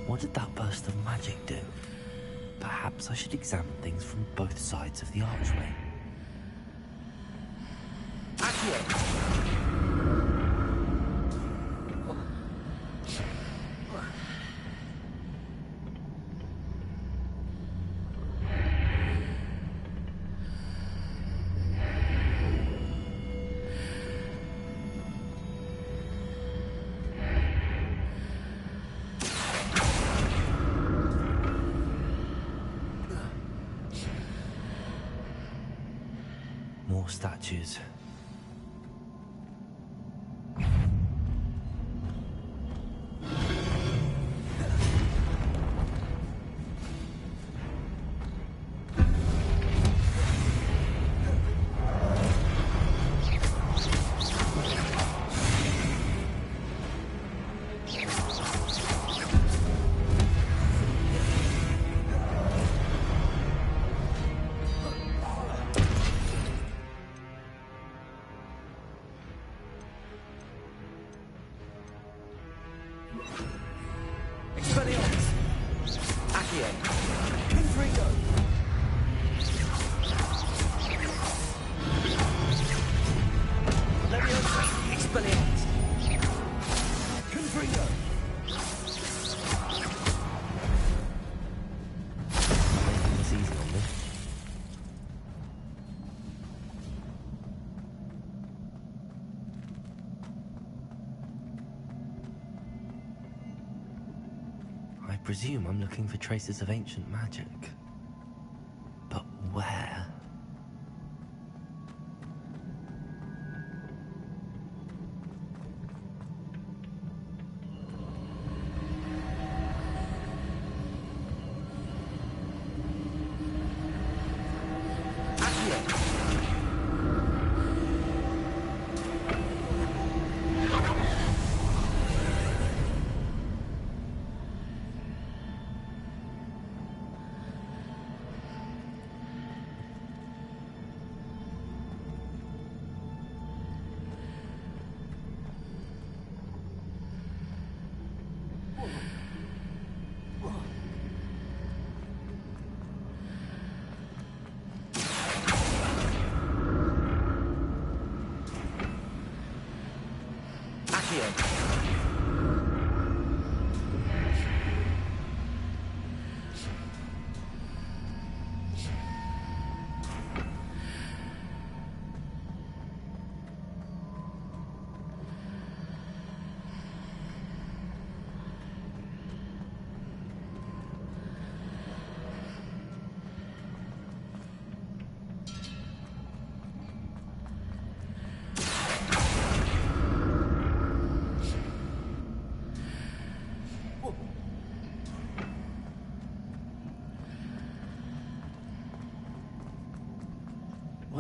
D: What did that burst of magic do? Perhaps I should examine things from both sides of the archway. Accio! More statues. I presume I'm looking for traces of ancient magic. But where?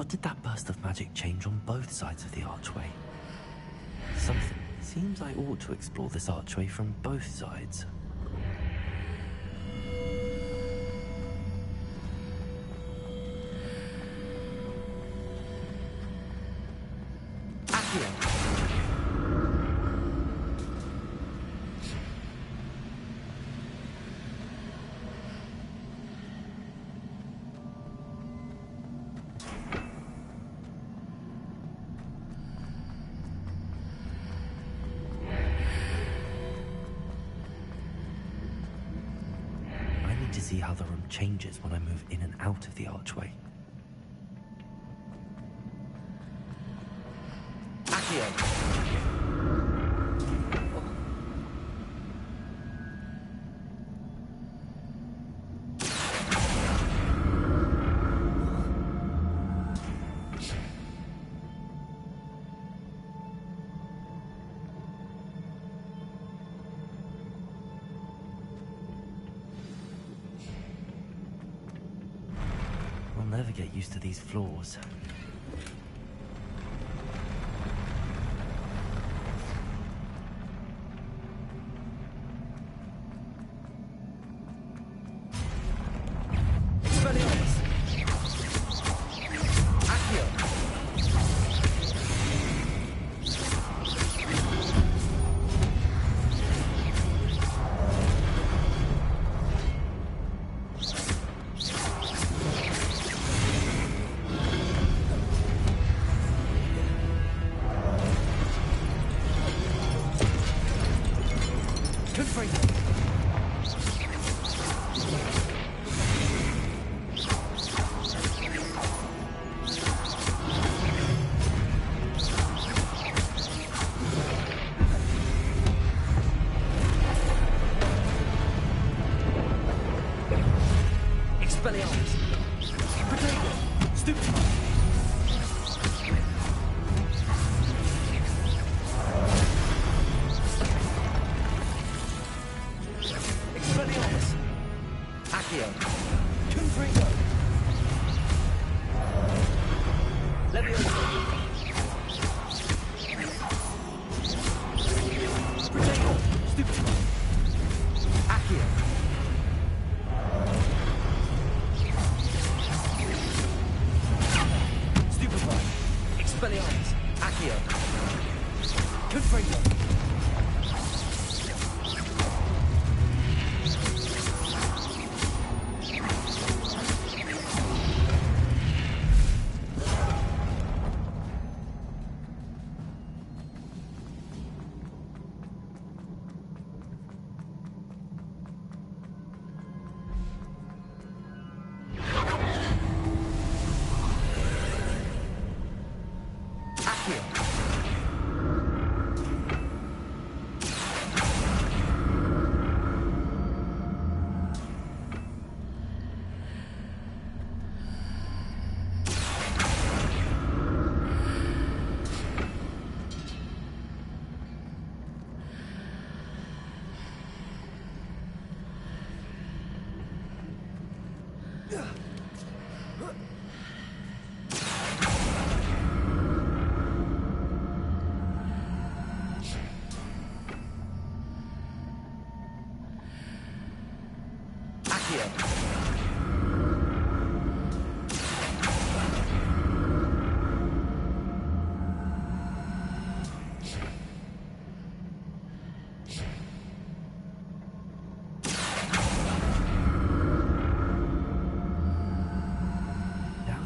D: What did that burst of magic change on both sides of the archway? Something seems I ought to explore this archway from both sides. To see how the room changes when I move in and out of the archway. I'll never get used to these floors.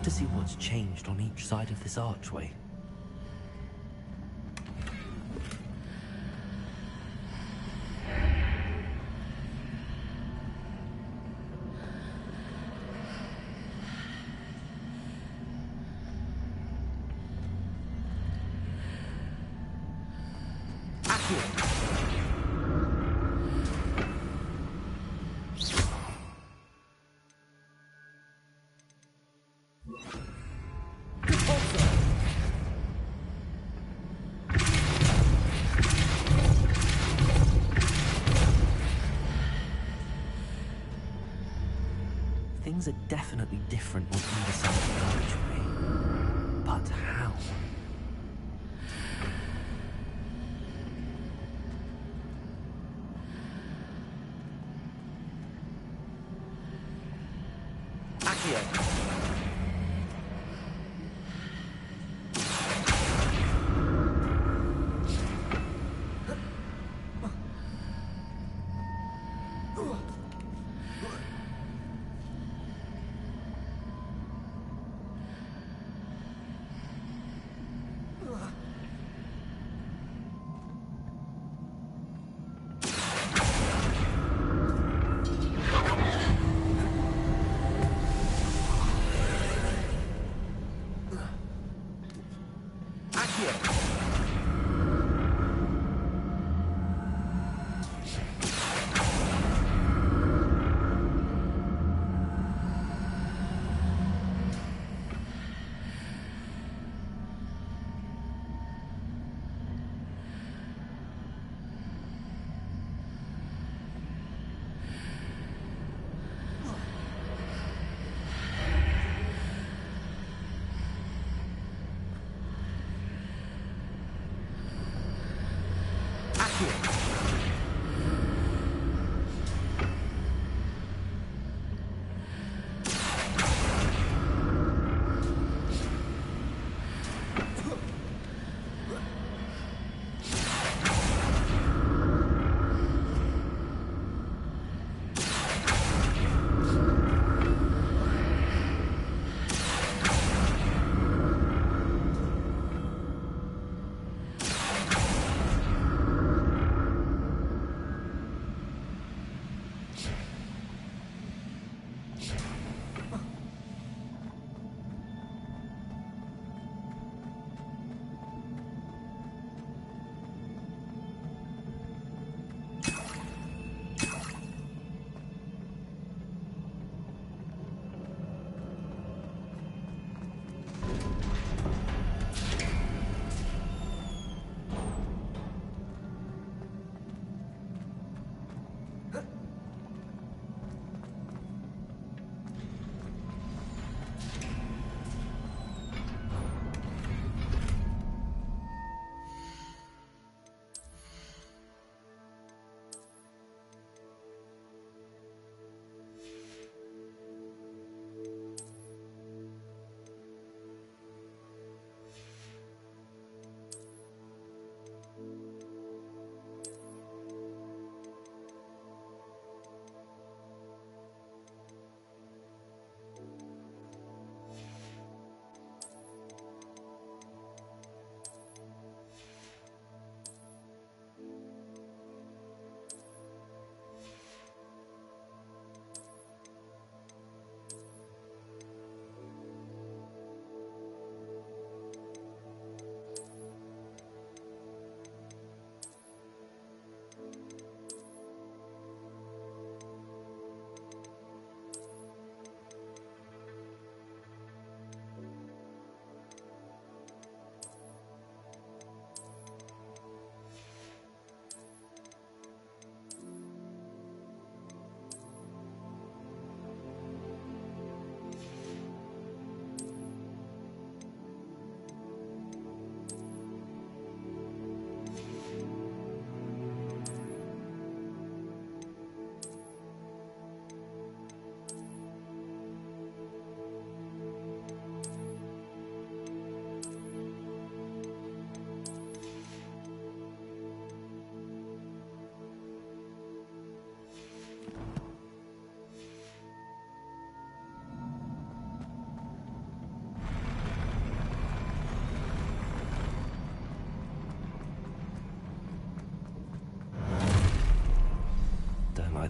D: To see what's changed on each side of this archway. Things are definitely different on either side of the archway. But how? Accio!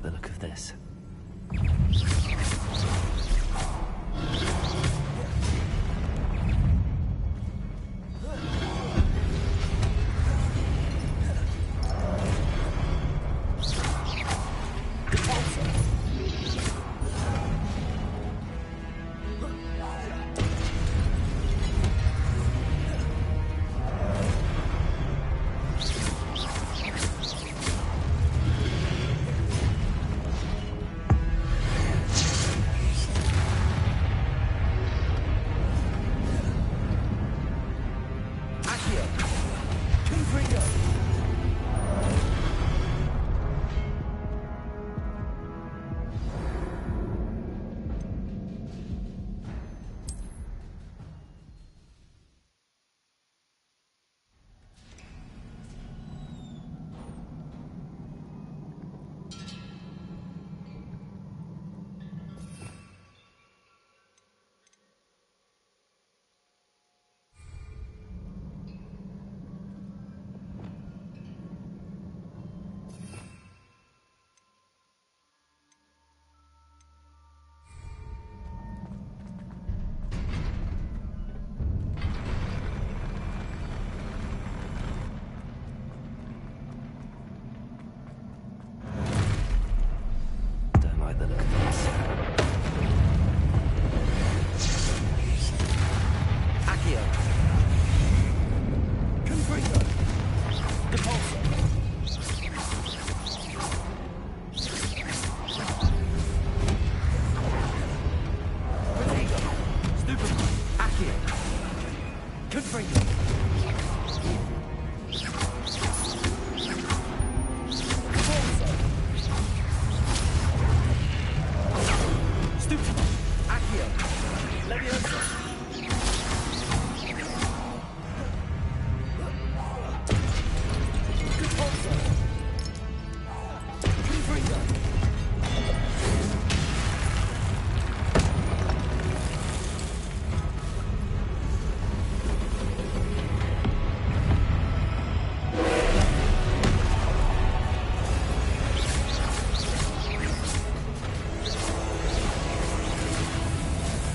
D: The look of this. Don't like the look of this. Accio. Confringo. Depulso. Potato. Stupefy. Accio. Confringo. Stupefy. Accio. Leviosa. Depulso. Confringo.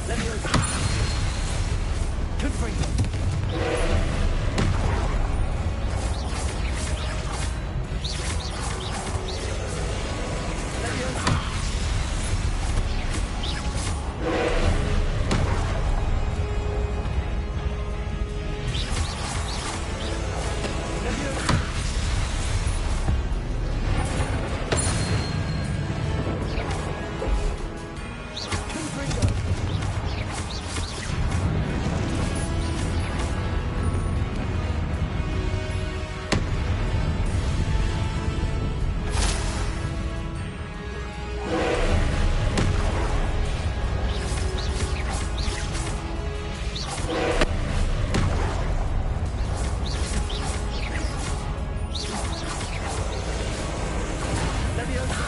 D: Leviosa. Confringo. Leviosa. Leviosa. Confringo. Leviosa. Leviosa.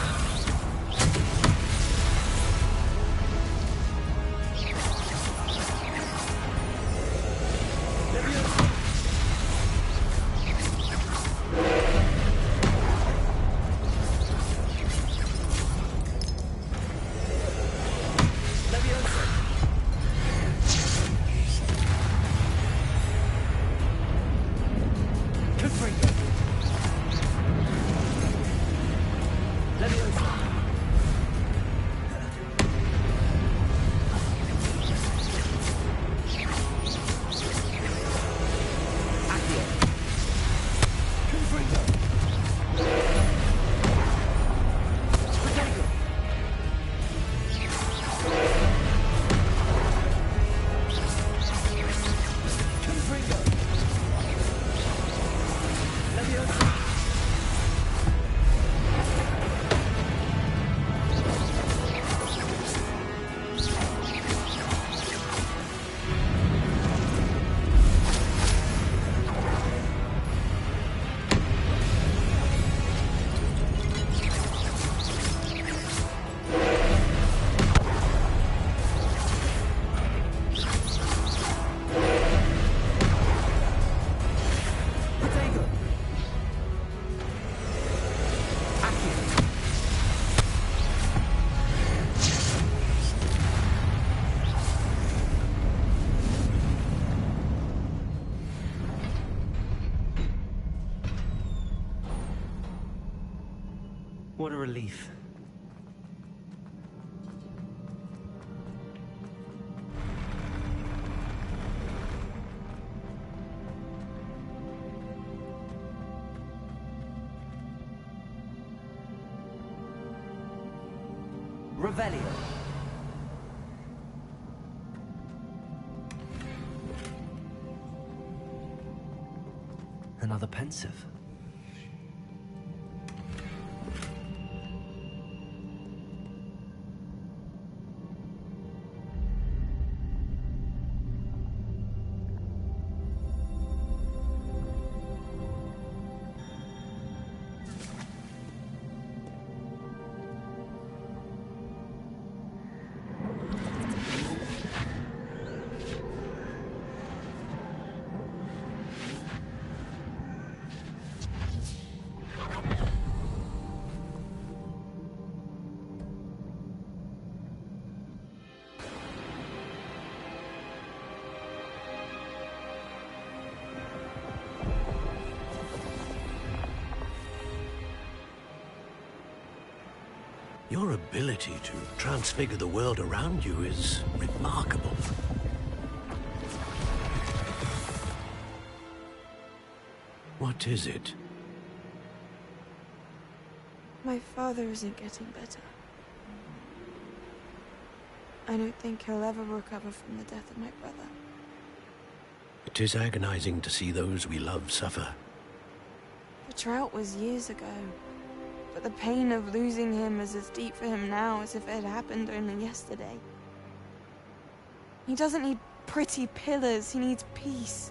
D: Leviosa. Confringo. Leviosa. Accio. Confringo. Potato. Confringo. Leviosa. Potato. Accio. What a relief. Revelio. Another pensive.
N: Your ability to transfigure the world around you is remarkable. What is it?
P: My father isn't getting better. I don't think he'll ever recover from the death of my brother.
N: It is agonizing to see those we love suffer.
P: The drought was years ago. But the pain of losing him is as deep for him now as if it had happened only yesterday. He doesn't need pretty pillars, he needs peace.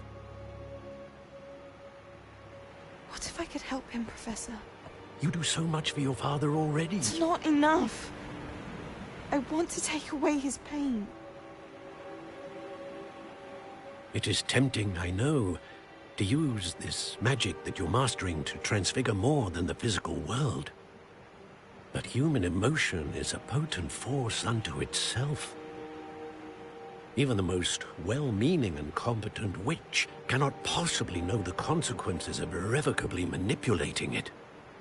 P: What if I could help him, Professor?
N: You do so much for your father already.
P: It's not enough. I want to take away his pain.
N: It is tempting, I know, to use this magic that you're mastering to transfigure more than the physical world. But human emotion is a potent force unto itself. Even the most well-meaning and competent witch cannot possibly know the consequences of irrevocably manipulating it.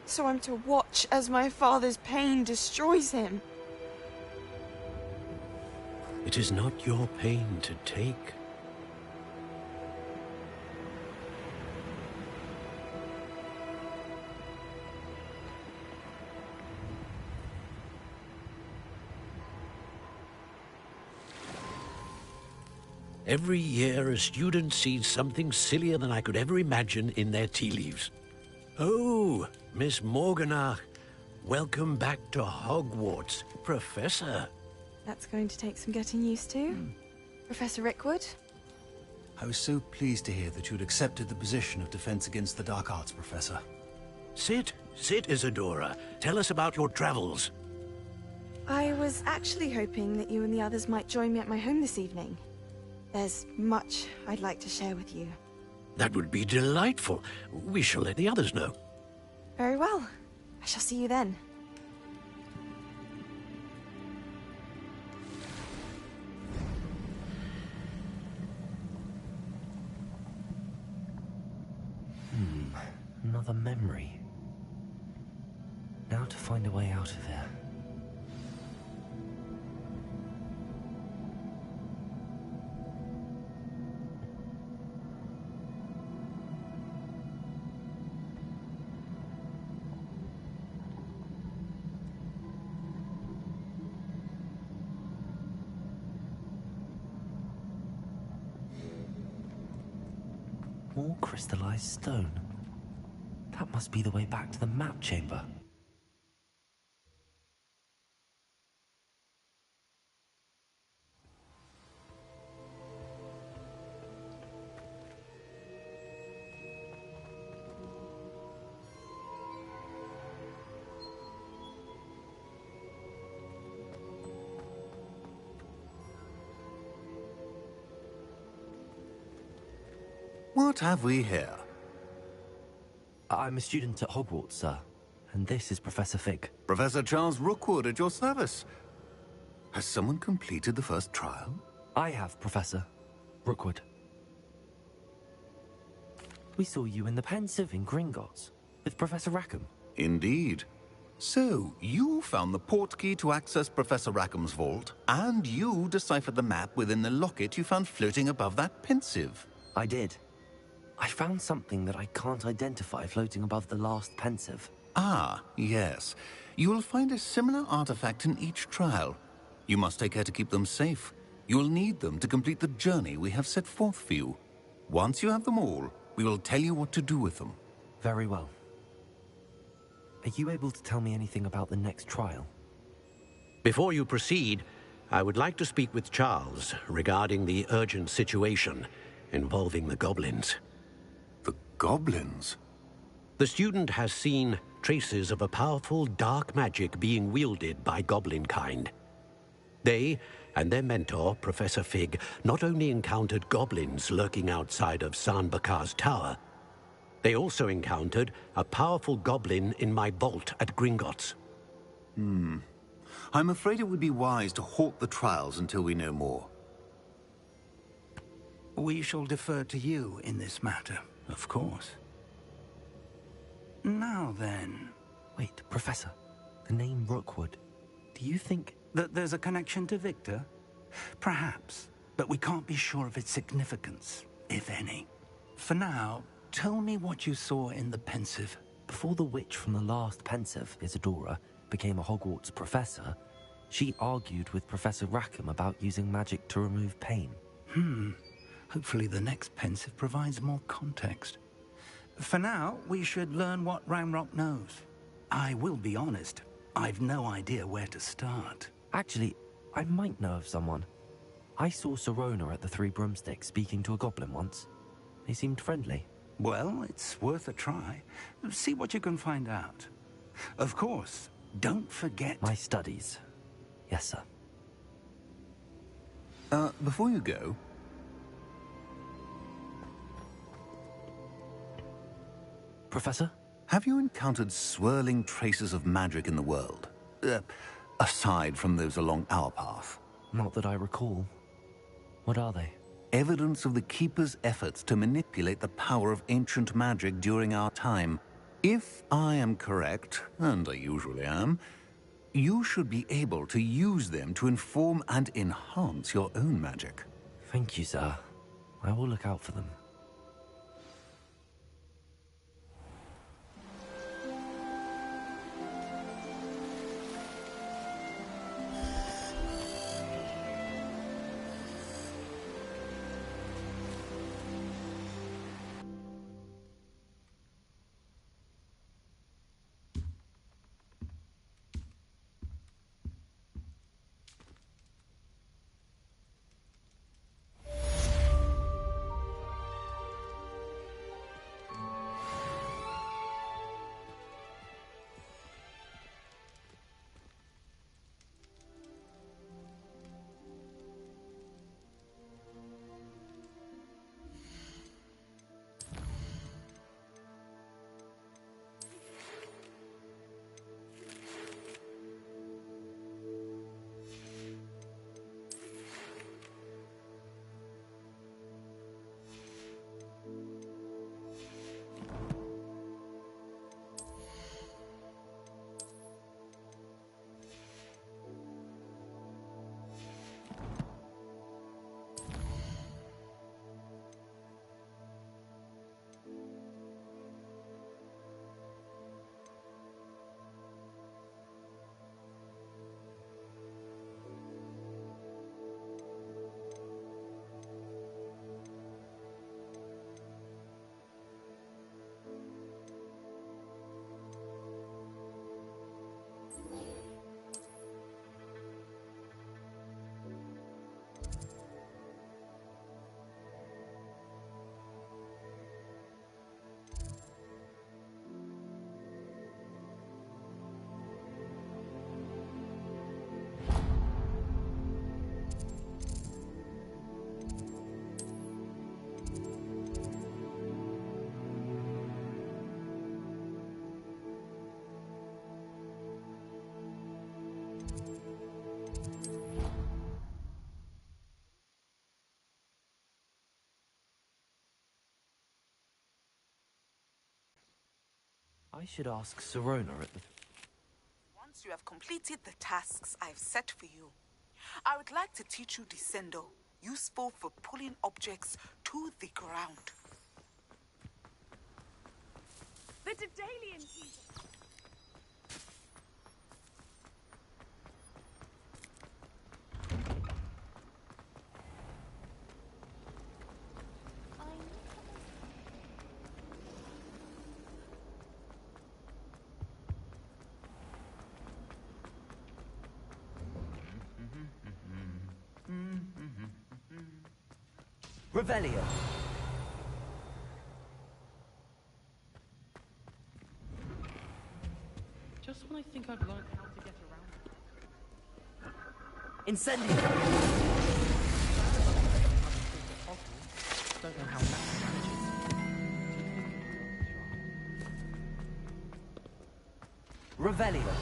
P: So I'm to watch as my father's pain destroys him.
N: It is not your pain to take. Every year, a student sees something sillier than I could ever imagine in their tea leaves. Oh, Miss Morganach, welcome back to Hogwarts, Professor.
P: That's going to take some getting used to. Professor Rickwood?
S: I was so pleased to hear that you'd accepted the position of Defense Against the Dark Arts, Professor.
N: Sit, Isadora. Tell us about your travels.
P: I was actually hoping that you and the others might join me at my home this evening. There's much I'd like to share with you.
N: That would be delightful. We shall let the others know.
P: Very well. I shall see you then.
D: Another memory. Now to find a way out of here. More crystallized stone. That must be the way back to the map chamber.
J: What have we here?
D: I'm a student at Hogwarts, sir. And this is Professor Fig.
J: Professor Charles Rookwood at your service. Has someone completed the first trial?
D: I have, Professor Rookwood. We saw you in the Pensive in Gringotts with Professor Rackham.
J: Indeed. So, you found the portkey to access Professor Rackham's vault, and you deciphered the map within the locket you found floating above that Pensive.
D: I did. I found something that I can't identify floating above the last Pensive.
J: Ah, yes. You will find a similar artifact in each trial. You must take care to keep them safe. You will need them to complete the journey we have set forth for you. Once you have them all, We will tell you what to do with them.
D: Very well. Are you able to tell me anything about the next trial?
N: Before you proceed, I would like to speak with Charles regarding the urgent situation involving the goblins.
J: The goblins?
N: The student has seen traces of a powerful dark magic being wielded by goblin kind. They and their mentor, Professor Fig, not only encountered goblins lurking outside of Sanbakar's tower, they also encountered a powerful goblin in my vault at Gringotts.
J: I'm afraid it would be wise to halt the trials until we know more.
I: We shall defer to you in this matter, of course. Now then...
D: Wait, Professor. The name Rookwood. Do you think...
I: that there's a connection to Victor? Perhaps, but we can't be sure of its significance, if any. For now, tell me what you saw in the Pensive.
D: Before the witch from the last Pensive, Isadora, became a Hogwarts professor, she argued with Professor Rackham about using magic to remove pain.
I: Hopefully the next Pensive provides more context. For now, we should learn what Ranrock knows. I will be honest, I've no idea where to start.
D: Actually, I might know of someone. I saw Sirona at the Three Broomsticks speaking to a goblin once. They seemed friendly.
I: Well, it's worth a try. See what you can find out. Of course, don't forget...
D: my studies. Yes, sir.
J: Before you go...
D: Professor?
J: Have you encountered swirling traces of magic in the world? Aside from those along our path?
D: Not that I recall. What are they?
J: Evidence of the Keeper's efforts to manipulate the power of ancient magic during our time. If I am correct, and I usually am, you should be able to use them to inform and enhance your own magic.
D: Thank you, sir. I will look out for them. I should ask Sirona at the...
E: Once you have completed the tasks I've set for you, I would like to teach you Descendo, useful for pulling objects to the ground.
B: The Daedalian teacher.
D: Revelio.
T: Just when I think I've learned how to get around.
D: Incendio.
T: Don't know how Max manages.
D: Revelio.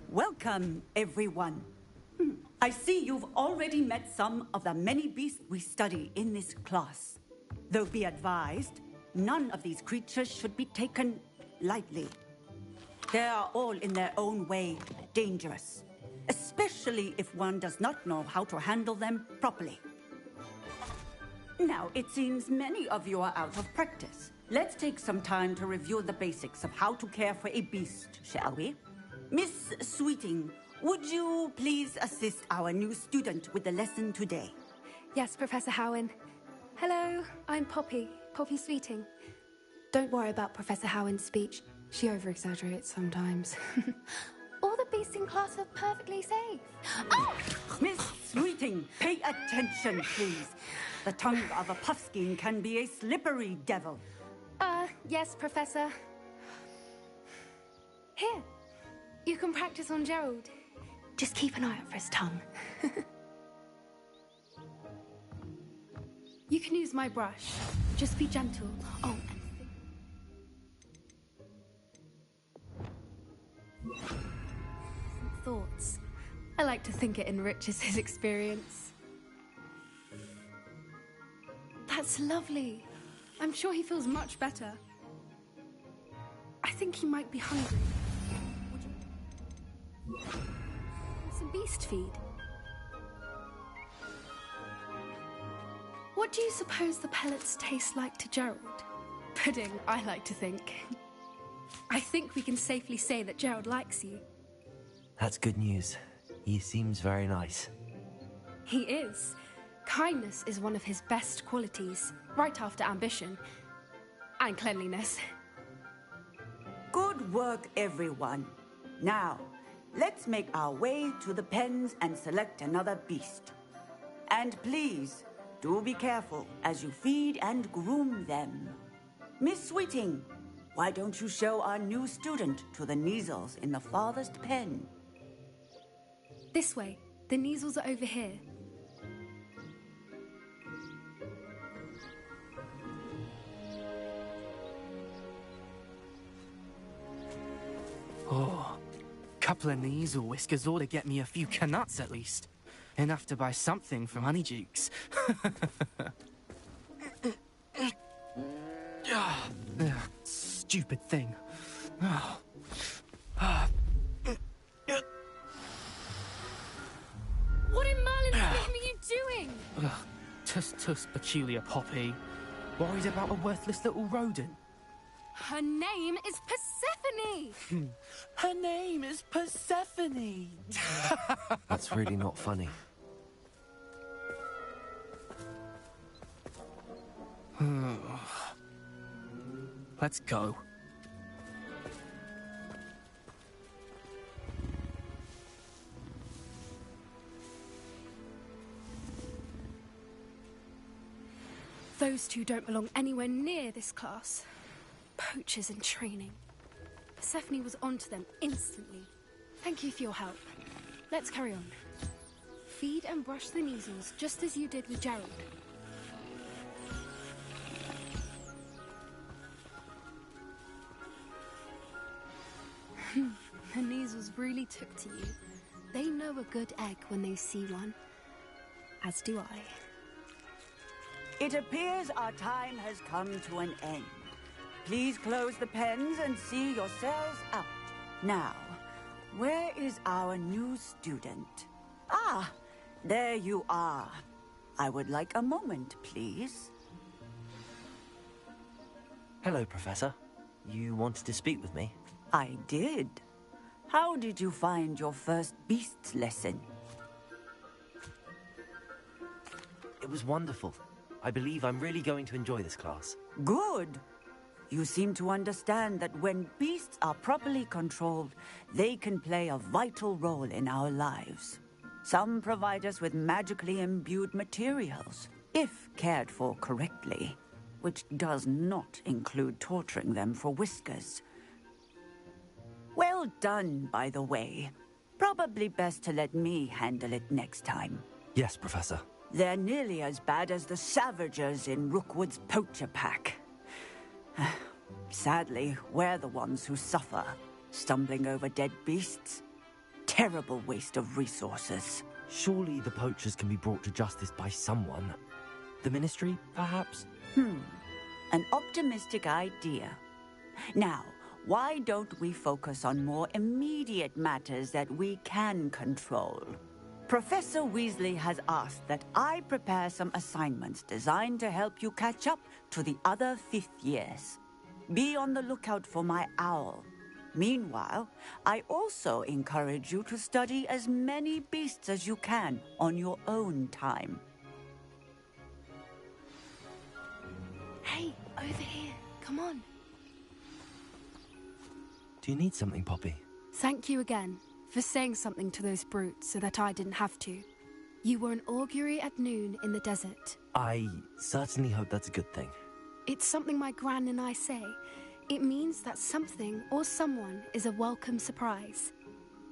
H: Welcome, everyone. I see you've already met some of the many beasts we study in this class. Though be advised, none of these creatures should be taken lightly. They are all in their own way dangerous, especially if one does not know how to handle them properly. Now, it seems many of you are out of practice. Let's take some time to review the basics of how to care for a beast, shall we? Miss Sweeting, would you please assist our new student with the lesson today?
B: Yes, Professor Howen. Hello, I'm Poppy Sweeting. Don't worry about Professor Howen's speech. She over-exaggerates sometimes. All the beasts in class are perfectly safe.
H: Oh! Miss Sweeting, pay attention, please. The tongue of a puffskein can be a slippery devil.
B: Yes, Professor. Here. You can practice on Gerald. Just keep an eye out for his tongue. You can use my brush. Just be gentle. Oh, and thoughts. I like to think it enriches his experience. That's lovely. I'm sure he feels much better. I think he might be hungry. Some beast feed. What do you suppose the pellets taste like to Gerald? Pudding, I like to think. I think we can safely say that Gerald likes you.
D: That's good news. He seems very nice.
B: He is. Kindness is one of his best qualities, right after ambition. And cleanliness.
H: Good work, everyone. Now, let's make our way to the pens and select another beast. And please, do be careful as you feed and groom them. Miss Sweeting, why don't you show our new student to the Neasels in the farthest pen?
B: This way. The Neasels are over here.
T: Oh, couple of Neasel whiskers ought to get me a few canuts at least. Enough to buy something from Honeydukes. Stupid thing. Oh.
B: What in Merlin's name are you doing?
T: Tuss, peculiar Poppy. Worried about a worthless little rodent.
B: Her name is Persephone!
T: Her name is Persephone!
D: That's really not funny.
T: Let's go.
B: Those two don't belong anywhere near this class. Poachers in training. Persephone was onto them instantly. Thank you for your help. Let's carry on. Feed and brush the measles, just as you did with Gerald. The measles really took to you. They know a good egg when they see one. As do I.
H: It appears our time has come to an end. Please close the pens and see yourselves out. Now, where is our new student? Ah, there you are. I would like a moment, please.
D: Hello, Professor. You wanted to speak with me?
H: I did. How did you find your first beasts lesson?
D: It was wonderful. I believe I'm really going to enjoy this class.
H: Good. You seem to understand that when beasts are properly controlled, they can play a vital role in our lives. Some provide us with magically imbued materials, if cared for correctly, which does not include torturing them for whiskers. Well done, by the way. Probably best to let me handle it next time.
D: Yes, Professor.
H: They're nearly as bad as the Savagers in Rookwood's poacher pack. Sadly, we're the ones who suffer, stumbling over dead beasts. Terrible waste of resources.
D: Surely the poachers can be brought to justice by someone. The Ministry, perhaps?
H: An optimistic idea. Now, why don't we focus on more immediate matters that we can control? Professor Weasley has asked that I prepare some assignments designed to help you catch up to the other 5th years. Be on the lookout for my owl. Meanwhile, I also encourage you to study as many beasts as you can on your own time.
B: Hey, over here. Come on.
D: Do you need something, Poppy?
B: Thank you again for saying something to those brutes so that I didn't have to. You were an augury at noon in the desert.
D: I certainly hope that's a good thing.
B: It's something my gran and I say. It means that something or someone is a welcome surprise.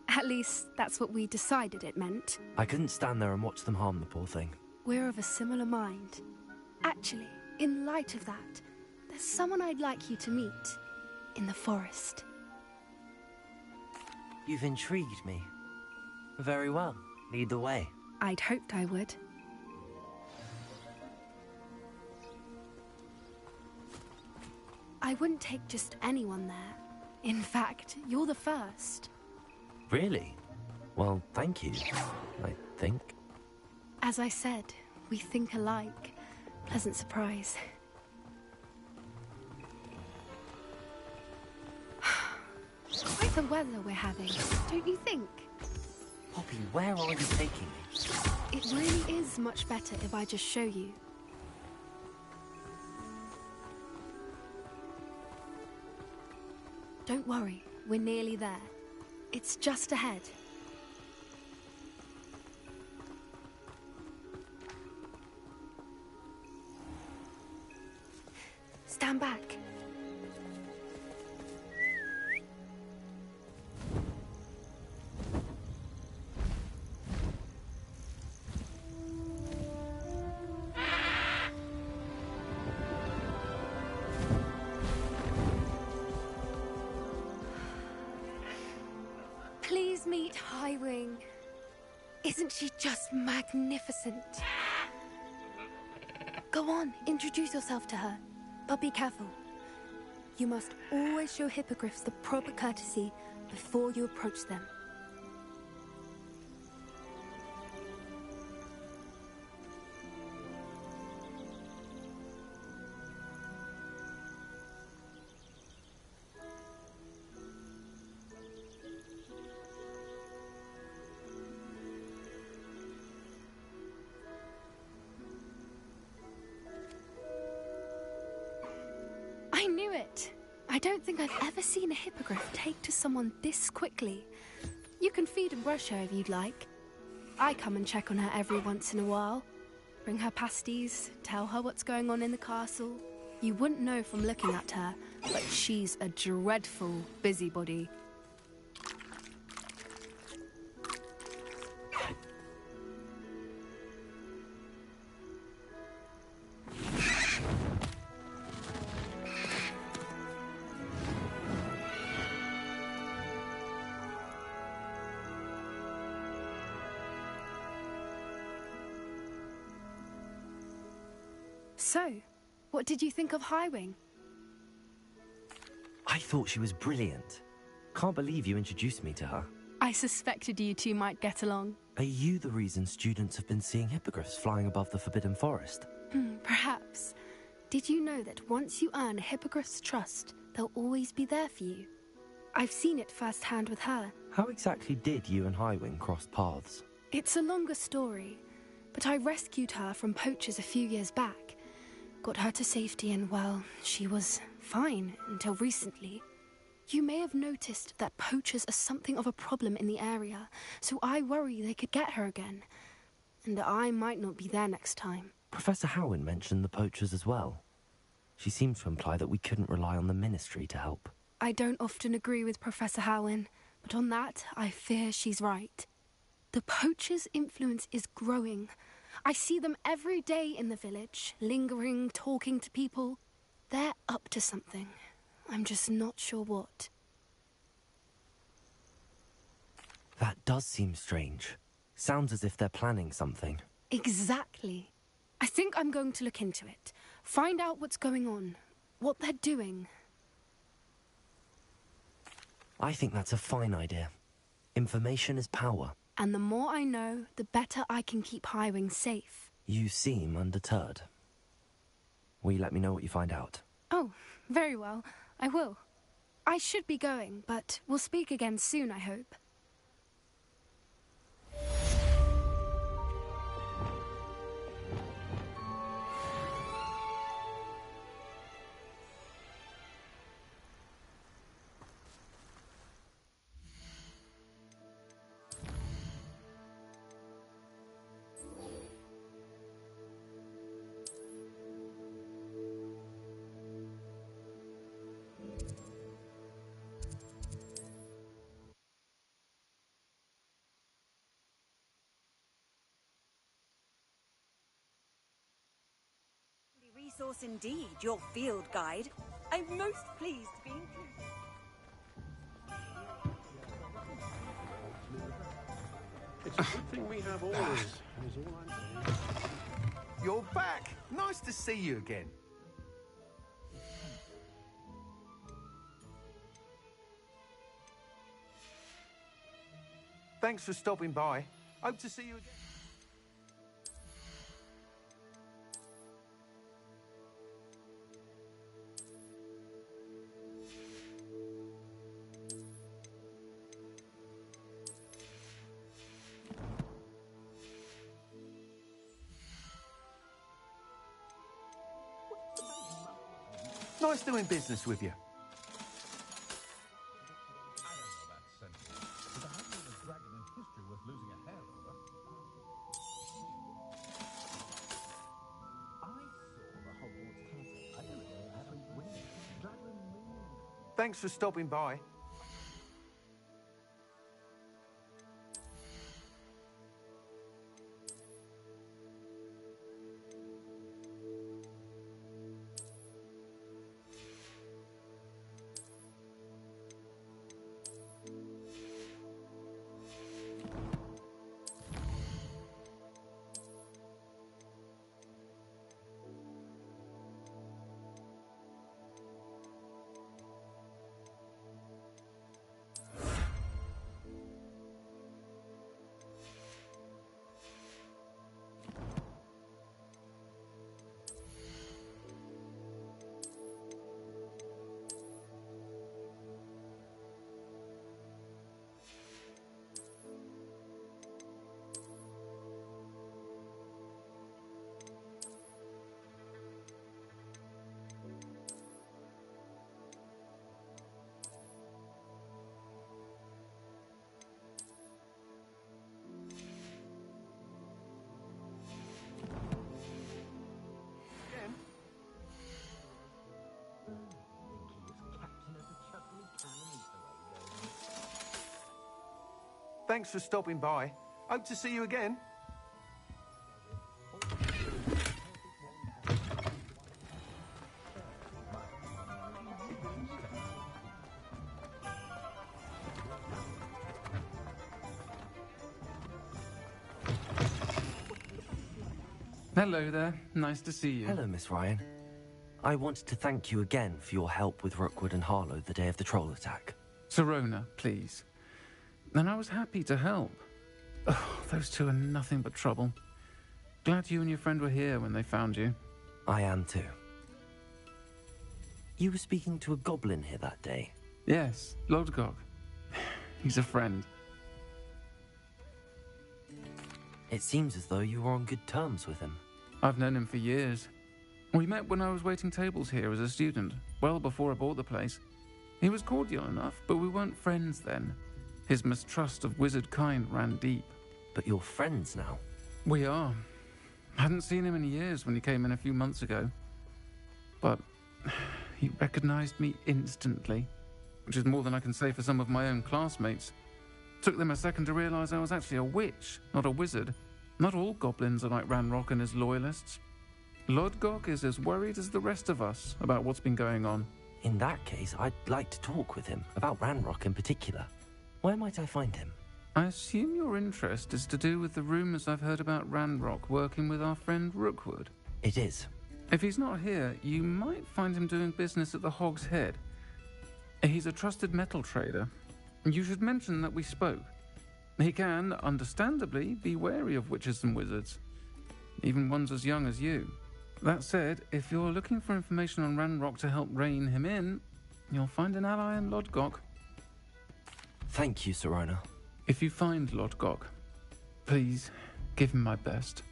B: At least, that's what we decided it meant.
D: I couldn't stand there and watch them harm the poor thing.
B: We're of a similar mind. Actually, in light of that, there's someone I'd like you to meet. In the forest.
D: You've intrigued me. Very well. Lead the way.
B: I'd hoped I would. I wouldn't take just anyone there. In fact, you're the first.
D: Really? Well, thank you, I think.
B: As I said, we think alike. Pleasant surprise. Quite the weather we're having, don't you think?
D: Poppy, where are you taking me?
B: It really is much better if I just show you. Don't worry, we're nearly there. It's just ahead. Stand back. Please meet Highwing. Isn't she just magnificent? Go on, introduce yourself to her. But be careful. You must always show hippogriffs the proper courtesy before you approach them. I knew it! I don't think I've ever seen a hippogriff take to someone this quickly. You can feed and brush her if you'd like. I come and check on her every once in a while. Bring her pasties, tell her what's going on in the castle. You wouldn't know from looking at her, but she's a dreadful busybody. So, what did you think of Highwing?
D: I thought she was brilliant. Can't believe you introduced me to her.
B: I suspected you two might get along.
D: Are you the reason students have been seeing hippogriffs flying above the Forbidden Forest?
B: Perhaps. Did you know that once you earn a hippogriff's trust, they'll always be there for you? I've seen it firsthand with her.
D: How exactly did you and Highwing cross paths?
B: It's a longer story, but I rescued her from poachers a few years back. Got her to safety and, well, she was fine until recently. You may have noticed that poachers are something of a problem in the area, so I worry they could get her again. And I might not be there next time.
D: Professor Howen mentioned the poachers as well. She seemed to imply that we couldn't rely on the Ministry to help.
B: I don't often agree with Professor Howen, but on that, I fear she's right. The poachers' influence is growing. I see them every day in the village, lingering, talking to people. They're up to something. I'm just not sure what.
D: That does seem strange. Sounds as if they're planning something.
B: Exactly. I think I'm going to look into it. Find out what's going on. What they're doing.
D: I think that's a fine idea. Information is power.
B: And the more I know, the better I can keep Highwing safe.
D: You seem undeterred. Will you let me know what you find out?
B: Oh, very well. I will. I should be going, but we'll speak again soon, I hope.
Q: Resource indeed, your field guide. I'm most pleased to be included.
U: It's a good thing we have orders, is all I'm saying.
G: You're back! Nice to see you again. Thanks for stopping by. Hope to see you again. Nice doing business with you. Thanks for stopping by. Thanks for stopping by. Hope to see you again.
L: Hello there. Nice to see you.
D: Hello, Miss Ryan. I wanted to thank you again for your help with Rookwood and Harlow the day of the troll attack.
L: Sirona, please. And I was happy to help. Oh, those two are nothing but trouble. Glad you and your friend were here when they found you.
D: I am too. You were speaking to a goblin here that day?
L: Yes, Lodgok. He's a friend.
D: It seems as though you were on good terms with him.
L: I've known him for years. We met when I was waiting tables here as a student, well before I bought the place. He was cordial enough, but we weren't friends then. His mistrust of wizard kind ran deep.
D: But you're friends now?
L: We are. Hadn't seen him in years when he came in a few months ago. But he recognized me instantly, which is more than I can say for some of my own classmates. Took them a second to realize I was actually a witch, not a wizard. Not all goblins are like Ranrock and his loyalists. Lodgok is as worried as the rest of us about what's been going on.
D: In that case, I'd like to talk with him, about Ranrock in particular. Where might I find him?
L: I assume your interest is to do with the rumors I've heard about Ranrock working with our friend Rookwood.
D: It is.
L: If he's not here, you might find him doing business at the Hog's Head. He's a trusted metal trader. You should mention that we spoke. He can, understandably, be wary of witches and wizards, even ones as young as you. That said, if you're looking for information on Ranrock to help rein him in, you'll find an ally in Lodgok.
D: Thank you, Sirona.
L: If you find Lodgok, please give him my best.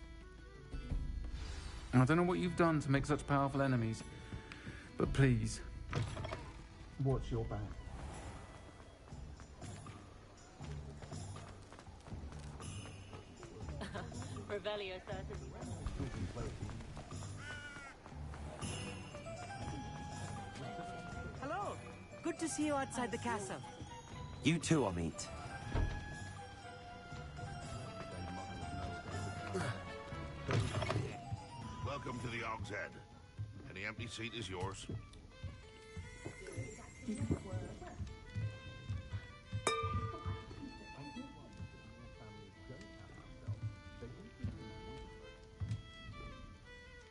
L: I don't know what you've done to make such powerful enemies, but please, watch your back.
V: Revelio certainly.
K: Hello. Good to see you outside the castle.
D: You too, Amit.
O: Welcome to the Hog's Head. Any empty seat is yours.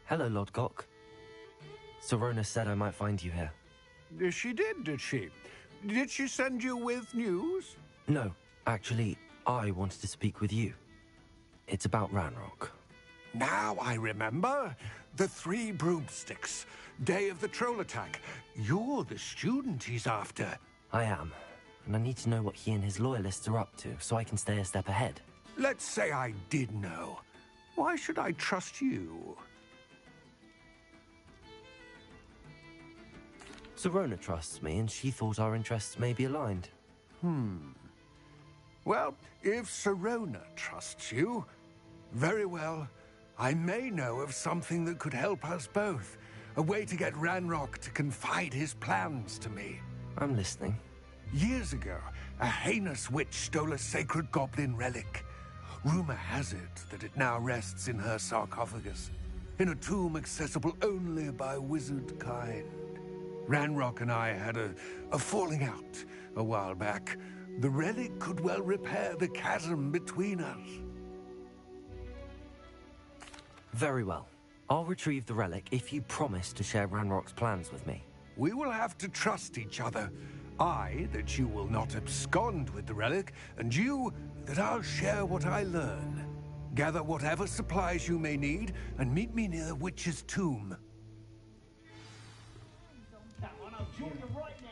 D: Hello, Lodgok. Sirona said I might find you here.
G: She did she? Did she send you with news?
D: No, actually, I wanted to speak with you. It's about Ranrock.
G: Now I remember. The 3 broomsticks. Day of the troll attack. You're the student he's after.
D: I am. And I need to know what he and his loyalists are up to, so I can stay a step ahead.
G: Let's say I did know. Why should I trust you?
D: Sirona trusts me, and she thought our interests may be aligned.
G: Well, if Sirona trusts you, very well. I may know of something that could help us both. A way to get Ranrock to confide his plans to me.
D: I'm listening.
G: Years ago, a heinous witch stole a sacred goblin relic. Rumor has it that it now rests in her sarcophagus, in a tomb accessible only by wizard kind. Ranrock and I had a falling out a while back. The relic could well repair the chasm between us.
D: Very well. I'll retrieve the relic if you promise to share Ranrock's plans with me.
G: We will have to trust each other. I, that you will not abscond with the relic, and you, that I'll share what I learn. Gather whatever supplies you may need, and meet me near the witch's tomb.
A: That one, I'll join you right now.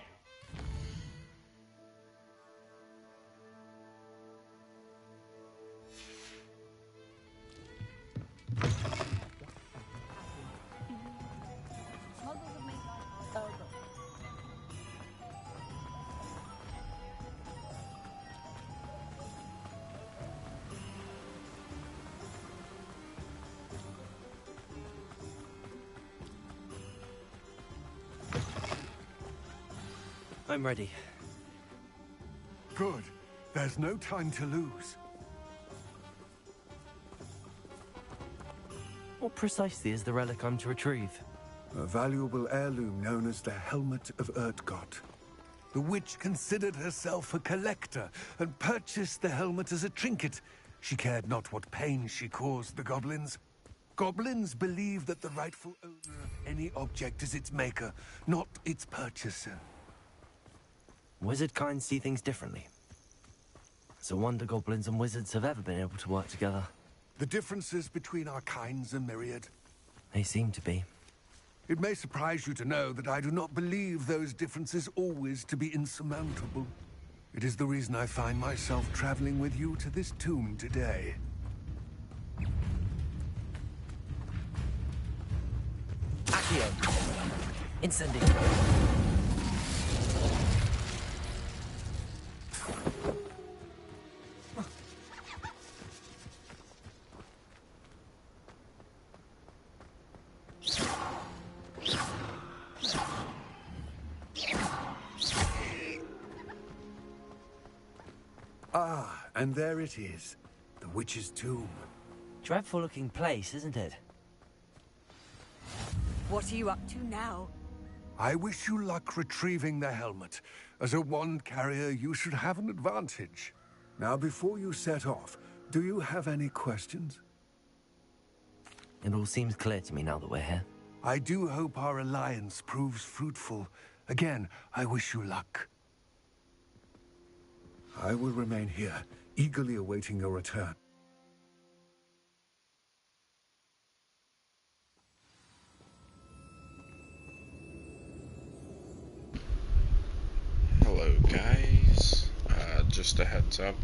D: I'm ready.
G: Good. There's no time to lose.
D: What precisely is the relic I'm to retrieve?
G: A valuable heirloom known as the Helmet of Urtgott. The witch considered herself a collector and purchased the helmet as a trinket. She cared not what pain she caused the goblins. Goblins believe that the rightful owner of any object is its maker, not its purchaser.
D: Wizard kinds see things differently. It's a wonder goblins and wizards have ever been able to work together.
G: The differences between our kinds are myriad.
D: They seem to be.
G: It may surprise you to know that I do not believe those differences always to be insurmountable. It is the reason I find myself traveling with you to this tomb today.
D: Accio! Incendiary!
G: Ah, and there it is. The witch's tomb.
D: Dreadful-looking place, isn't it?
Q: What are you up to now?
G: I wish you luck retrieving the helmet. As a wand carrier, you should have an advantage. Now, before you set off, do you have any questions?
D: It all seems clear to me now that we're here.
G: I do hope our alliance proves fruitful. Again, I wish you luck. I will remain here, eagerly awaiting your return.
F: Hello guys, just a heads up,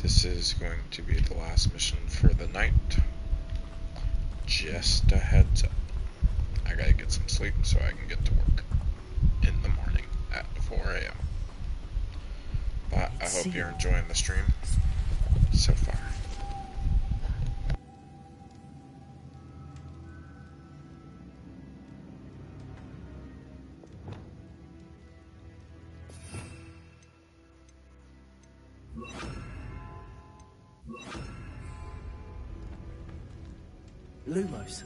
F: this is going to be the last mission for the night. Just a heads up. I gotta get some sleep so I can get to work in the morning at 4 AM. But I hope you're enjoying the stream so far.
D: Lumos.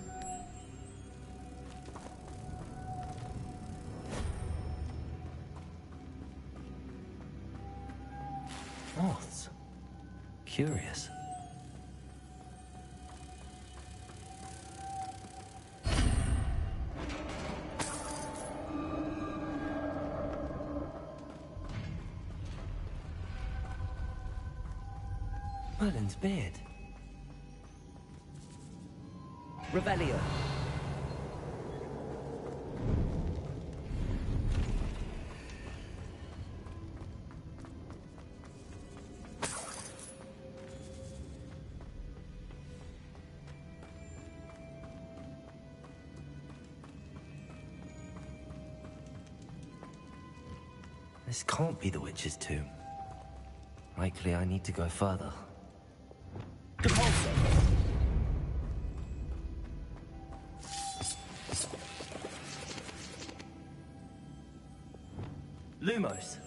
D: Moths. Curious. Merlin's beard. Revelio. This can't be the witch's tomb. Likely I need to go further. Lumos.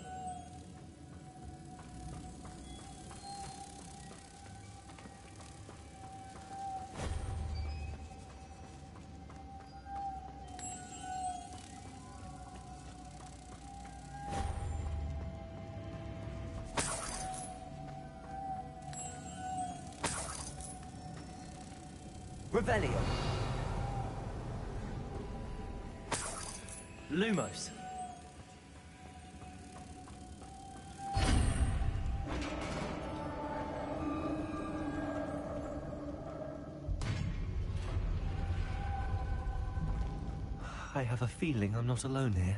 D: Revelio. Lumos. I have a feeling I'm not alone here.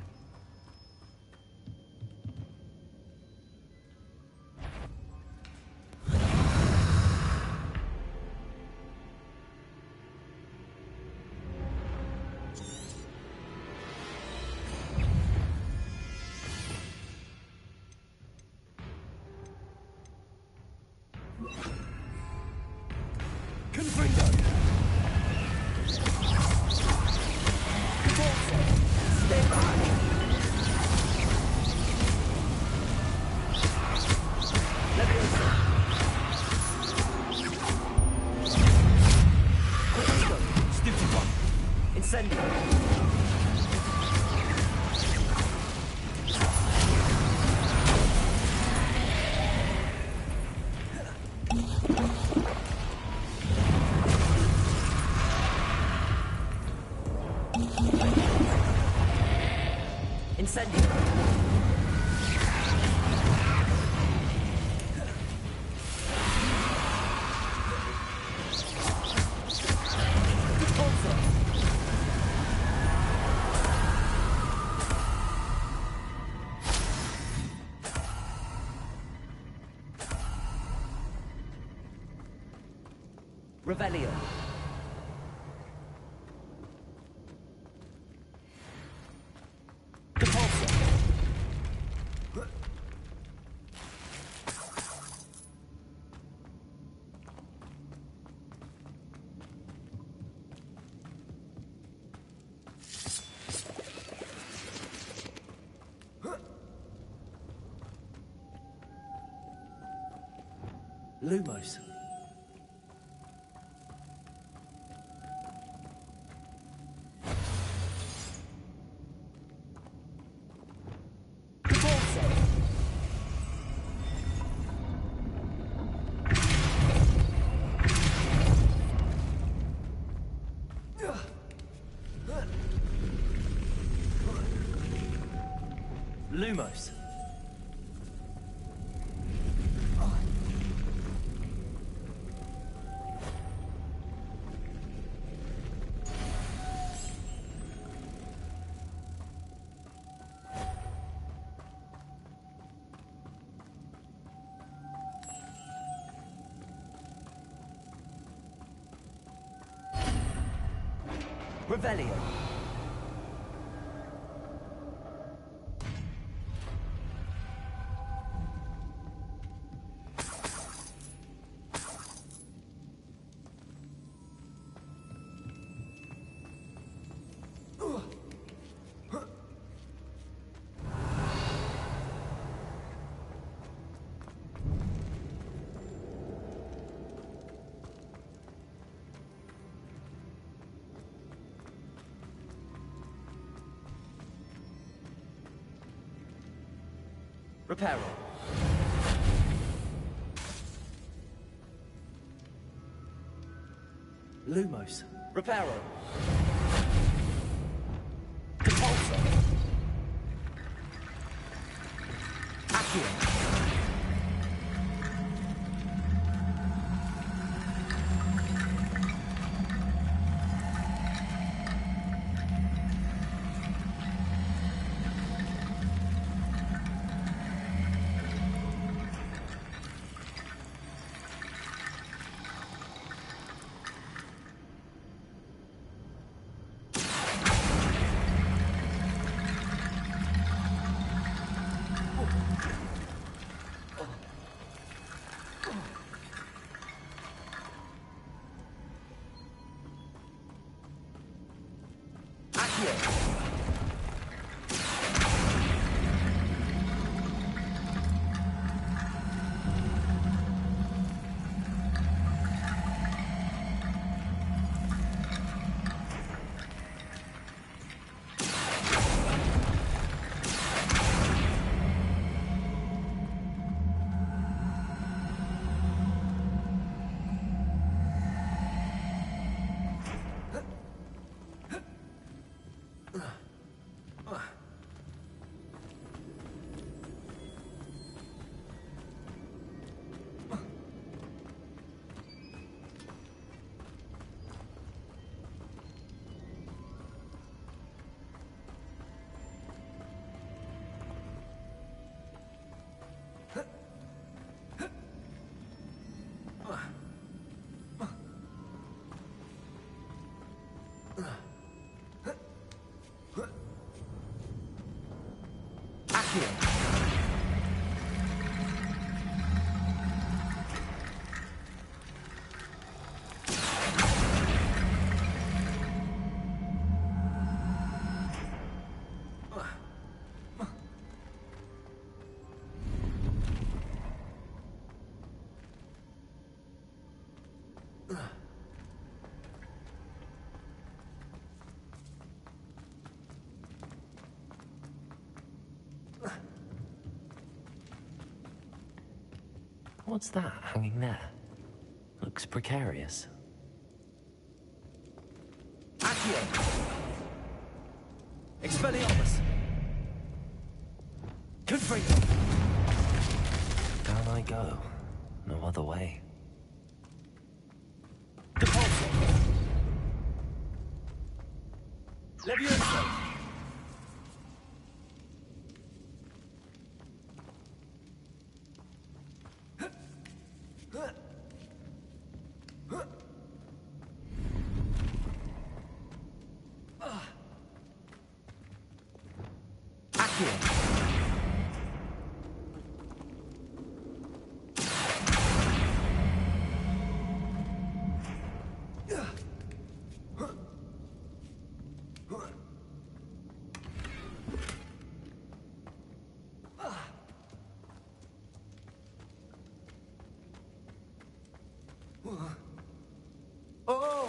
D: Stay behind.
K: Incendio. Revelio. Lumos. Lumos. Revelio. Reparo. Lumos. Reparo. Repulsor. Accio.
D: What's that hanging there? Looks precarious.
K: Accio. Expelliarmus.
D: Down I go. No other way.
C: Levioso!
K: Oh!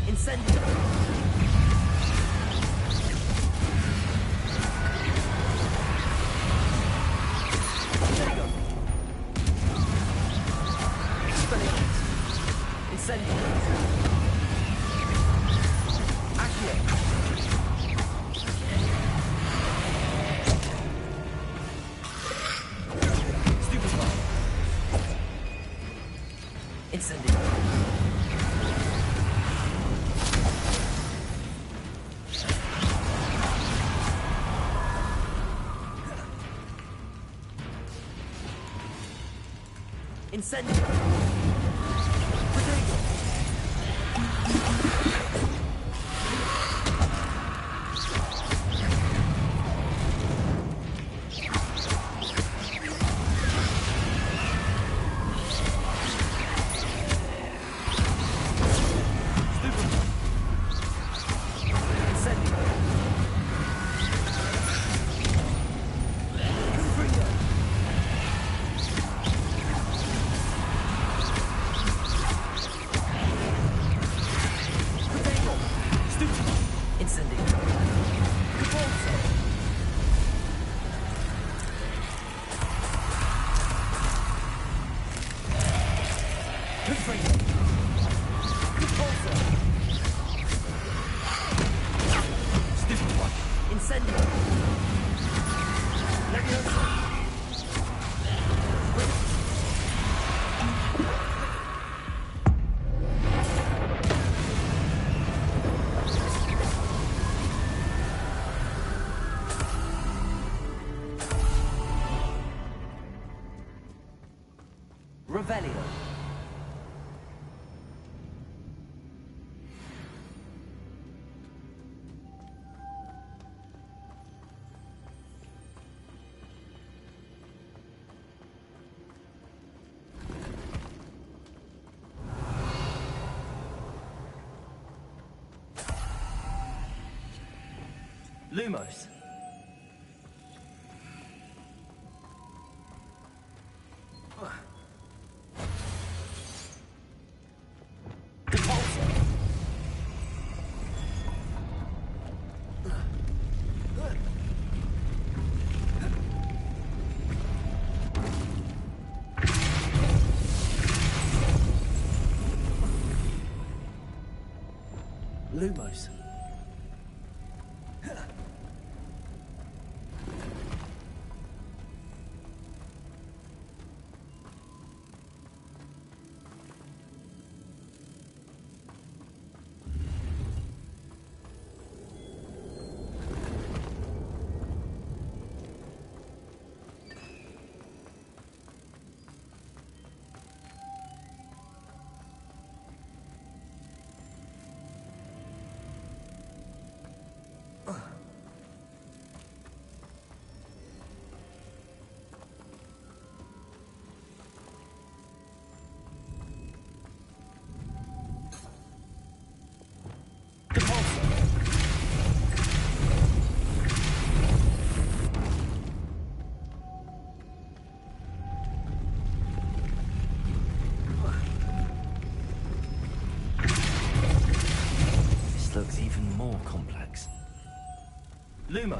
D: Incendio! Incendio! Accio! Stupefy! Incendio! Incendio! Protego! Revelio. Lumos. Lumos.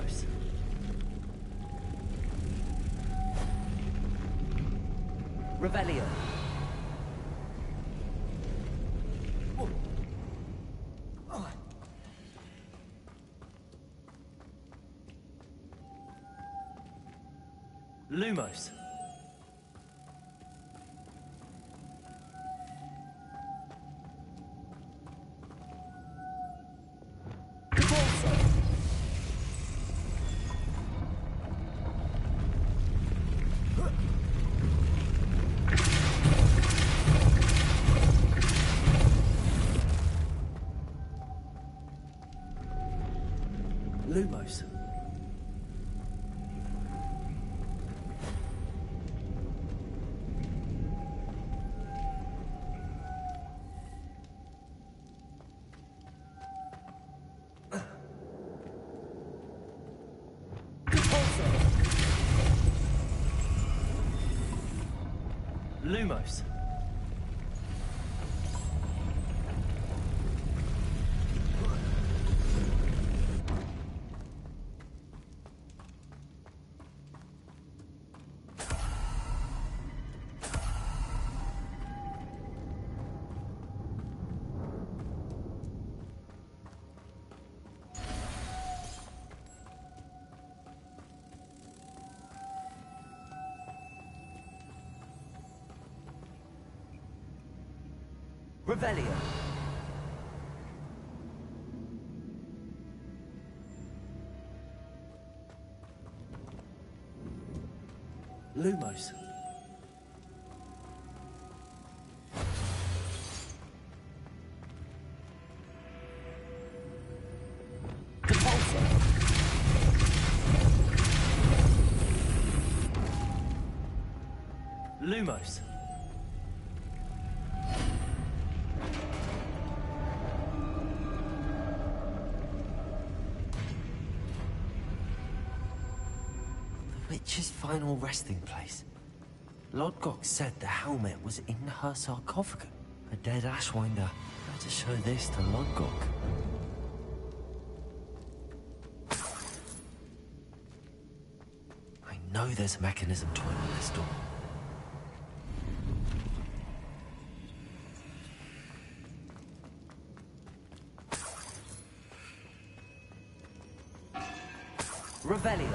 D: Lumos. Revelio. Lumos. Lumos. Lumos. Revelio. Lumos. Lumos. The witch's final resting place. Lodgok said the helmet was in her sarcophagus. A dead Ashwinder had to show this to Lodgok. I know there's a mechanism to open this door. Revelio.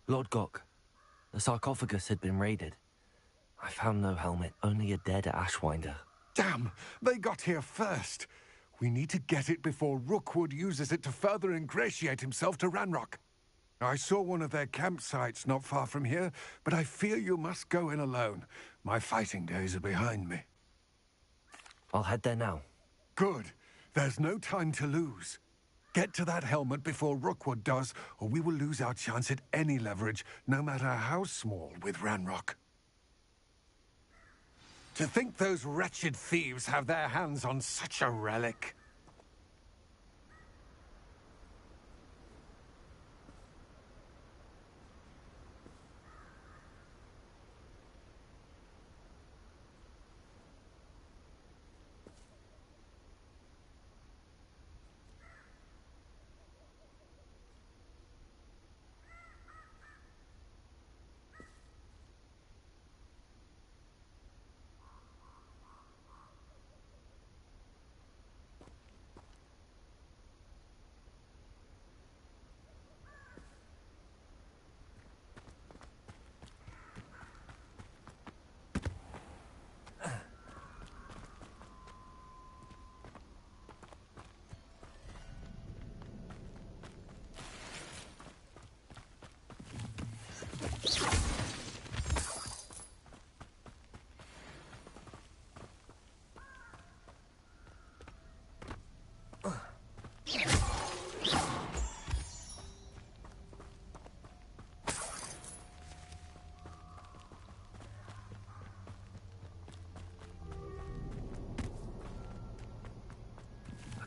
D: Lord Gok, the sarcophagus had been raided. I found no helmet, only a dead Ashwinder.
G: Damn! They got here first! We need to get it before Rookwood uses it to further ingratiate himself to Ranrock. I saw one of their campsites not far from here, but I fear you must go in alone. My fighting days are behind me.
D: I'll head there now.
G: Good. There's no time to lose. Get to that helmet before Rookwood does, or we will lose our chance at any leverage, no matter how small, with Ranrock. To think those wretched thieves have their hands on such a relic.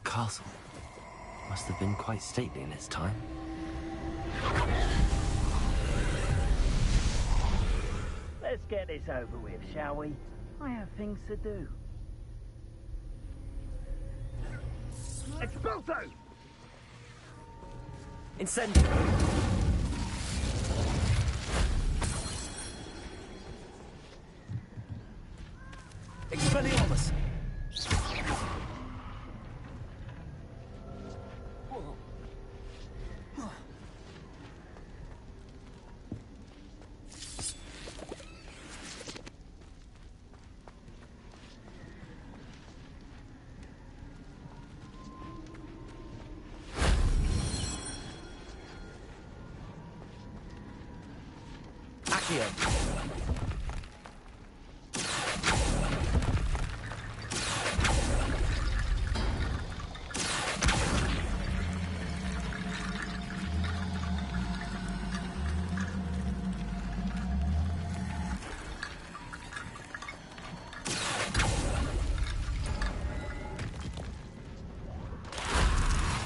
D: castle. Must have been quite stately in its time.
A: Let's get this over with, shall we? I have things to do. Expulso!
K: Incendio! Expelliarmus!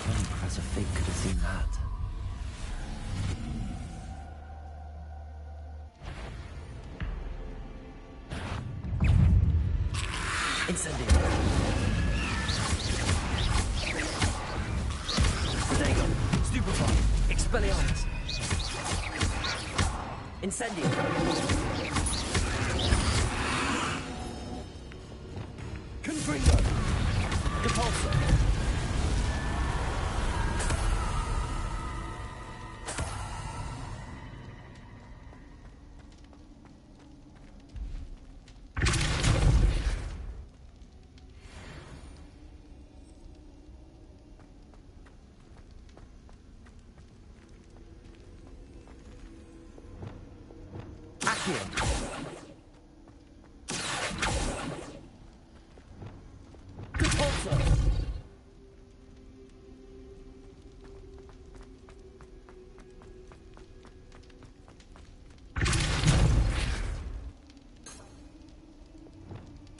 D: Only Professor Fig could have seen that.
K: Incendio! Protego! Stupefy! Expelliarmus! Incendio! Confringo! Depulso! Accio! Depulso!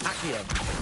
K: Accio!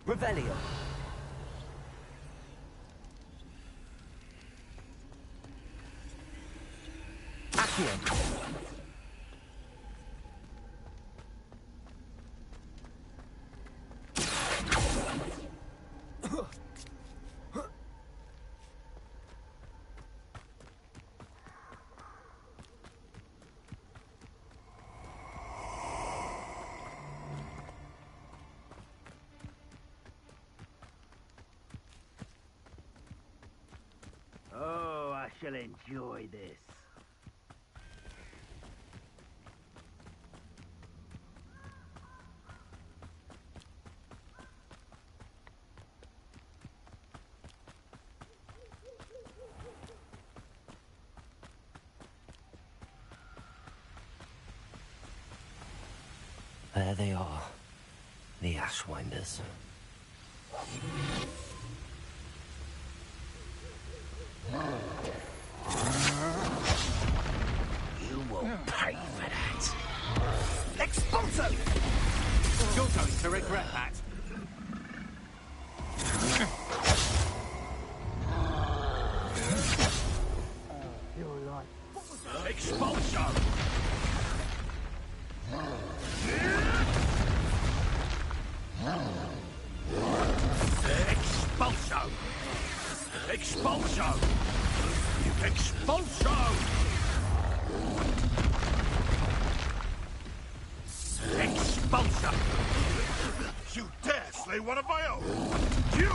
K: Revelio. Accio.
C: shall enjoy this.
D: There they are, the Ashwinders.
C: You will pay for that. Expulso!
G: You're going to regret that.
C: Expulso! Expulso! Expulso! Expulso! Expulso!
O: You dare slay one of my own! You!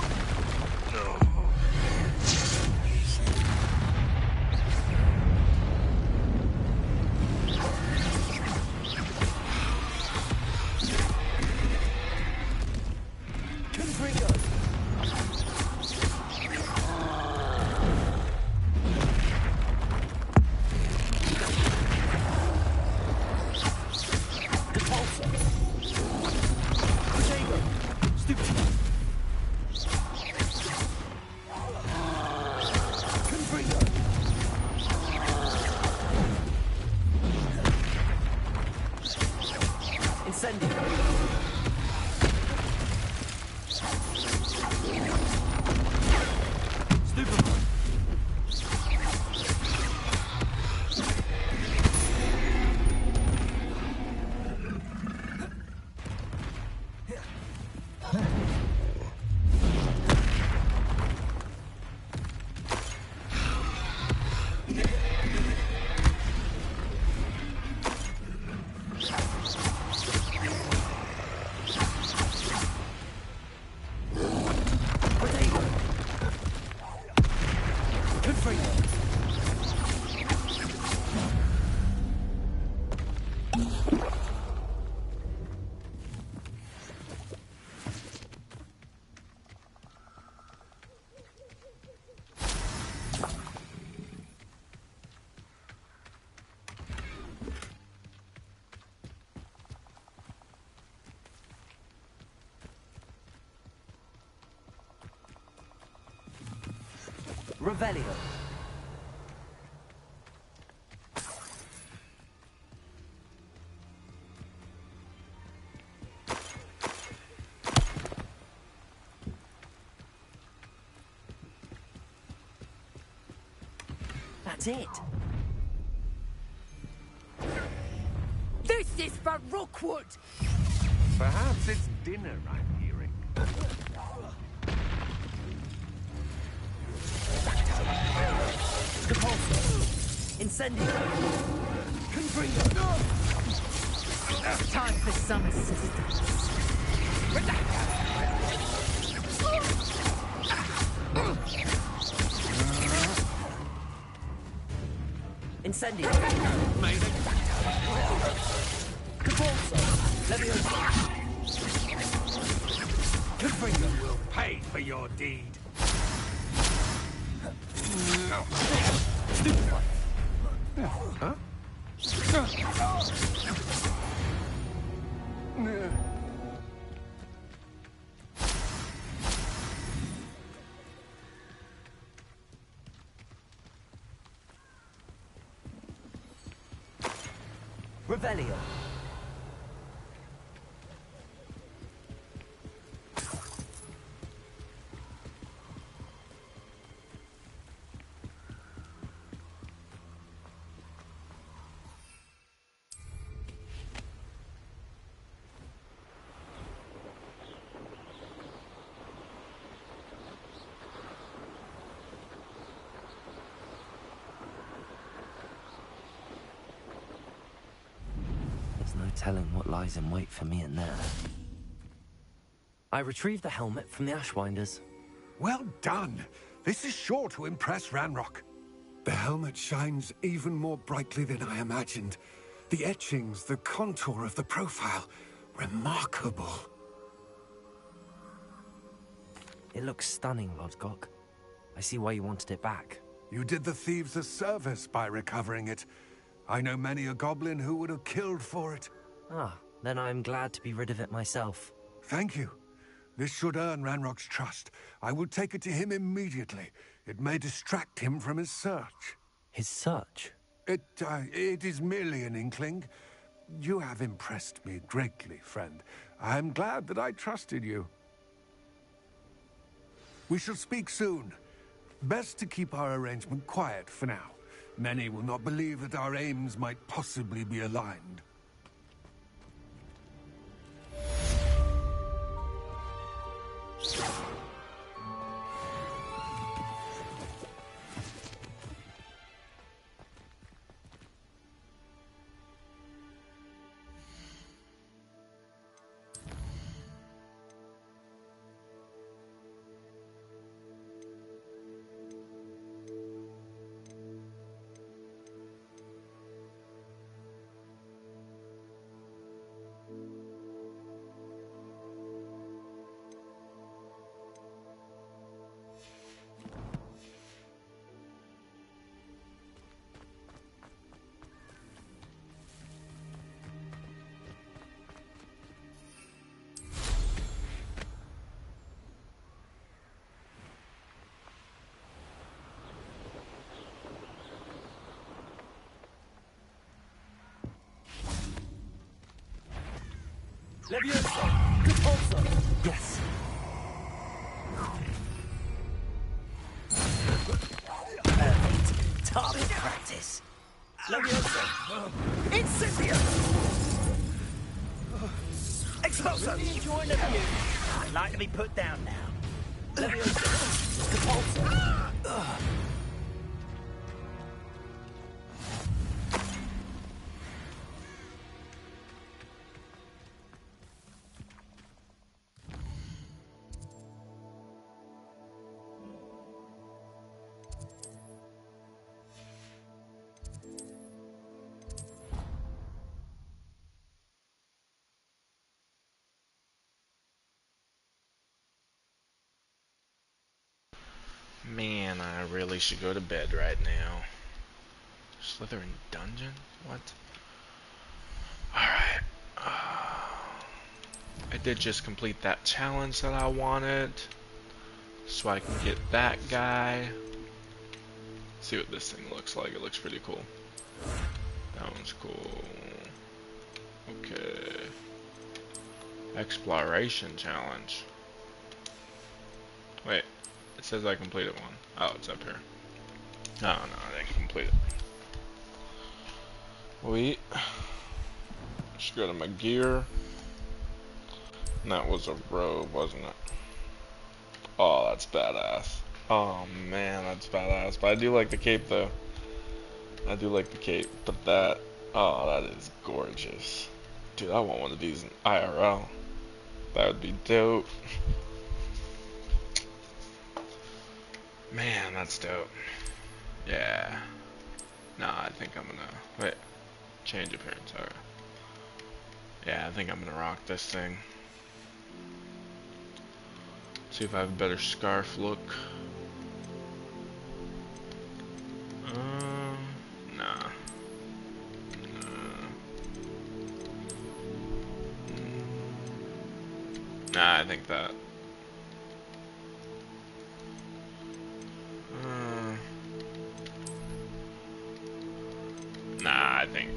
D: Revelio. That's it.
K: This is for Rookwood!
G: Perhaps it's dinner I'm hearing.
D: Incendio.
K: Confringo. Time for some assistance.
D: Incendio. Leviosa.
G: Confringo will pay for your deed. Huh?
D: Revelio. No telling what lies in wait for me in there. I retrieved the helmet from the Ashwinders.
G: Well done. This is sure to impress Ranrock. The helmet shines even more brightly than I imagined. The etchings, the contour of the profile, remarkable.
D: It looks stunning, Lodgok. I see why you wanted it back.
G: You did the thieves a service by recovering it. I know many a goblin who would have killed for it.
D: Ah, then I'm glad to be rid of it myself.
G: Thank you. This should earn Ranrock's trust. I will take it to him immediately. It may distract him from his search.
D: His search?
G: It is merely an inkling. You have impressed me greatly, friend. I am glad that I trusted you. We shall speak soon. Best to keep our arrangement quiet for now. Many will not believe that our aims might possibly be aligned.
C: Levioso! Repulso!
D: Yes.
C: Perfect. Target practice. Levioso! Incipio! Expulso! Join the view. I'd like to be put down now. Levioso! Repulso!
F: Man, I really should go to bed right now. Slytherin dungeon? What? Alright. I did just complete that challenge that I wanted. So I can get that guy. See what this thing looks like. It looks pretty cool. That one's cool. Okay. Exploration challenge. Wait. It says I completed one. Oh, it's up here. Oh, no, I didn't complete it. Wait. Just go to my gear. And that was a robe, wasn't it? Oh, that's badass. Oh, man, that's badass. But I do like the cape, though. I do like the cape. But that... Oh, that is gorgeous. Dude, I want one of these in IRL. That would be dope. Man, that's dope. Yeah. Nah, I think I'm gonna... Wait. Change appearance, alright. Yeah, I think I'm gonna rock this thing. See if I have a better scarf look. Nah. Nah, I think that. Nah, I think.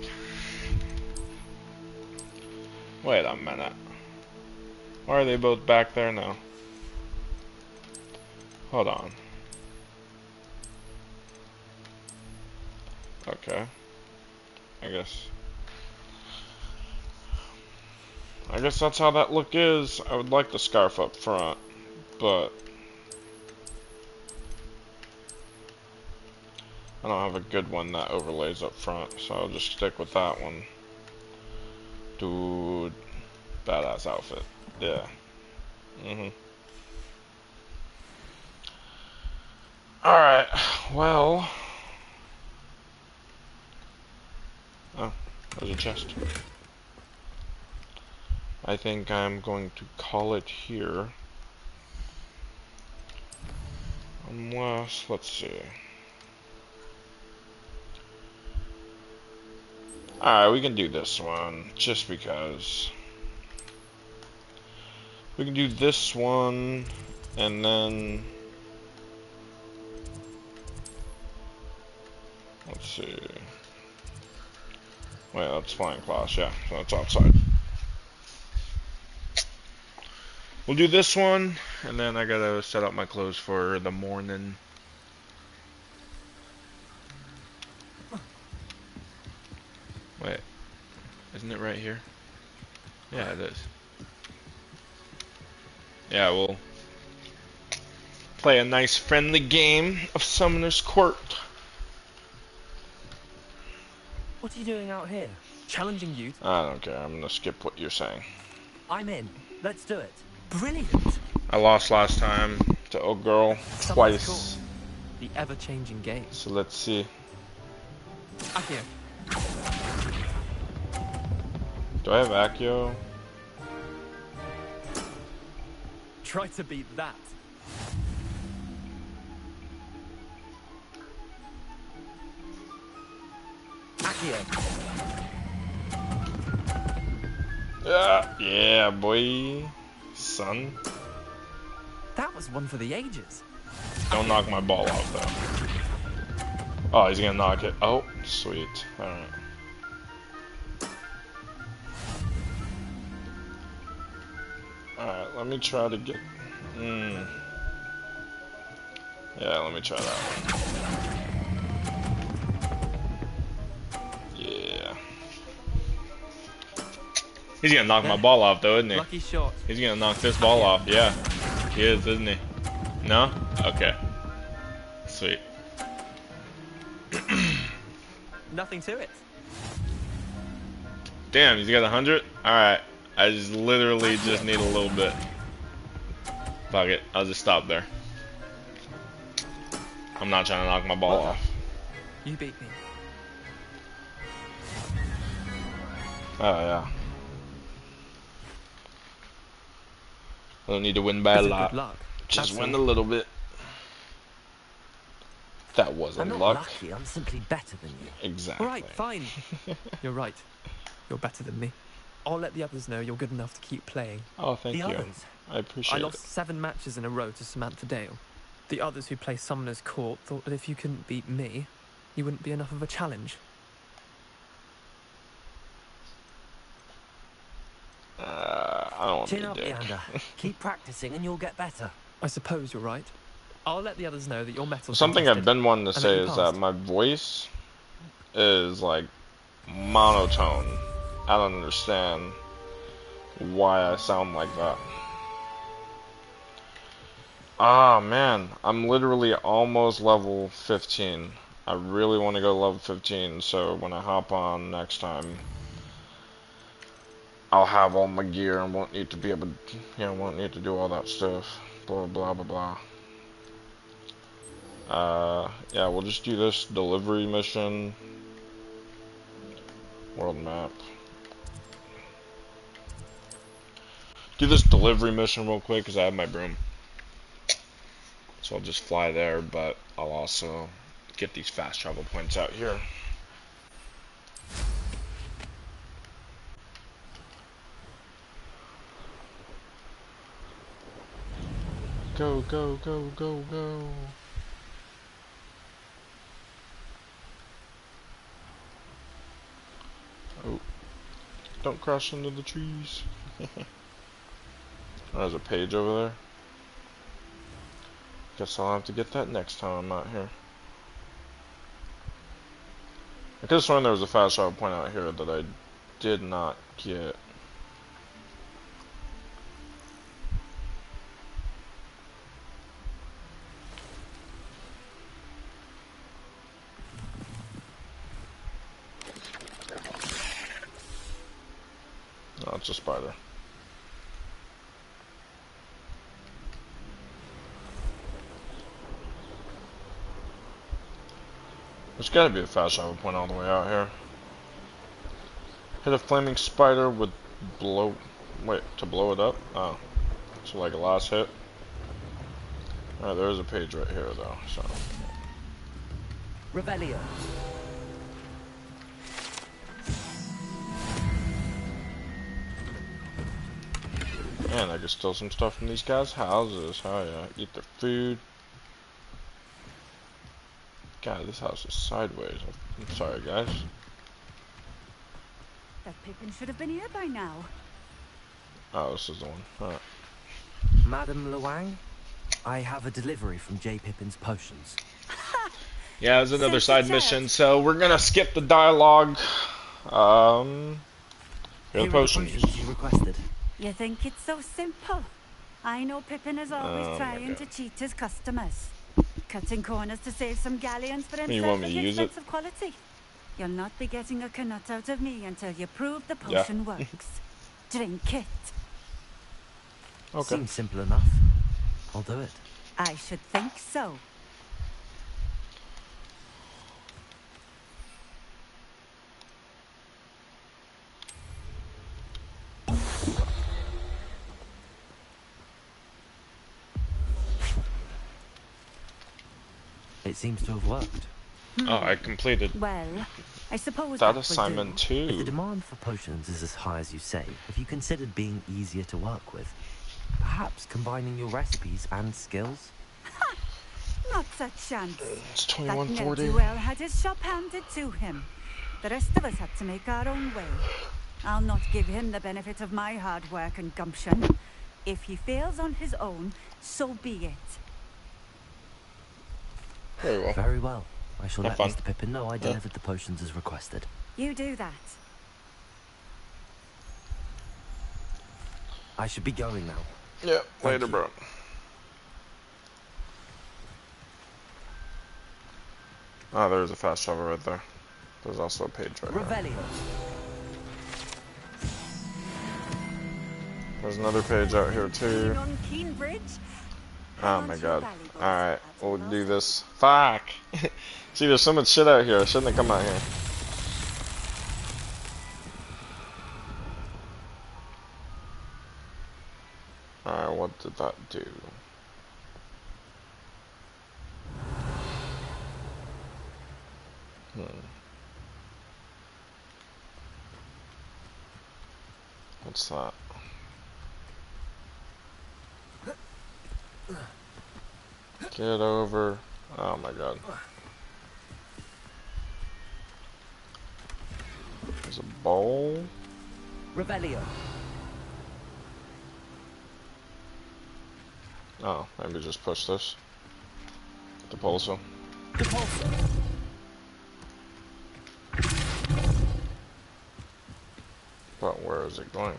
F: Wait a minute. Why are they both back there now? Hold on. Okay. I guess that's how that look is. I would like the scarf up front, but I don't have a good one that overlays up front, so I'll just stick with that one. Dude, badass outfit. Yeah. Alright, well, Oh, there's a chest. I think I'm going to call it here. Unless, let's see. Alright, we can do this one, just because. We can do this one, and then... Let's see. Wait, that's flying class, yeah, so that's outside. We'll do this one, and then I gotta set up my clothes for the morning. Wait, isn't it right here? Yeah, it is. Yeah, we'll play a nice friendly game of Summoner's Court.
D: What are you doing out here? Challenging youth?
F: I don't care, I'm gonna skip what you're saying.
D: I'm in. Let's do it. Brilliant.
F: I lost last time to Old Girl twice.
K: Cool. The ever-changing game.
F: So let's see.
K: Accio.
F: Do I have Accio?
K: Try to beat that.
D: Accio.
F: Yeah, boy. Son.
K: That was one for the ages.
F: Don't knock my ball out, though. Oh, he's gonna knock it. Oh, sweet. Alright. Alright, let me try to get... Yeah, let me try that one. Yeah. He's gonna knock my ball off, though, isn't he?
K: Lucky shot.
F: He's gonna knock this ball off, yeah. He is, isn't he? No? Okay. Sweet.
K: Nothing to it.
F: Damn, he's got 100? Alright. I just literally just need a little bit. Fuck it. I'll just stop there. I'm not trying to knock my ball off.
K: You beat me.
F: Oh, yeah. I don't need to win by a lot.
K: Good luck.
F: Just win a little bit. That wasn't
D: I'm not
F: luck.
D: lucky, I'm simply better than you.
F: Exactly.
K: Alright, fine. You're right. You're better than me. I'll let the others know you're good enough to keep playing.
F: Oh, thank you.
D: Others?
F: I appreciate
K: I
F: it.
K: lost 7 matches in a row to Samantha Dale. The others who play Summoner's Court thought that if you couldn't beat me, you wouldn't be enough of a challenge.
F: I don't want to
D: Chin up,
F: be dick.
D: Leander. Keep practicing and you'll get better.
K: I suppose you're right. I'll let the others know that your metal's
F: Something I've been wanting to
K: and
F: say
K: that you
F: is that
K: passed.
F: my voice is like monotone. I don't understand why I sound like that. Ah, man, I'm literally almost level 15. I really want to go level 15, so when I hop on next time, I'll have all my gear and won't need to be able to, won't need to do all that stuff. Blah, blah, blah, blah. Yeah, we'll just do this delivery mission. World map. Do this delivery mission real quick because I have my broom. So I'll just fly there, but I'll also get these fast travel points out here. Go, go, go, go, go. Oh, don't crash into the trees. There's a page over there. Guess I'll have to get that next time I'm out here. I could have sworn there was a fast travel point out here that I did not get. Oh, it's a spider. There's gotta be a fast travel point all the way out here. Hit a flaming spider with blow. Wait, to blow it up? Oh. So like a last hit. Alright, there is a page right here though, so.
K: Revelio.
F: Man, I can steal some stuff from these guys' houses. Oh yeah, eat their food. God, this house is sideways. I'm sorry, guys.
H: That Pippin should have been here by now.
F: Oh, this is the one. Alright.
D: Madam Luang, I have a delivery from J. Pippin's potions.
F: Yeah, there's another side mission, so we're gonna skip the dialogue. Here are the potions.
D: You requested.
H: You think it's so simple? I know Pippin is always
F: Oh,
H: trying to cheat his customers. Cutting corners to save some galleons for
F: You
H: himself
F: want me
H: at
F: to
H: the
F: use it?
H: expense of quality. You'll not be getting a canut out of me until you prove the potion works. Drink it.
D: Okay. Seems simple enough. I'll do it.
H: I should think so.
D: It seems to have worked.
F: Oh, I completed
H: Well, I suppose
F: that
H: would
F: assignment
H: do.
D: If the
F: too.
D: demand for potions is as high as you say, have you considered being easier to work with? Perhaps combining your recipes and skills?
H: Not a chance.
F: It's
H: That
F: 2140.
H: ne'er-do-well had his shop handed to him. The rest of us had to make our own way. I'll not give him the benefit of my hard work and gumption. If he fails on his own, so be it.
F: Very well.
D: Very well. I shall
F: Have
D: let
F: fun.
D: Mr. Pippin know I delivered the potions as requested.
H: You do that.
D: I should be going now.
F: Yeah,
D: Thank
F: later,
D: you.
F: bro. Oh, there's a fast travel right there. There's also a page right there.
K: Revelio.
F: There's another page out here too.
H: On Keenbridge?
F: Oh my god. Alright, we'll do this. Fuck! See, there's so much shit out here. I shouldn't have come out here. Alright, what did that do? What's that? Get over. Oh my god. There's a bowl.
K: Revelio.
F: Oh, maybe just push this. Depulso.
K: Depulso.
F: But where is it going?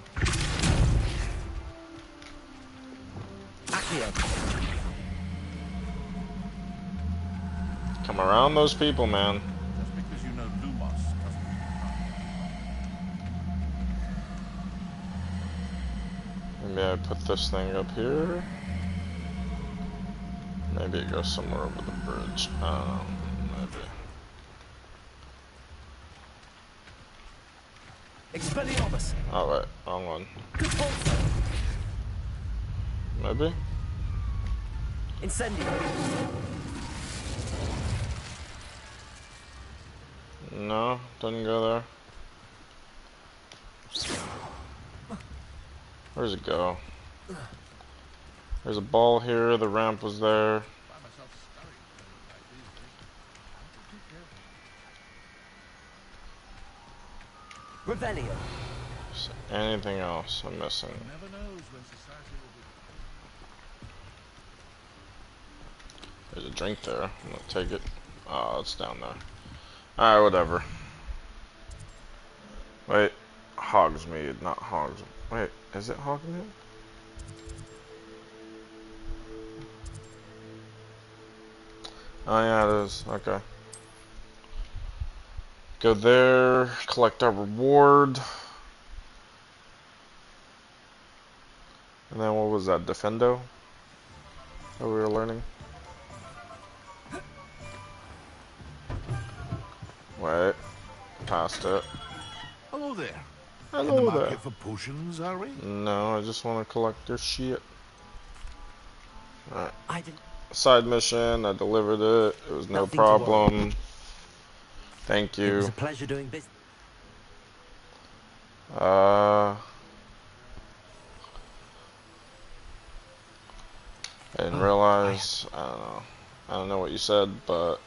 K: Accio.
F: Come around those people, man.
O: Just because you know Lumos doesn't mean
F: Maybe I put this thing up here. Maybe it goes somewhere over the bridge. I don't know. Maybe.
K: Expelliarmus.
F: Oh wait, wrong one.
K: Depulso.
F: Maybe?
K: Incendio.
F: No, doesn't go there. Where does it go? There's a ball here, the ramp was there.
K: Revelio.
F: Is there anything else I'm missing?
O: never knows when society will be.
F: There's a drink there. I'm gonna take it. Oh, it's down there. Alright, whatever. Wait. Hogsmeade, not Hogs. Wait, is it Hogsmeade? Oh yeah, it is. Okay. Go there, collect our reward. And then what was that, Defendo? That we were learning? Wait. Past it.
O: Hello there. In the
F: Hello
O: market
F: there.
O: for potions, are we?
F: No, I just want to collect their shit. Alright.
D: I didn't.
F: Side mission, I delivered it. It was no
D: Nothing to worry.
F: problem. Thank you.
D: It was a pleasure doing business.
F: I didn't realize. I don't know. I don't know what you said, but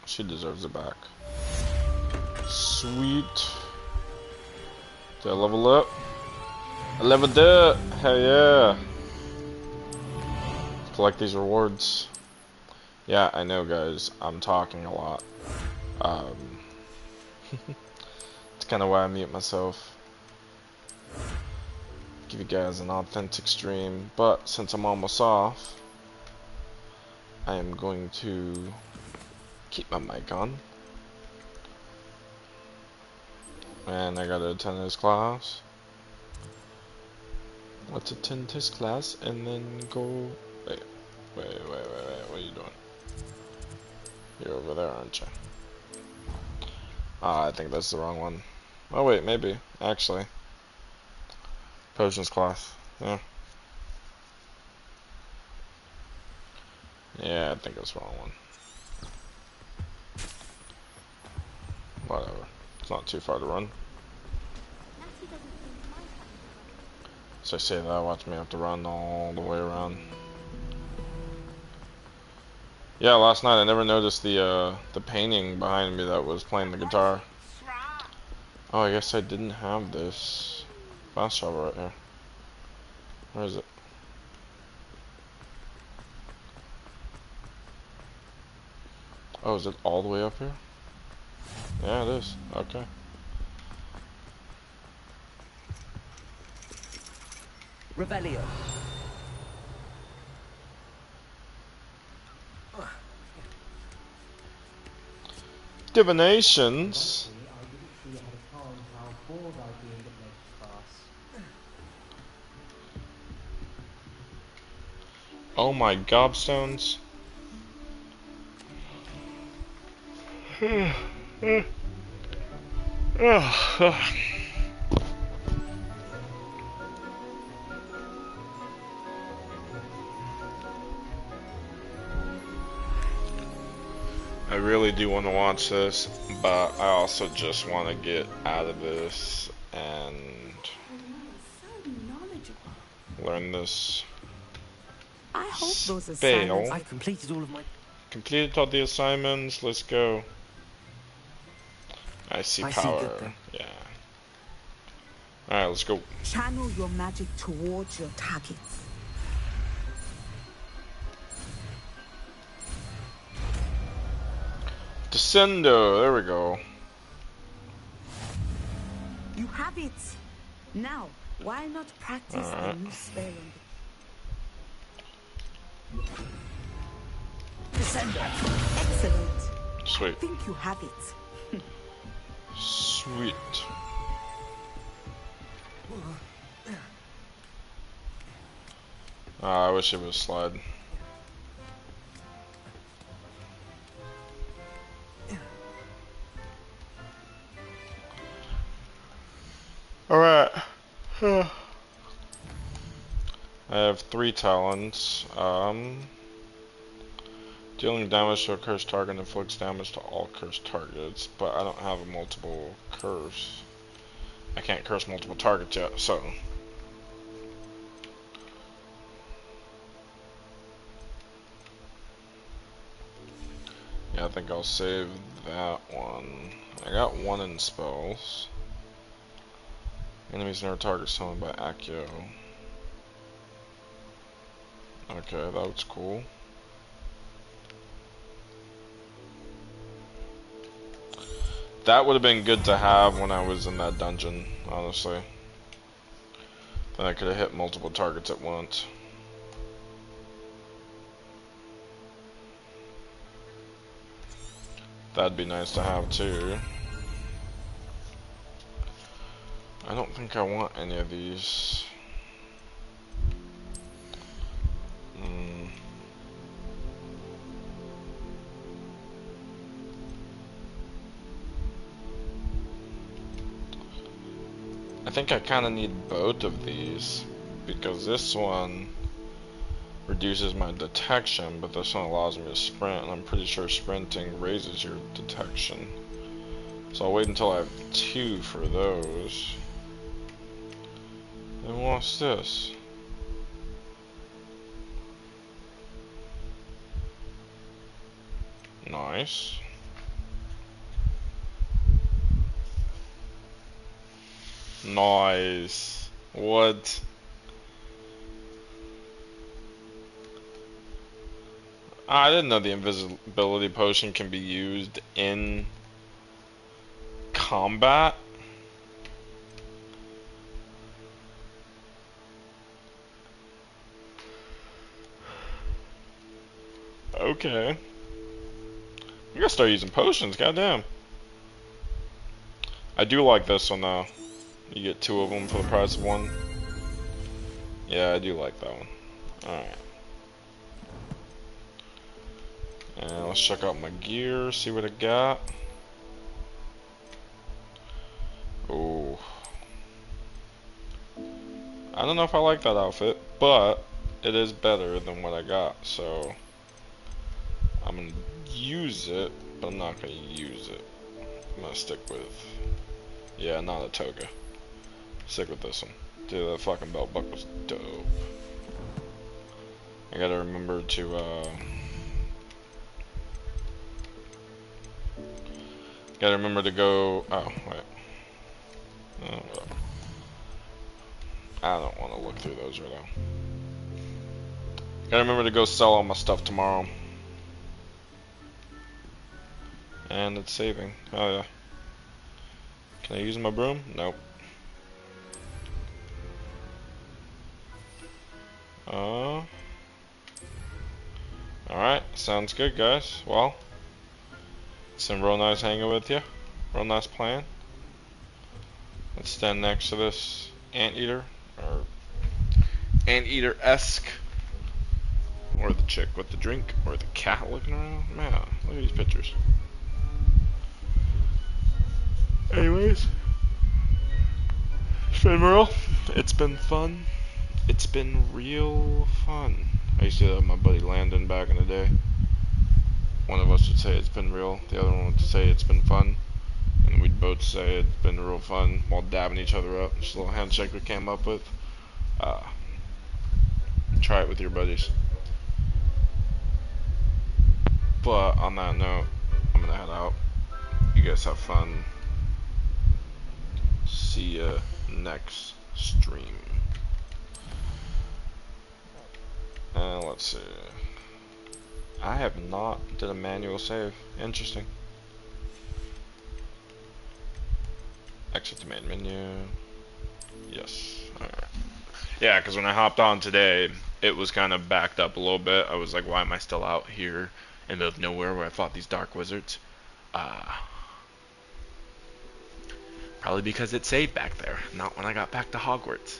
F: she deserves it back. Sweet. Did I level up? I leveled up. Hell yeah. Collect these rewards. Yeah, I know, guys. I'm talking a lot. It's kind of why I mute myself. Give you guys an authentic stream, but since I'm almost off, I am going to keep my mic on. And I gotta attend this class. Let's attend this class and then go. Wait, what are you doing? You're over there, aren't you? I think that's the wrong one. Oh wait, maybe, actually. Potions class, yeah. Yeah, I think that's the wrong one. Whatever. It's not too far to run. So I say that, watch me have to run all the way around. Yeah, last night I never noticed the painting behind me that was playing the guitar. Oh, I guess I didn't have this fast travel right here. Where is it? Oh, is it all the way up here? Yeah, it is. Okay.
K: Revelio.
F: Divinations. Oh my gobstones. I really do want to watch this, but I also just want to get out of this and learn this
H: I hope those
F: spell.
H: assignments.
D: I completed all of my.
F: Completed all the assignments. Let's go. I see power.
D: good
F: Yeah. All right, let's go.
E: Channel your magic towards your targets.
F: Descendo. There we go.
H: You have it. Now, why not practice a new spell on the Descender. Excellent.
F: Sweet.
H: I think you have it.
F: Sweet. I wish it was slide. Alright. I have 3 talents. Dealing damage to a cursed target inflicts damage to all cursed targets, but I don't have a multiple curse. I can't curse multiple targets yet, so. Yeah, I think I'll save that one. I got 1 in spells. Enemies near target summoned by Accio. Okay, that was cool. That would have been good to have when I was in that dungeon, honestly. Then I could have hit multiple targets at once. That'd be nice to have too. I don't think I want any of these. I think I kind of need both of these, because this one reduces my detection, but this one allows me to sprint, and I'm pretty sure sprinting raises your detection. So I'll wait until I have 2 for those. And what's this? Nice. Nice. What? I didn't know the invisibility potion can be used in combat. Okay. You gotta start using potions, goddamn. I do like this one though. You get 2 of them for the price of 1. Yeah, I do like that one. Alright. And let's check out my gear, see what I got. Oh. I don't know if I like that outfit, but it is better than what I got, so I'm gonna use it, but I'm not gonna use it. I'm gonna stick with, yeah, not a toga. Stick with this one. Dude, that fucking belt buckle's dope. I gotta remember to, gotta remember to go, oh, wait. Oh, whatever. I don't want to look through those right now. Gotta remember to go sell all my stuff tomorrow. And it's saving. Oh yeah. Can I use my broom? Nope. Alright, sounds good guys. Well, it's been real nice hanging with you. Real nice plan. Let's stand next to this anteater, or anteater-esque, or the chick with the drink, or the cat looking around. Man, look at these pictures. Anyways, it's been real. It's been fun. It's been real fun. I used to have my buddy Landon back in the day. One of us would say it's been real, the other one would say it's been fun, and we'd both say it's been real fun while dabbing each other up. Just a little handshake we came up with. Try it with your buddies. But on that note, I'm gonna head out. You guys have fun. See ya next stream. Let's see. I have not did a manual save. Interesting. Exit the main menu. Yes. Alright. Yeah, because when I hopped on today, it was kind of backed up a little bit. I was like, why am I still out here in the middle of nowhere where I fought these dark wizards? Probably because it saved back there, not when I got back to Hogwarts.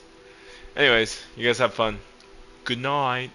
F: Anyways, you guys have fun. Good night.